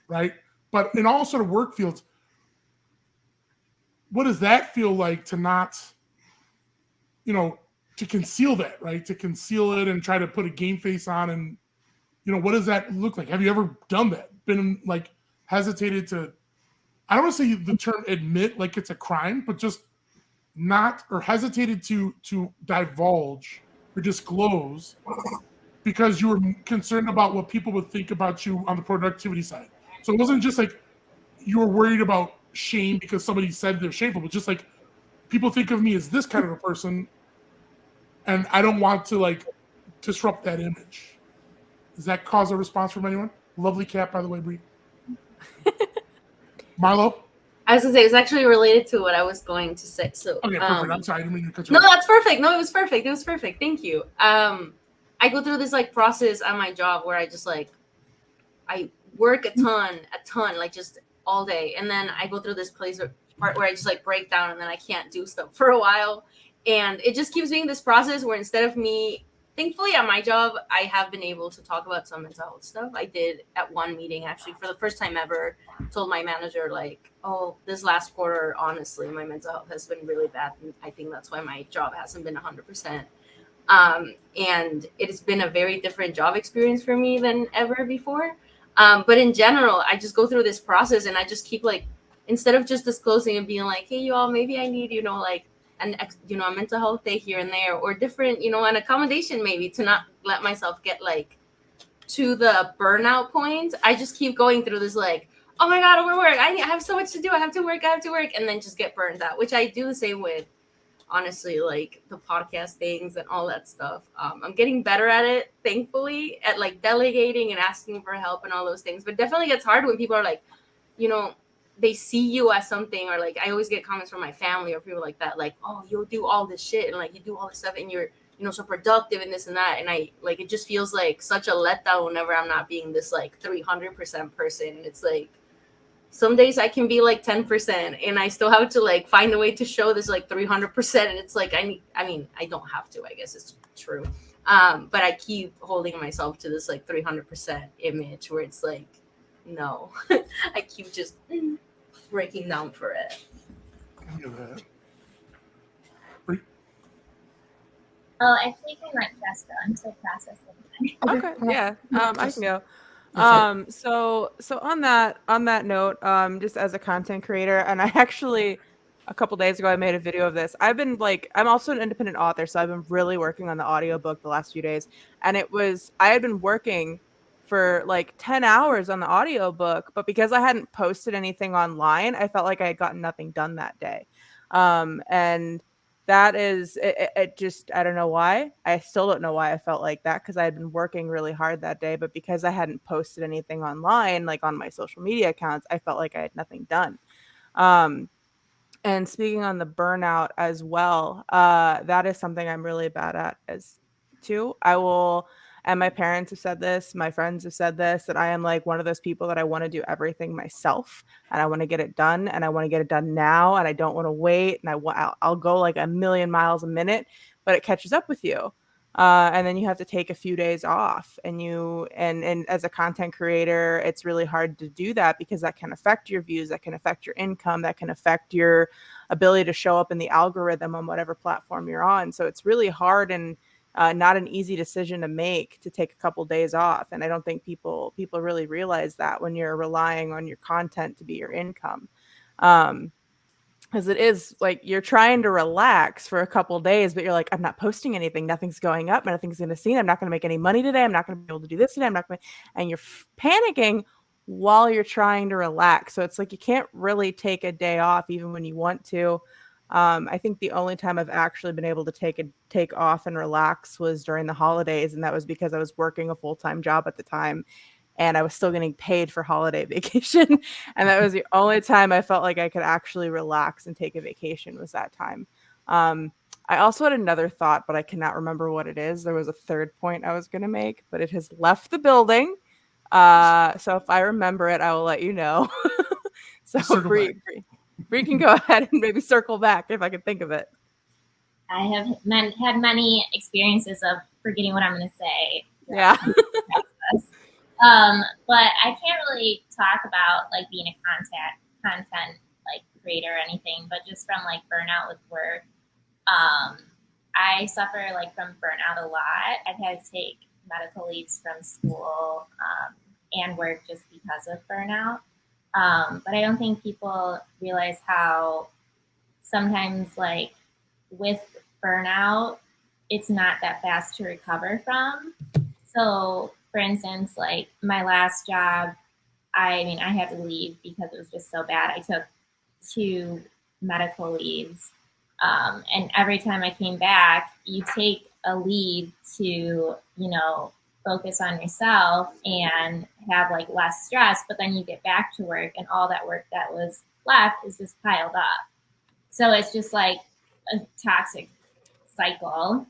Speaker 1: right? But in all sort of work fields, what does that feel like to not, to conceal that, right? To conceal it and try to put a game face on, and what does that look like? Have you ever done that? Been like hesitated to? I don't want to say the term admit like it's a crime, but just not, or hesitated to divulge or disclose because you were concerned about what people would think about you on the productivity side. So it wasn't just like you were worried about shame because somebody said they're shameful, but just like people think of me as this kind of a person, and I don't want to like disrupt that image. Does that cause a response from anyone? Lovely cap, by the way, Bree. Marlo?
Speaker 10: I was gonna say it's actually related to what I was going to say. So
Speaker 1: okay, perfect. I'm sorry, I didn't mean to cut you
Speaker 10: No,
Speaker 1: off.
Speaker 10: that's perfect. No, it was perfect. It was perfect. Thank you. I go through this like process on my job where I just like I work a ton, like just all day, and then I go through this part where I just like break down, and then I can't do stuff for a while, and it just keeps being this process where instead of me. Thankfully, at my job, I have been able to talk about some mental health stuff. I did at one meeting, actually, for the first time ever, told my manager, like, oh, this last quarter, honestly, my mental health has been really bad. And I think that's why my job hasn't been 100%. And it's been a very different job experience for me than ever before. But in general, I just go through this process and I just keep, like, instead of just disclosing and being like, hey, you all, maybe I need, like, a mental health day here and there, or different, an accommodation maybe to not let myself get like to the burnout point. I just keep going through this like, oh my God, overwork. I have so much to do. I have to work, and then just get burned out, which I do the same with, honestly, like the podcast things and all that stuff. I'm getting better at it, thankfully, at like delegating and asking for help and all those things. But definitely gets hard when people are like, they see you as something, or like I always get comments from my family or people like that, like, oh, you'll do all this shit and like you do all this stuff and you're so productive and this and that, and I like it just feels like such a letdown whenever I'm not being this like 300% person. And it's like some days I can be like 10% and I still have to like find a way to show this like 300%, and it's like I don't have to, I guess it's true, but I keep holding myself to this like 300% image where it's like no. I keep just breaking down for it.
Speaker 9: Oh, I think I might Jessica. I'm still processing.
Speaker 11: Okay, yeah, I can go. So on that note, just as a content creator, and I actually a couple days ago I made a video of this. I'm also an independent author, so I've been really working on the audiobook the last few days, and I had been working for like 10 hours on the audiobook, but because I hadn't posted anything online, I felt like I had gotten nothing done that day. And that is, it just, I don't know why. I still don't know why I felt like that, because I had been working really hard that day, but because I hadn't posted anything online, like on my social media accounts, I felt like I had nothing done. And speaking on the burnout as well, that is something I'm really bad at as too. And my parents have said this, my friends have said this, that I am like one of those people that I want to do everything myself, and I want to get it done, and I want to get it done now, and I don't want to wait, and I'll go like a million miles a minute, but it catches up with you. And then you have to take a few days off, and as a content creator, it's really hard to do that because that can affect your views, that can affect your income, that can affect your ability to show up in the algorithm on whatever platform you're on. So it's really hard and not an easy decision to make, to take a couple days off. And I don't think people really realize that when you're relying on your content to be your income. Because it is like you're trying to relax for a couple days, but you're like, I'm not posting anything. Nothing's going up. Nothing's going to see. I'm not going to make any money today. I'm not going to be able to do this today. And you're panicking while you're trying to relax. So it's like you can't really take a day off even when you want to. I think the only time I've actually been able to take off and relax was during the holidays, and that was because I was working a full-time job at the time, and I was still getting paid for holiday vacation, and that was the only time I felt like I could actually relax and take a vacation was that time. I also had another thought, but I cannot remember what it is. There was a third point I was going to make, but it has left the building. So if I remember it, I will let you know. So Bree can go ahead and maybe circle back if I can think of it.
Speaker 9: I have had many experiences of forgetting what I'm going to say.
Speaker 11: Yeah.
Speaker 9: But I can't really talk about like being a content like creator or anything, but just from like burnout with work. I suffer like from burnout a lot. I've had to take medical leaves from school and work just because of burnout. But I don't think people realize how sometimes like with burnout, it's not that fast to recover from. So for instance, like my last job, I had to leave because it was just so bad. I took 2 medical leaves. And every time I came back, you take a leave to, focus on yourself and have like less stress, but then you get back to work and all that work that was left is just piled up. So it's just like a toxic cycle.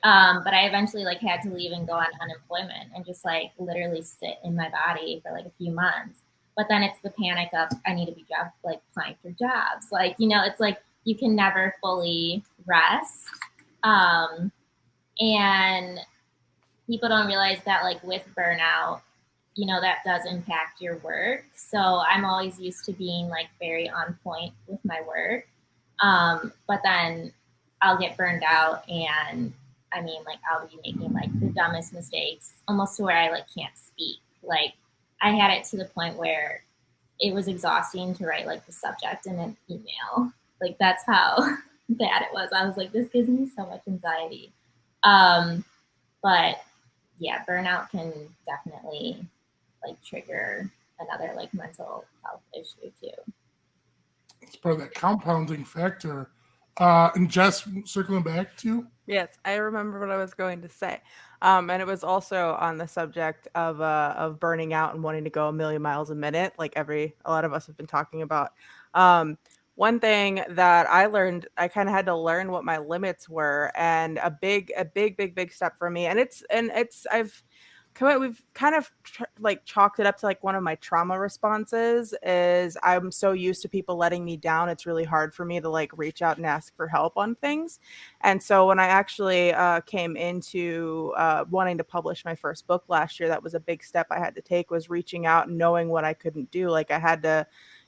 Speaker 9: But I eventually like had to leave and go on unemployment and just like literally sit in my body for like a few months. But then it's the panic of I need to be applying for jobs. Like, it's like you can never fully rest. And people don't realize that like with burnout, that does impact your work. So I'm always used to being like very on point with my work. But then I'll get burned out and I'll be making like the dumbest mistakes almost to where I like can't speak. Like I had it to the point where it was exhausting to write like the subject in an email. Like that's how bad it was. I was like, this gives me so much anxiety. But yeah, burnout can definitely like trigger another like mental health issue too.
Speaker 1: It's part of that compounding factor. And Jess, circling back to you.
Speaker 11: Yes, I remember what I was going to say. And it was also on the subject of burning out and wanting to go a million miles a minute, like a lot of us have been talking about. One thing that I learned, I kind of had to learn what my limits were, and a big step for me. We've kind of like chalked it up to like one of my trauma responses is I'm so used to people letting me down. It's really hard for me to like reach out and ask for help on things. And so when I actually came into wanting to publish my first book last year, that was a big step I had to take, was reaching out and knowing what I couldn't do. Like I had to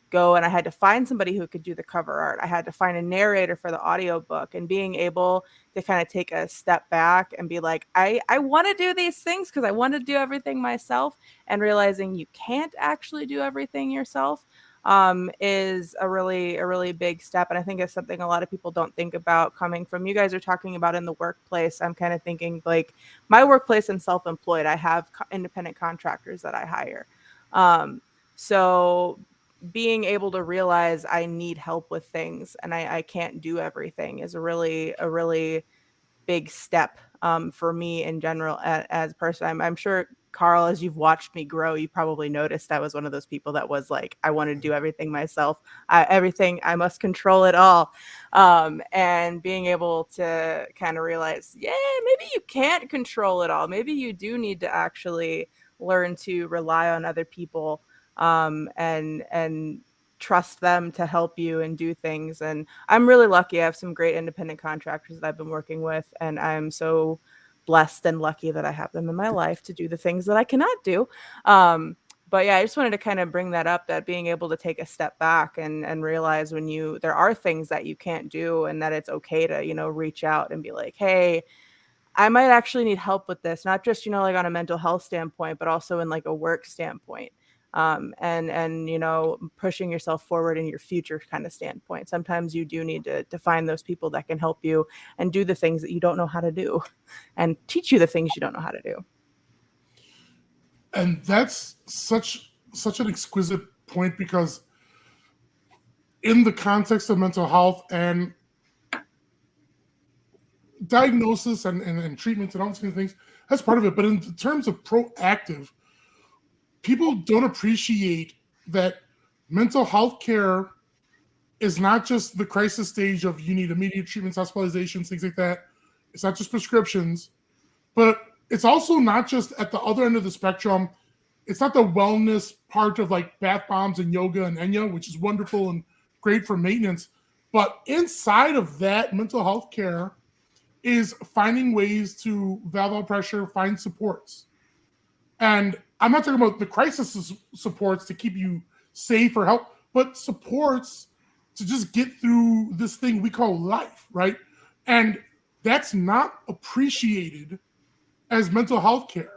Speaker 11: go and I had to find somebody who could do the cover art. I had to find a narrator for the audiobook, and being able to kind of take a step back and be like, I want to do these things because I want to do everything myself, and realizing you can't actually do everything yourself is a really big step. And I think it's something a lot of people don't think about. Coming from, you guys are talking about in the workplace, I'm kind of thinking like my workplace, I'm self-employed. I have independent contractors that I hire. So being able to realize I need help with things and I can't do everything is a really big step for me in general as a person. I'm sure, Carl, as you've watched me grow, you probably noticed I was one of those people that was like, I want to do everything myself. I must control it all. And being able to kind of realize, yeah, maybe you can't control it all. Maybe you do need to actually learn to rely on other people and trust them to help you and do things. And I'm really lucky. I have some great independent contractors that I've been working with, and I'm so blessed and lucky that I have them in my life to do the things that I cannot do. But yeah, I just wanted to kind of bring that up, that being able to take a step back and realize when there are things that you can't do, and that it's okay to, reach out and be like, hey, I might actually need help with this, not just, like on a mental health standpoint, but also in like a work standpoint. And pushing yourself forward in your future kind of standpoint. Sometimes you do need to find those people that can help you and do the things that you don't know how to do and teach you the things you don't know how to do.
Speaker 1: And that's such an exquisite point, because in the context of mental health and diagnosis and treatments and all these kind of things, that's part of it. But in terms of proactive, people don't appreciate that mental health care is not just the crisis stage of you need immediate treatments, hospitalizations, things like that. It's not just prescriptions, but it's also not just at the other end of the spectrum. It's not the wellness part of like bath bombs and yoga and Enya, which is wonderful and great for maintenance. But inside of that, mental health care is finding ways to valve out pressure, find supports. And I'm not talking about the crisis supports to keep you safe or help, but supports to just get through this thing we call life, right? And that's not appreciated as mental health care.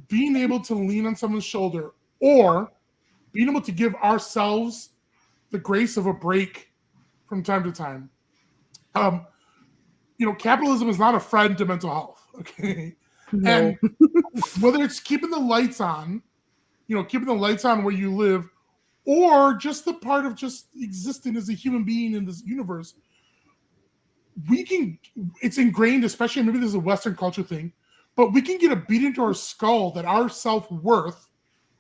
Speaker 1: Being able to lean on someone's shoulder or being able to give ourselves the grace of a break from time to time. Capitalism is not a friend to mental health, okay?
Speaker 11: No.
Speaker 1: And whether it's keeping the lights on, keeping the lights on where you live, or just the part of just existing as a human being in this universe, it's ingrained, especially maybe this is a Western culture thing, but we can get a beat into our skull that our self-worth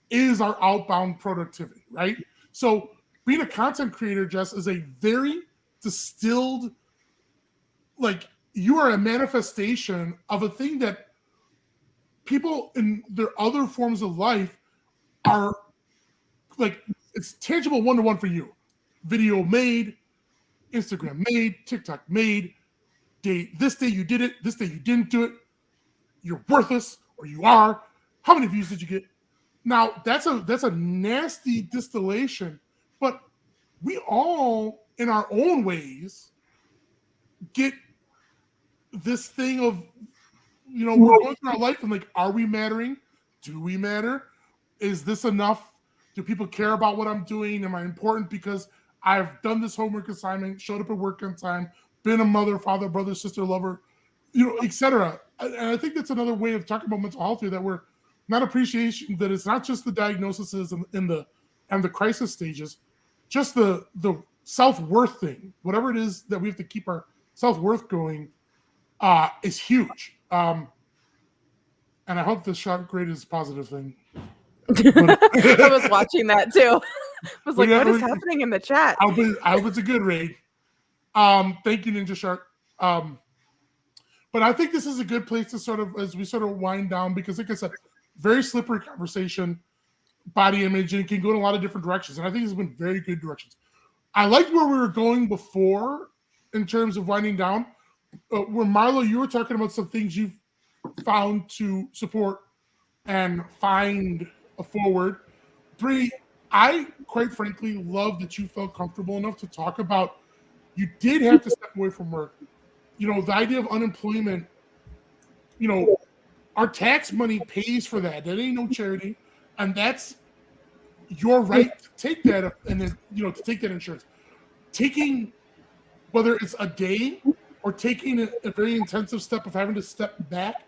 Speaker 1: is our outbound productivity, right? So being a content creator, Jess, is a very distilled, like you are a manifestation of a thing that people in their other forms of life are like, it's tangible one-to-one for you. Video made, Instagram made, TikTok made, this day you did it, this day you didn't do it, you're worthless, or you are. How many views did you get? Now, that's a nasty distillation, but we all, in our own ways, get this thing of, we're going through our life and like, are we mattering? Do we matter? Is this enough? Do people care about what I'm doing? Am I important because I've done this homework assignment, showed up at work on time, been a mother, father, brother, sister, lover, etc. And I think that's another way of talking about mental health here, that we're not appreciation, that it's not just the diagnoses and the crisis stages, just the self-worth thing, whatever it is that we have to keep our self-worth going, is huge. And I hope the shot grade is a positive thing.
Speaker 11: I was watching that too. I was like, what is happening in the chat?
Speaker 1: I hope it's a good raid. Thank you, Ninja Shark. But I think this is a good place to sort of, as we sort of wind down, because like I said, very slippery conversation, body image, and it can go in a lot of different directions. And I think it's been very good directions. I liked where we were going before in terms of winding down. Where Marlo, you were talking about some things you've found to support and find a forward. Bree, I quite frankly love that you felt comfortable enough to talk about you did have to step away from work. The idea of unemployment, our tax money pays for that. That ain't no charity. And that's your right to take that and then, to take that insurance. Taking, whether it's a day or taking a very intensive step of having to step back.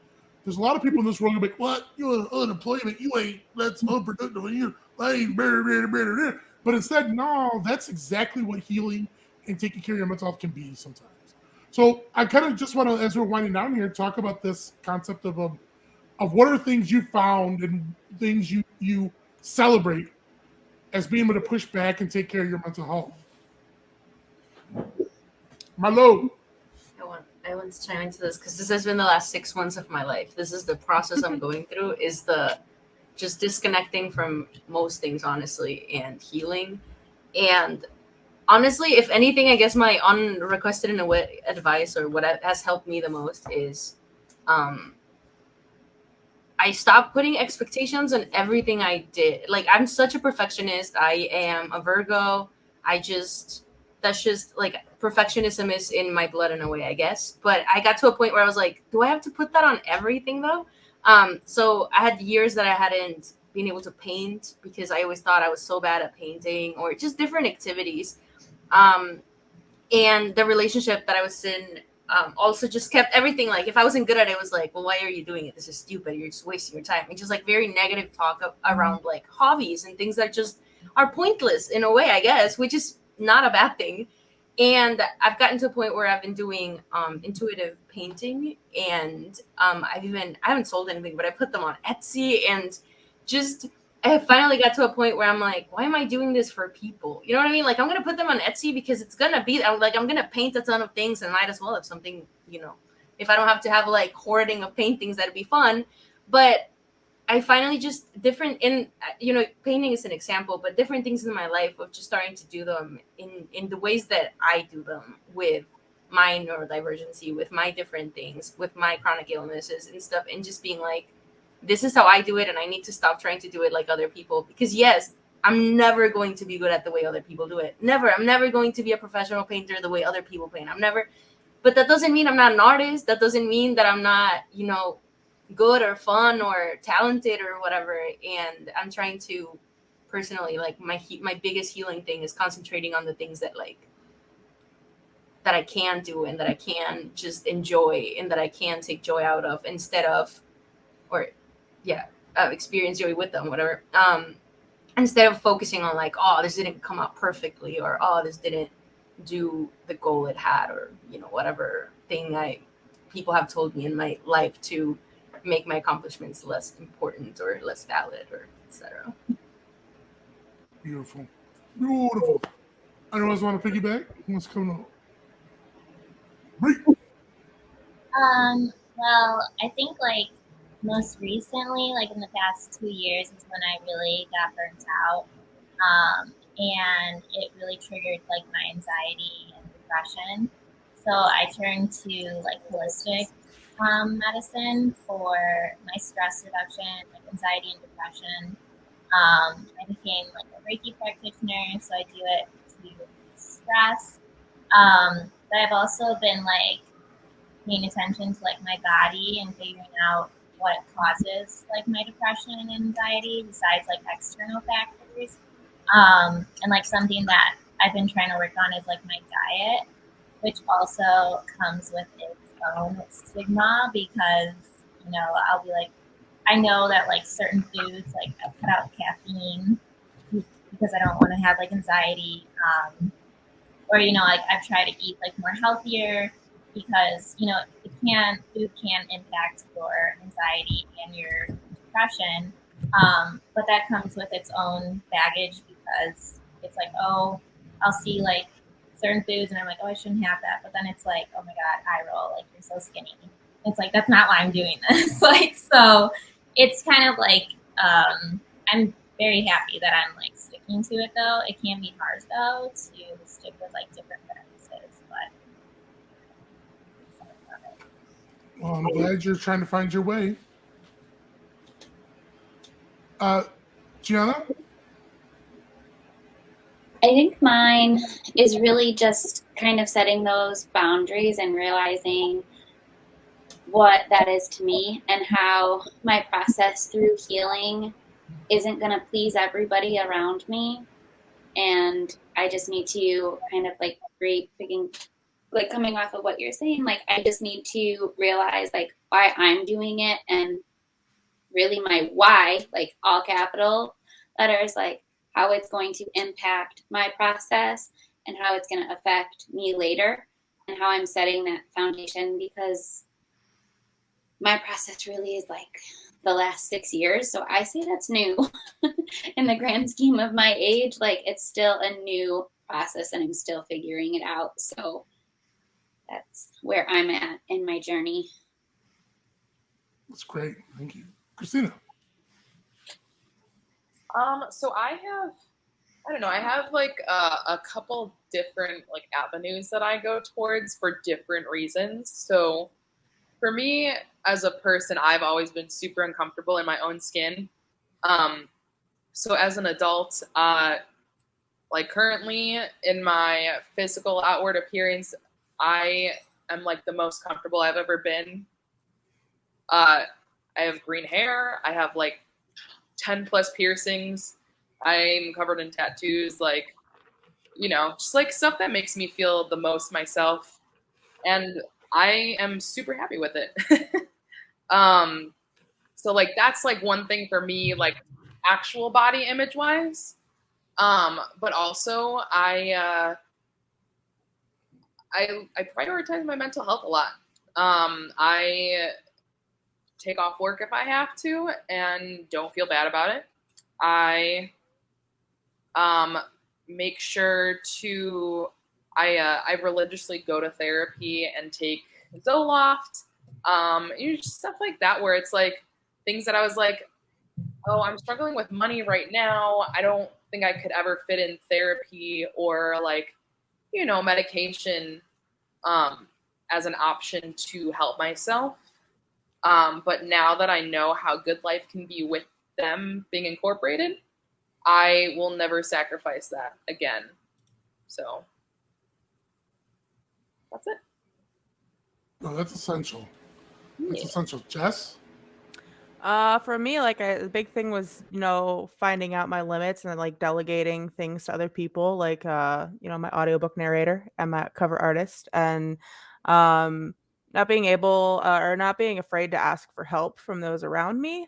Speaker 1: There's a lot of people in this world who are like, what? You're unemployment. You ain't, that's unproductive. You ain't, but instead, no, that's exactly what healing and taking care of your mental health can be sometimes. So I kind of just want to, as we're winding down here, talk about this concept of what are things you found and things you celebrate as being able to push back and take care of your mental health. Marlo.
Speaker 10: I want to chime into this because this has been the last 6 months of my life. This is the process I'm going through, is the just disconnecting from most things, honestly, and healing. And honestly, if anything, I guess my unrequested in a way advice, or what has helped me the most, is I stopped putting expectations on everything I did. Like, I'm such a perfectionist. I am a Virgo. That's just like, perfectionism is in my blood in a way, I guess. But I got to a point where I was like, do I have to put that on everything though? So I had years that I hadn't been able to paint because I always thought I was so bad at painting, or just different activities. And the relationship that I was in also just kept everything, like, if I wasn't good at it, it was like, well, why are you doing it? This is stupid. You're just wasting your time. And just like very negative talk around like hobbies and things that just are pointless in a way, I guess, which is not a bad thing. And I've gotten to a point where I've been doing intuitive painting, and I haven't sold anything, but I put them on Etsy, and just I have finally got to a point where I'm like, why am I doing this for people? You know what I mean? Like, I'm gonna put them on Etsy because it's gonna be I'm gonna paint a ton of things, and might as well have something, if I don't have to have like hoarding of paintings, that'd be fun. But I finally just painting is an example, but different things in my life of just starting to do them in the ways that I do them, with my neurodivergency, with my different things, with my chronic illnesses and stuff, and just being like, this is how I do it, and I need to stop trying to do it like other people. Because yes, I'm never going to be good at the way other people do it. Never. I'm never going to be a professional painter the way other people paint. But that doesn't mean I'm not an artist. That doesn't mean that I'm not, good or fun or talented or whatever. And I'm trying to personally, like, my biggest healing thing is concentrating on the things that that I can do and that I can just enjoy and that I can take joy out of, instead of experience joy with them, whatever. Instead of focusing on like, oh, this didn't come out perfectly, or oh, this didn't do the goal it had, or whatever thing people have told me in my life to make my accomplishments less important or less valid, or etc.
Speaker 1: Beautiful. Anyone else want to piggyback? What's coming up?
Speaker 9: Well, I think like most recently, like in the past 2 years, is when I really got burnt out. And it really triggered like my anxiety and depression. So I turned to like holistic medicine for my stress reduction, like anxiety and depression. I became like a Reiki practitioner, so I do it to stress. But I've also been like paying attention to like my body and figuring out what causes like my depression and anxiety besides like external factors. And like something that I've been trying to work on is like my diet, which also comes with its own stigma, because I'll be like, I know that like certain foods, like I cut out caffeine because I don't want to have like anxiety, or like I've tried to eat like more healthier, because food can impact your anxiety and your depression, but that comes with its own baggage, because it's like, oh, I'll see like certain foods and I'm like, oh, I shouldn't have that, but then it's like, oh my god, eye roll, like you're so skinny. It's like, that's not why I'm doing this. Like, so it's kind of like, I'm very happy that I'm like sticking to it, though. It can be hard though to stick with like different practices, but
Speaker 1: well, I'm glad you're trying to find your way. Jianna?
Speaker 8: I think mine is really just kind of setting those boundaries and realizing what that is to me, and how my process through healing isn't going to please everybody around me. And I just need to kind of like coming off of what you're saying, like I just need to realize like why I'm doing it, and really my why, like all capital letters, like how it's going to impact my process and how it's going to affect me later, and how I'm setting that foundation, because my process really is like the last 6 years. So I say that's new in the grand scheme of my age. Like it's still a new process and I'm still figuring it out. So that's where I'm at in my journey.
Speaker 1: That's great. Thank you. Christina?
Speaker 12: So I have like a couple different like avenues that I go towards for different reasons. So for me as a person, I've always been super uncomfortable in my own skin. So as an adult, like currently in my physical outward appearance, I am like the most comfortable I've ever been. I have green hair. I have like 10 plus piercings. I'm covered in tattoos, like, just like stuff that makes me feel the most myself. And I am super happy with it. So like, that's like one thing for me, like actual body image wise. But also I prioritize my mental health a lot. I take off work if I have to and don't feel bad about it. I make sure to I religiously go to therapy and take Zoloft, stuff like that, where it's like things that I was like, oh, I'm struggling with money right now. I don't think I could ever fit in therapy or like, medication as an option to help myself. But now that I know how good life can be with them being incorporated, I will never sacrifice that again. So that's it.
Speaker 1: No, that's essential. That's essential. Jess?
Speaker 11: For me, like the big thing was, finding out my limits and like delegating things to other people, like my audiobook narrator and my cover artist, and not being able or not being afraid to ask for help from those around me.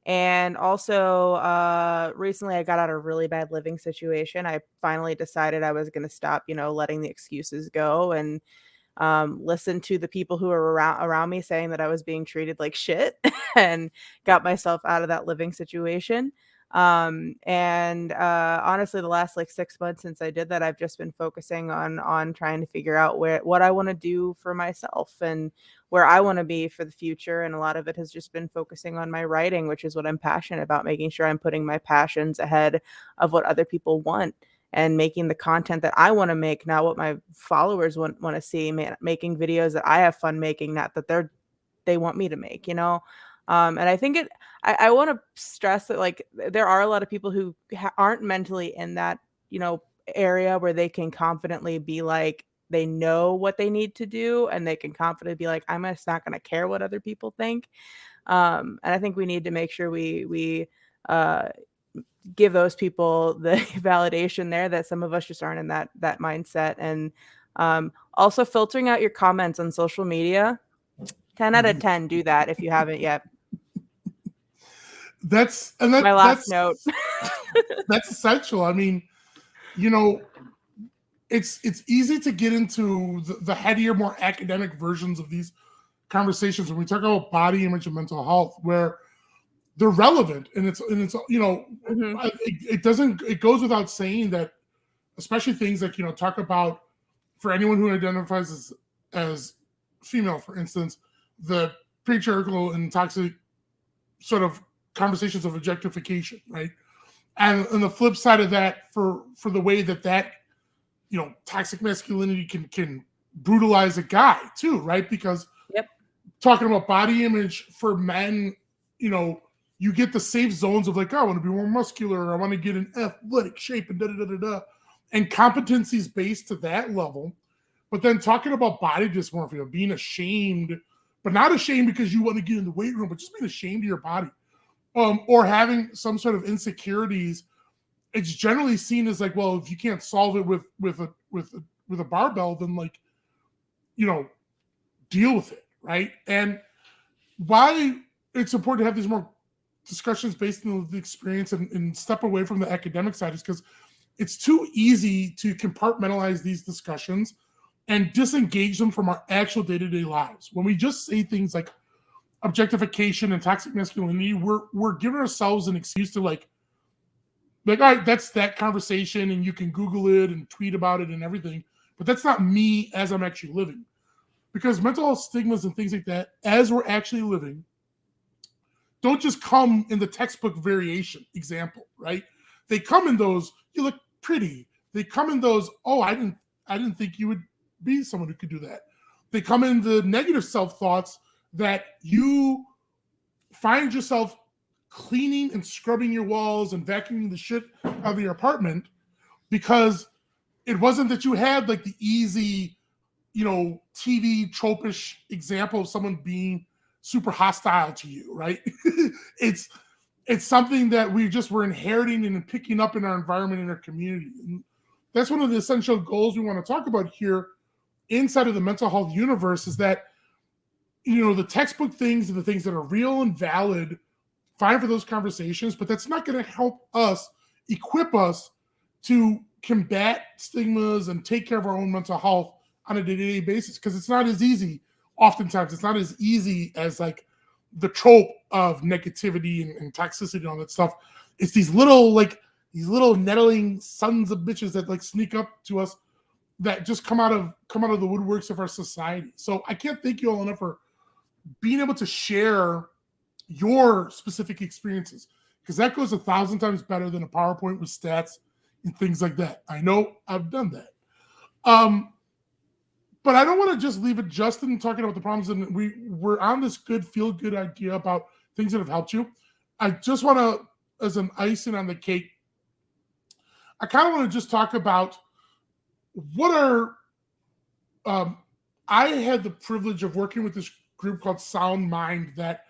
Speaker 11: And also, recently I got out of a really bad living situation. I finally decided I was going to stop, letting the excuses go and listen to the people who were around me saying that I was being treated like shit and got myself out of that living situation. And honestly, the last like 6 months since I did that, I've just been focusing on trying to figure out what I want to do for myself and where I want to be for the future. And a lot of it has just been focusing on my writing, which is what I'm passionate about, making sure I'm putting my passions ahead of what other people want and making the content that I want to make, not what my followers want to see, making videos that I have fun making, not that they want me to make, And I think I want to stress that like there are a lot of people who aren't mentally in that, area where they can confidently be like, they know what they need to do and they can confidently be like, I'm just not going to care what other people think. And I think we need to make sure we give those people the validation there that some of us just aren't in that mindset. And also filtering out your comments on social media. 10 out of 10 do that if you haven't yet.
Speaker 1: That's
Speaker 11: my last note.
Speaker 1: That's essential. I mean, it's easy to get into the headier, more academic versions of these conversations when we talk about body image and mental health, where they're relevant, and it's it goes without saying that, especially things like talk about, for anyone who identifies as female, for instance, the patriarchal and toxic sort of conversations of objectification, right? And on the flip side of that, for the way that toxic masculinity can brutalize a guy too, right? Because talking about body image for men, you get the safe zones of like, I want to be more muscular, I want to get an athletic shape, and and competencies based to that level. But then talking about body dysmorphia, being ashamed, but not ashamed because you want to get in the weight room, but just being ashamed of your body, or having some sort of insecurities, it's generally seen as like, well, if you can't solve it with a barbell, then like, deal with it, right? And why it's important to have these more discussions based on the experience and step away from the academic side is because it's too easy to compartmentalize these discussions and disengage them from our actual day-to-day lives. When we just say things like objectification and toxic masculinity, we're giving ourselves an excuse to like, all right, that's that conversation, and you can Google it and tweet about it and everything, but that's not me as I'm actually living. Because mental health stigmas and things like that, as we're actually living, don't just come in the textbook variation example, right? They come in those, you look pretty. They come in those, oh, I didn't think you would be someone who could do that. They come in the negative self-thoughts that you find yourself cleaning and scrubbing your walls and vacuuming the shit out of your apartment because it wasn't that you had like the easy, TV tropish example of someone being super hostile to you, right? It's something that we're inheriting and picking up in our environment, in our community. And that's one of the essential goals we want to talk about here inside of the mental health universe is that, the textbook things and the things that are real and valid, fine for those conversations, but that's not going to help us equip us to combat stigmas and take care of our own mental health on a day-to-day basis, because it's not as easy. Oftentimes, it's not as easy as like the trope of negativity and toxicity and all that stuff. It's these little nettling sons of bitches that like sneak up to us that just come out of the woodworks of our society. So I can't thank you all enough for being able to share your specific experiences, because that goes 1,000 times better than a PowerPoint with stats and things like that. I know I've done that. But I don't want to just leave it just in talking about the problems. And we're on this good feel-good idea about things that have helped you. I just want to, as an icing on the cake, I kind of want to just talk about what are, I had the privilege of working with this group called Sound Mind that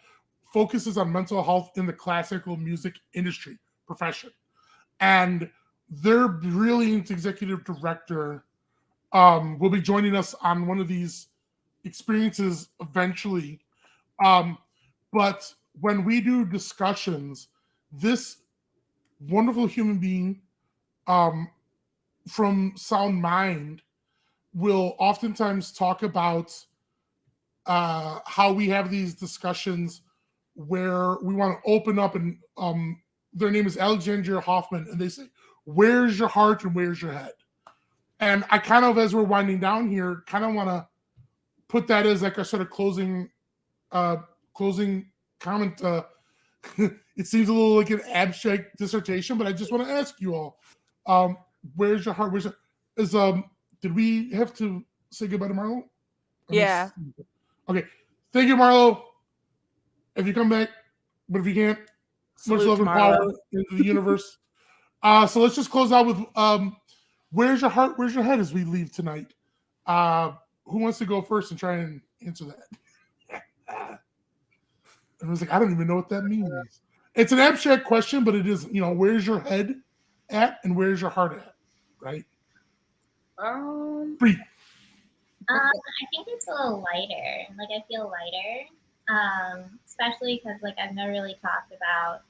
Speaker 1: focuses on mental health in the classical music industry profession. And their brilliant executive director will be joining us on one of these experiences eventually. But when we do discussions, this wonderful human being from Sound Mind will oftentimes talk about how we have these discussions where we want to open up, and their name is Alexandria Hoffman, and they say, where's your heart and where's your head? And I kind of, as we're winding down here, kind of want to put that as like a sort of closing comment. It seems a little like an abstract dissertation, but I just want to ask you all, where's your heart? Did we have to say goodbye to Marlo?
Speaker 11: Yeah.
Speaker 1: Okay. Thank you, Marlo. If you come back, but if you can't, much
Speaker 11: Salute
Speaker 1: love and
Speaker 11: Marlo.
Speaker 1: power into the universe. So let's just close out with where's your heart, where's your head as we leave tonight? Who wants to go first and try and answer that? And I was like, I don't even know what that means. It's an abstract question, but it is, where's your head at and where's your heart at, right? Free.
Speaker 9: I think it's a little lighter. Like, I feel lighter, especially because, like, I've never really talked about,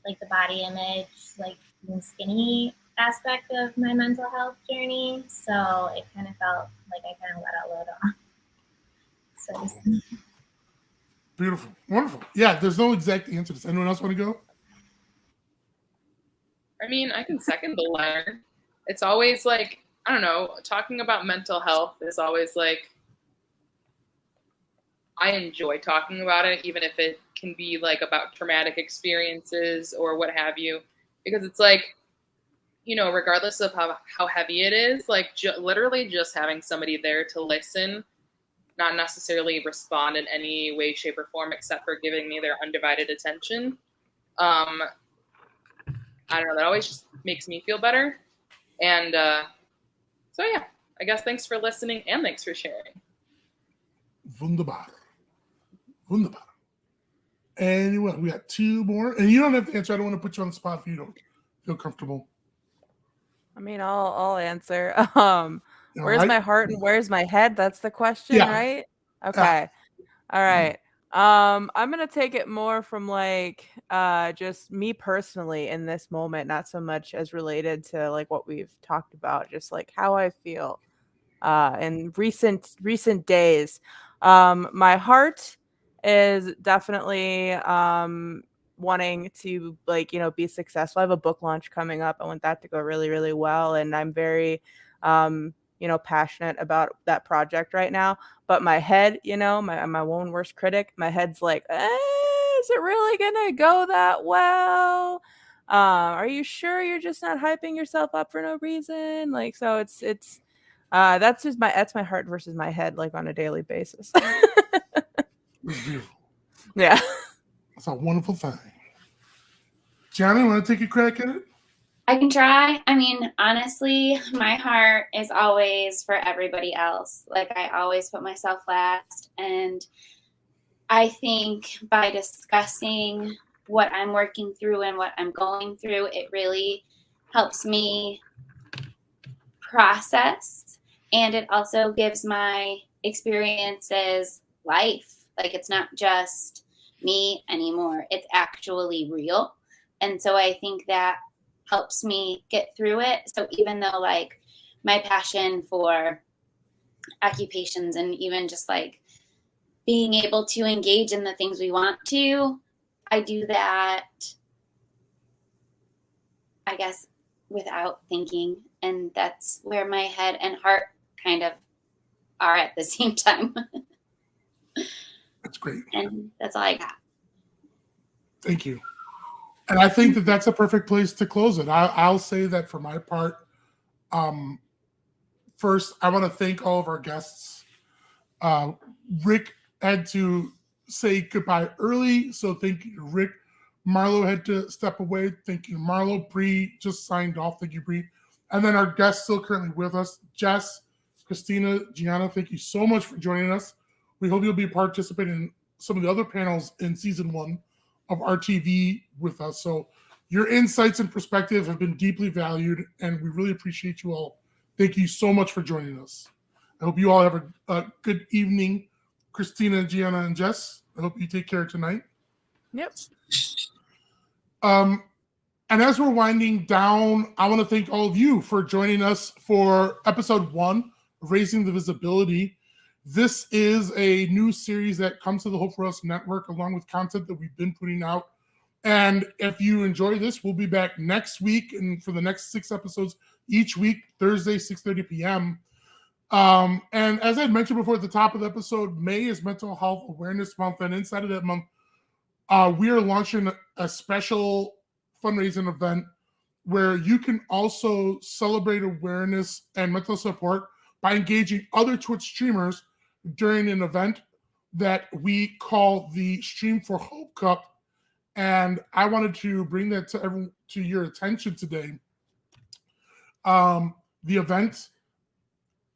Speaker 9: like, the body image, like, being skinny aspect of my mental health journey. So it kind of felt like I kind of let a load off. So
Speaker 1: Beautiful. Wonderful. Yeah, there's no exact answer to this. Anyone else want to go?
Speaker 12: I mean, I can second the latter. It's always like, I don't know, talking about mental health is always like, I enjoy talking about it, even if it can be like about traumatic experiences or what have you, because it's like, regardless of how heavy it is, like literally just having somebody there to listen, not necessarily respond in any way, shape, or form, except for giving me their undivided attention. I don't know, that always just makes me feel better. And so, yeah, I guess thanks for listening and thanks for sharing.
Speaker 1: Wunderbar. Wunderbar. Anyway, we got two more. And you don't have to answer. I don't want to put you on the spot if you don't feel comfortable.
Speaker 11: I mean, I'll answer. Where's
Speaker 1: right.
Speaker 11: my heart and where's my head? That's the question,
Speaker 1: Yeah.
Speaker 11: right? Okay. All right. I'm gonna take it more from like just me personally in this moment, not so much as related to like what we've talked about, just like how I feel in recent days. My heart is definitely wanting to like be successful. I have a book launch coming up. I want that to go really, really well, and I'm very passionate about that project right now. But my head, my own worst critic, my head's like, is it really gonna go that well? Are you sure you're just not hyping yourself up for no reason? Like, so it's that's my heart versus my head, like on a daily basis.
Speaker 1: It's beautiful.
Speaker 11: Yeah.
Speaker 1: That's a wonderful thing. Jianna, you want to take a crack at it?
Speaker 8: I can try. I mean, honestly, my heart is always for everybody else. Like, I always put myself last. And I think by discussing what I'm working through and what I'm going through, it really helps me process. And it also gives my experiences life. Like, it's not just me anymore. It's actually real. And so I think that helps me get through it. So even though like my passion for occupations and even just like being able to engage in the things we want to, I do that, I guess, without thinking. And that's where my head and heart kind of are at the same time.
Speaker 1: That's great.
Speaker 8: And that's all I got.
Speaker 1: Thank you. And I think that that's a perfect place to close it. I'll say that for my part. First, I want to thank all of our guests. Rick had to say goodbye early, so thank you to Rick. Marlo had to step away. Thank you, Marlo. Bree just signed off. Thank you, Bree. And then our guests still currently with us, Jess, Christina, Jianna, thank you so much for joining us. We hope you'll be participating in some of the other panels in season 1 of RTV with us. So your insights and perspective have been deeply valued, and we really appreciate you all. Thank you so much for joining us. I hope you all have a good evening. Christina, Jianna, and Jess, I hope you take care tonight.
Speaker 11: Yep.
Speaker 1: And as we're winding down, I want to thank all of you for joining us for episode 1 of Raising the Visibility. This is a new series that comes to the Hope for Us Network along with content that we've been putting out. And if you enjoy this, we'll be back next week and for the next 6 episodes each week, Thursday, 6:30 p.m. And as I mentioned before at the top of the episode, May is Mental Health Awareness Month. And inside of that month, we are launching a special fundraising event where you can also celebrate awareness and mental support by engaging other Twitch streamers during an event that we call the Stream for Hope Cup. And I wanted to bring that to your attention today. The event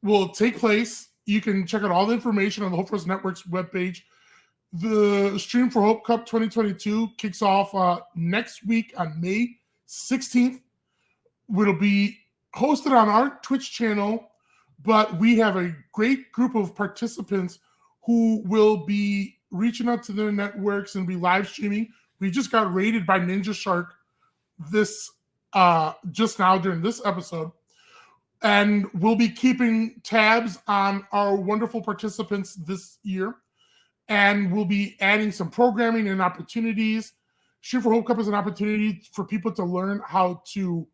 Speaker 1: will take place. You can check out all the information on the Hope for Us Network's webpage. The Stream for Hope Cup 2022 kicks off next week on May 16th. It'll be hosted on our Twitch channel, but we have a great group of participants who will be reaching out to their networks and be live streaming. We just got raided by Ninja Shark this just now during this episode. And we'll be keeping tabs on our wonderful participants this year. And we'll be adding some programming and opportunities. Stream for Hope Cup is an opportunity for people to learn how to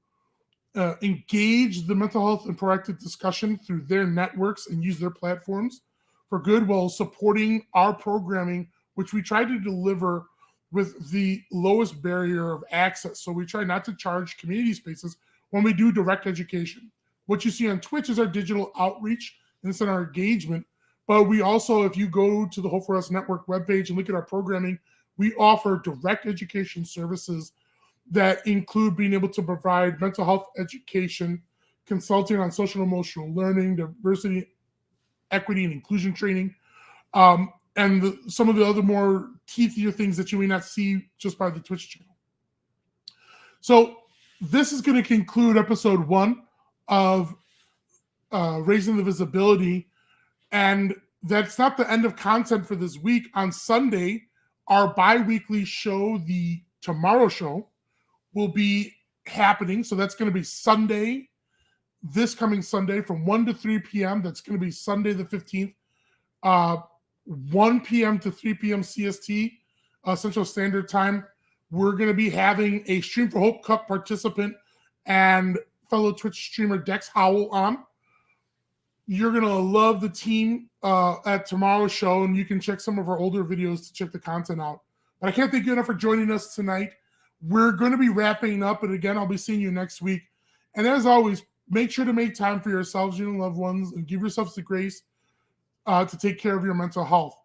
Speaker 1: engage the mental health and proactive discussion through their networks and use their platforms for good while supporting our programming, which we try to deliver with the lowest barrier of access. So we try not to charge community spaces when we do direct education. What you see on Twitch is our digital outreach, and it's in our engagement. But we also, if you go to the Hope for Us Network webpage and look at our programming, we offer direct education services that include being able to provide mental health education, consulting on social and emotional learning, diversity, equity, and inclusion training, and some of the other more teethier things that you may not see just by the Twitch channel. So this is going to conclude episode 1 of Raising the Visibility. And that's not the end of content for this week. On Sunday, our bi-weekly show, the Tomorrow Show, will be happening. So that's going to be Sunday, this coming Sunday from 1 to 3 p.m. That's going to be Sunday the 15th, 1 p.m. to 3 p.m. CST, Central Standard Time. We're going to be having a Stream for Hope Cup participant and fellow Twitch streamer Dex Howell on. You're going to love the team at tomorrow's show, and you can check some of our older videos to check the content out. But I can't thank you enough for joining us tonight. We're going to be wrapping up, and again, I'll be seeing you next week. And as always, make sure to make time for yourselves, your loved ones, and give yourselves the grace to take care of your mental health.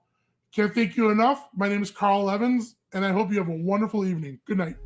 Speaker 1: Can't thank you enough. My name is Carl Evans, and I hope you have a wonderful evening. Good night.